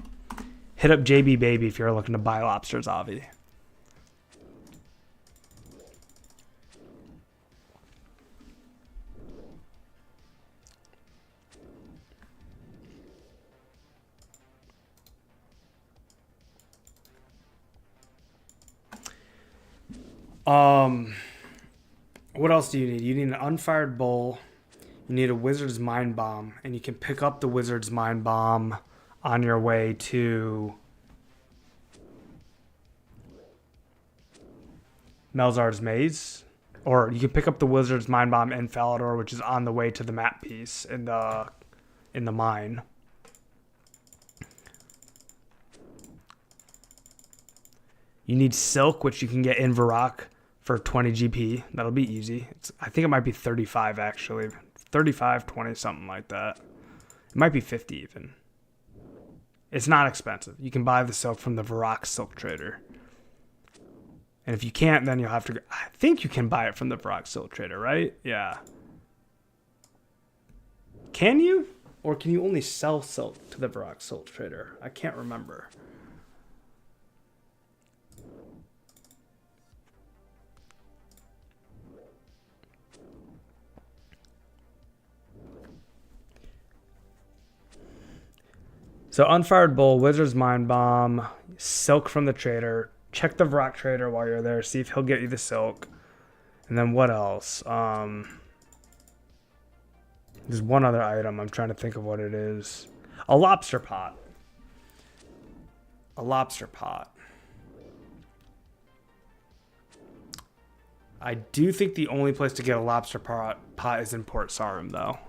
Hit up JB Baby if you're looking to buy lobsters, Avi. What else do you need? You need an unfired bowl. You need a wizard's mind bomb, and you can pick up the wizard's mind bomb on your way to Melzar's Maze, or you can pick up the wizard's mind bomb in Falador, which is on the way to the map piece in the mine. You need silk, which you can get in Varrock for 20 GP. That'll be easy. I think it might be 35 actually. 35, 20, something like that. It might be 50 even. It's not expensive. You can buy the silk from the Varrock silk trader. And if you can't, then you'll have to... I think you can buy it from the Varrock silk trader, right? Yeah. Can you? Or can you only sell silk to the Varrock silk trader? I can't remember. So Unfired Bull, Wizard's Mind Bomb, Silk from the trader. Check the Varrock trader while you're there. See if he'll get you the silk. And then what else? There's one other item. I'm trying to think of what it is. A lobster pot. A lobster pot. I do think the only place to get a lobster pot is in Port Sarim, though.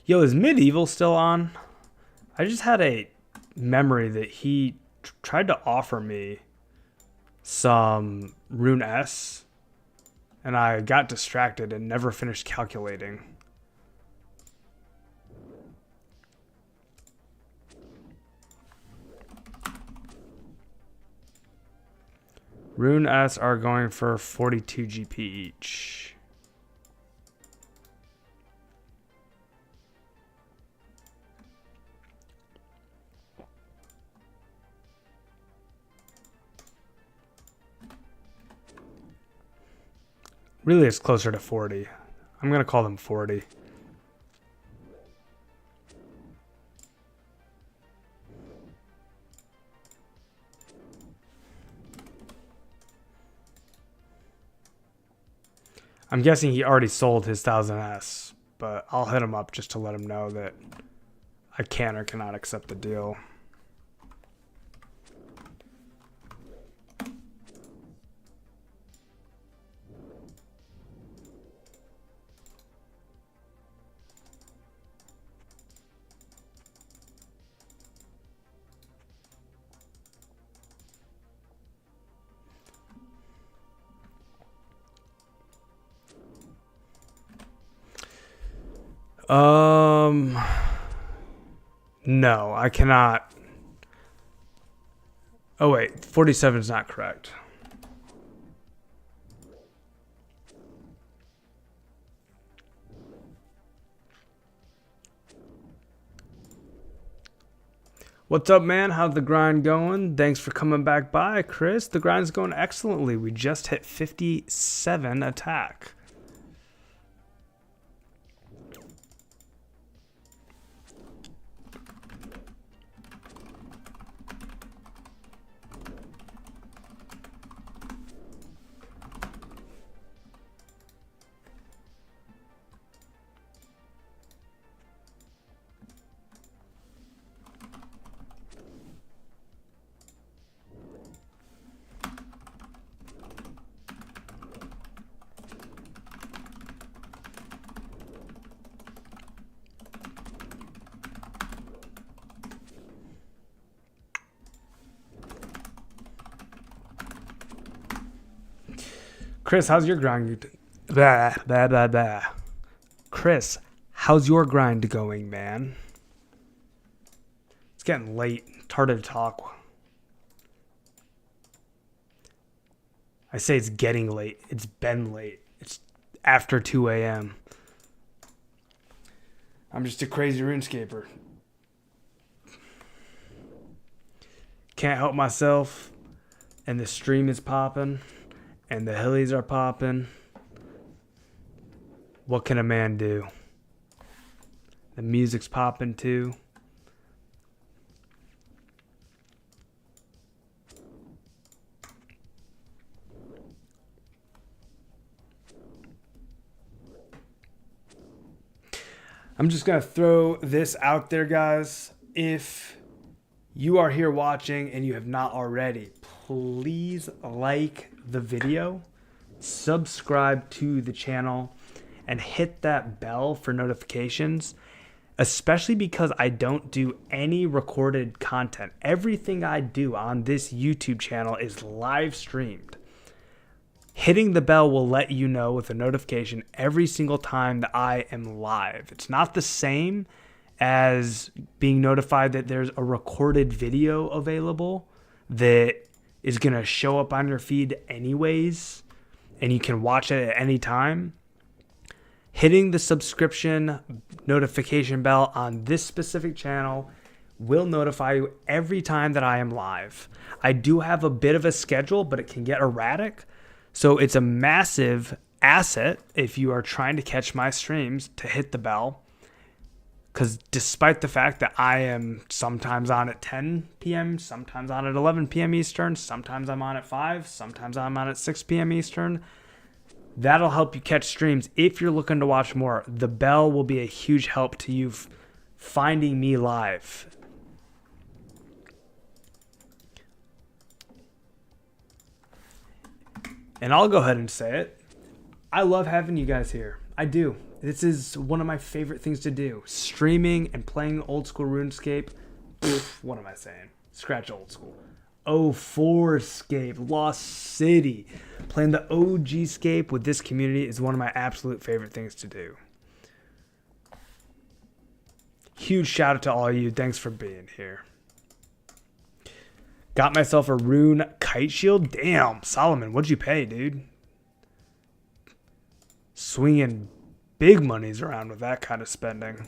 Yo, is Medieval still on? I just had a memory that he tried to offer me some Rune S, and I got distracted and never finished calculating. Rune S are going for 42 GP each. Really, it's closer to 40. I'm going to call them 40. I'm guessing he already sold his 1000S, but I'll hit him up just to let him know that I can or cannot accept the deal. No, I cannot. Oh wait, 47 is not correct. What's up, man? How's the grind going? Thanks for coming back by, Chris. The grind's going excellently. We just hit 57 attack. Chris, how's your grind? Blah, blah, blah, blah. Chris, how's your grind going, man? It's getting late. It's hard to talk. I say it's getting late. It's been late. It's after 2 a.m. I'm just a crazy RuneScaper. Can't help myself. And the stream is popping. And the hillies are popping. What can a man do? The music's popping too. I'm just going to throw this out there, guys. If you are here watching and you have not already, please like the video, subscribe to the channel, and hit that bell for notifications, especially because I don't do any recorded content. Everything I do on this YouTube channel is live streamed. Hitting the bell will let you know with a notification every single time that I am live. It's not the same as being notified that there's a recorded video available that is going to show up on your feed anyways, and you can watch it at any time. Hitting the subscription notification bell on this specific channel will notify you every time that I am live. I do have a bit of a schedule, but it can get erratic. So it's a massive asset if you are trying to catch my streams to hit the bell. Because despite the fact that I am sometimes on at 10 p.m., sometimes on at 11 p.m. Eastern, sometimes I'm on at 5, sometimes I'm on at 6 p.m. Eastern, that'll help you catch streams if you're looking to watch more. The bell will be a huge help to you finding me live. And I'll go ahead and say it. I love having you guys here. I do. This is one of my favorite things to do. Streaming and playing old school RuneScape. What am I saying? Scratch old school. 2004Scape, Lost City. Playing the OG Scape with this community is one of my absolute favorite things to do. Huge shout out to all of you. Thanks for being here. Got myself a rune kite shield. Damn, Solomon, what'd you pay, dude? Swinging big monies around with that kind of spending.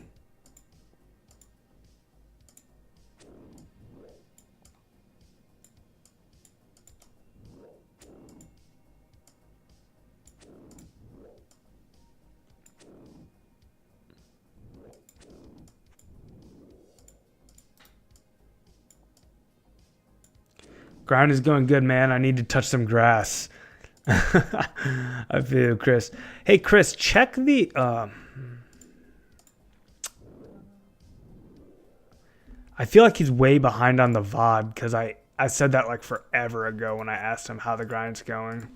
Grind is going good, man. I need to touch some grass. I feel Chris. Hey, Chris, check the... I feel like he's way behind on the VOD because I said that like forever ago when I asked him how the grind's going.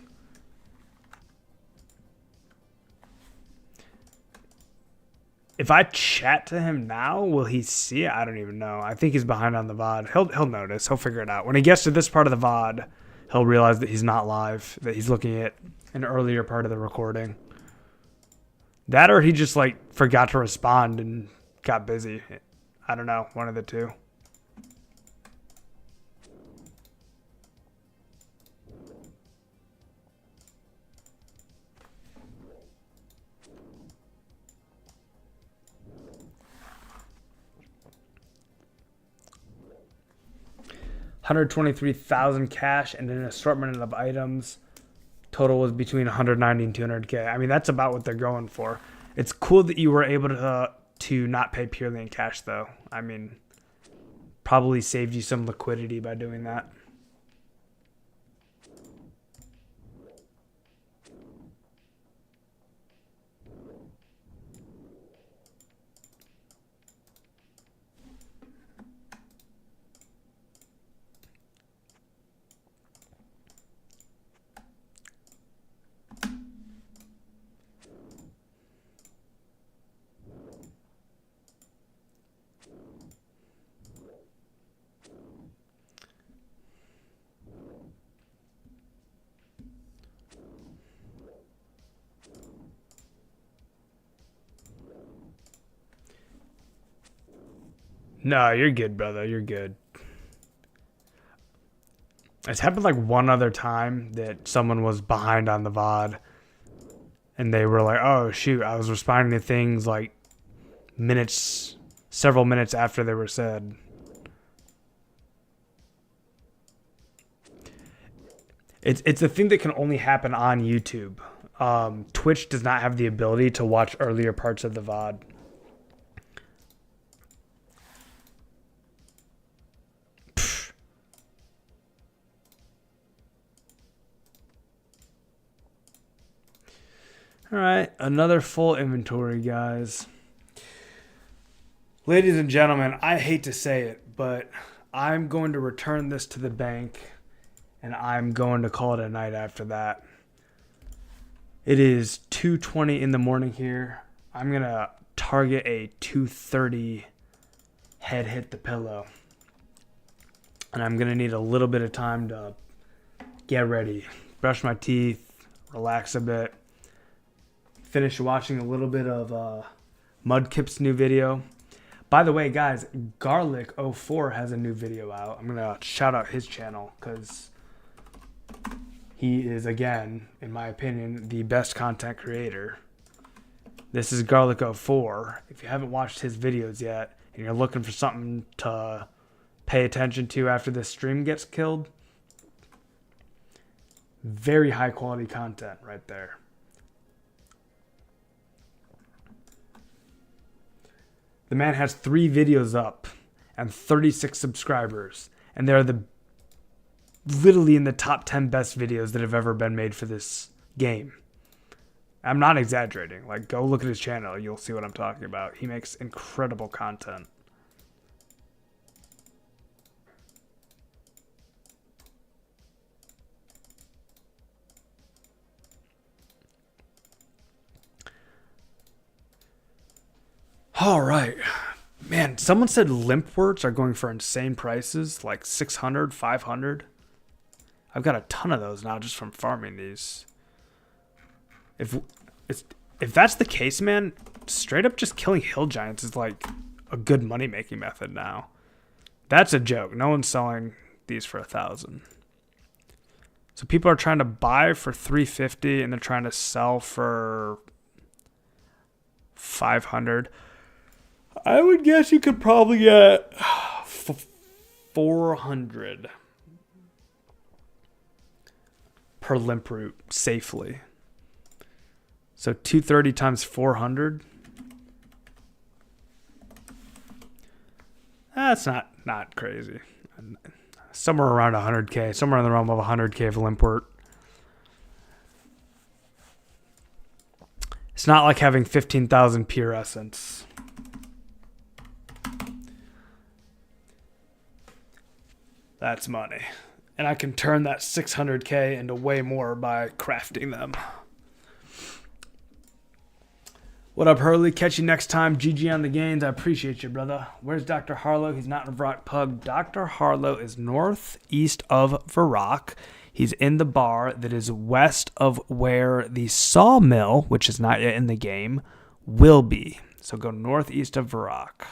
If I chat to him now, will he see it? I don't even know. I think he's behind on the VOD. He'll notice. He'll figure it out. When he gets to this part of the VOD, he'll realize that he's not live, that he's looking at an earlier part of the recording. That or he just like forgot to respond and got busy. I don't know. One of the two. $123,000 cash and an assortment of items. Total was between 190 and 200K. I mean, that's about what they're going for. It's cool that you were able to not pay purely in cash, though. I mean, probably saved you some liquidity by doing that. No, you're good, brother. You're good. It's happened like one other time that someone was behind on the VOD and they were like, oh, shoot, I was responding to things like several minutes after they were said. It's a thing that can only happen on YouTube. Twitch does not have the ability to watch earlier parts of the VOD. All right, another full inventory, guys. Ladies and gentlemen, I hate to say it, but I'm going to return this to the bank, and I'm going to call it a night after that. It is 2:20 in the morning here. I'm going to target a 2:30 head hit the pillow. And I'm going to need a little bit of time to get ready, brush my teeth, relax a bit. Finished watching a little bit of Mudkip's new video. By the way, guys, Garlic04 has a new video out. I'm going to shout out his channel because he is, again, in my opinion, the best content creator. This is Garlic04. If you haven't watched his videos yet and you're looking for something to pay attention to after this stream gets killed, very high quality content right there. The man has 3 videos up and 36 subscribers. And they're literally in the top 10 best videos that have ever been made for this game. I'm not exaggerating. Like, go look at his channel. You'll see what I'm talking about. He makes incredible content. All right. Man, someone said limpworts are going for insane prices, like 600, 500. I've got a ton of those now just from farming these. If that's the case, man, straight up just killing hill giants is like a good money-making method now. That's a joke. No one's selling these for 1,000. So people are trying to buy for 350 and they're trying to sell for 500. I would guess you could probably get 400 per limp root safely. So 230 times 400. That's not crazy. somewhere around 100K, somewhere in the realm of 100K of Limpwort. It's not like having 15,000 pure essence. That's money. And I can turn that 600K into way more by crafting them. What up, Hurley? Catch you next time. GG on the gains. I appreciate you, brother. Where's Dr. Harlow? He's not in Varrock Pub. Dr. Harlow is northeast of Varrock. He's in the bar that is west of where the sawmill, which is not yet in the game, will be. So go northeast of Varrock.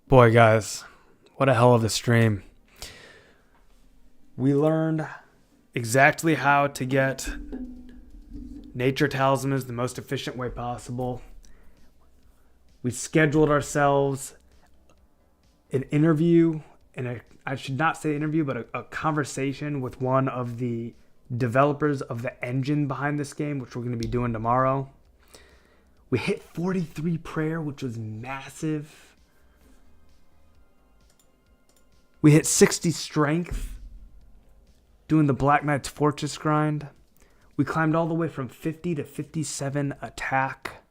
Boy, guys, what a hell of a stream. We learned exactly how to get nature talismans the most efficient way possible. We scheduled ourselves an interview, and I should not say interview, but a conversation with one of the developers of the engine behind this game, which we're going to be doing tomorrow. We hit 43 prayer, which was massive. We hit 60 strength doing the Black Knight's Fortress grind. We climbed all the way from 50 to 57 attack.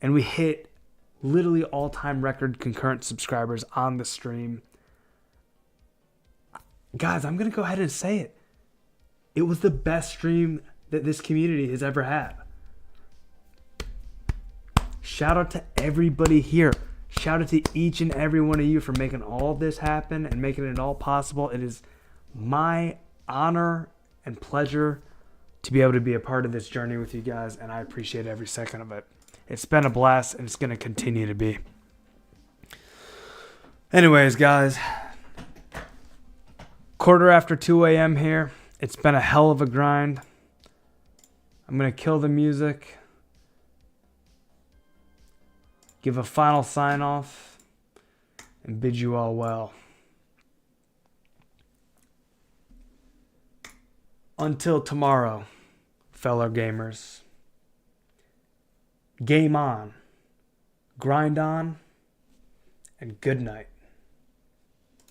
And we hit literally all-time record concurrent subscribers on the stream. Guys, I'm going to go ahead and say it. It was the best stream that this community has ever had. Shout out to everybody here. Shout out to each and every one of you for making all of this happen and making it all possible. It is my honor and pleasure to be able to be a part of this journey with you guys, and I appreciate every second of it. It's been a blast, and it's going to continue to be. Anyways, guys, 2:15 a.m. here. It's been a hell of a grind. I'm going to kill the music, give a final sign-off, and bid you all well. Until tomorrow, fellow gamers, game on, grind on, and good night.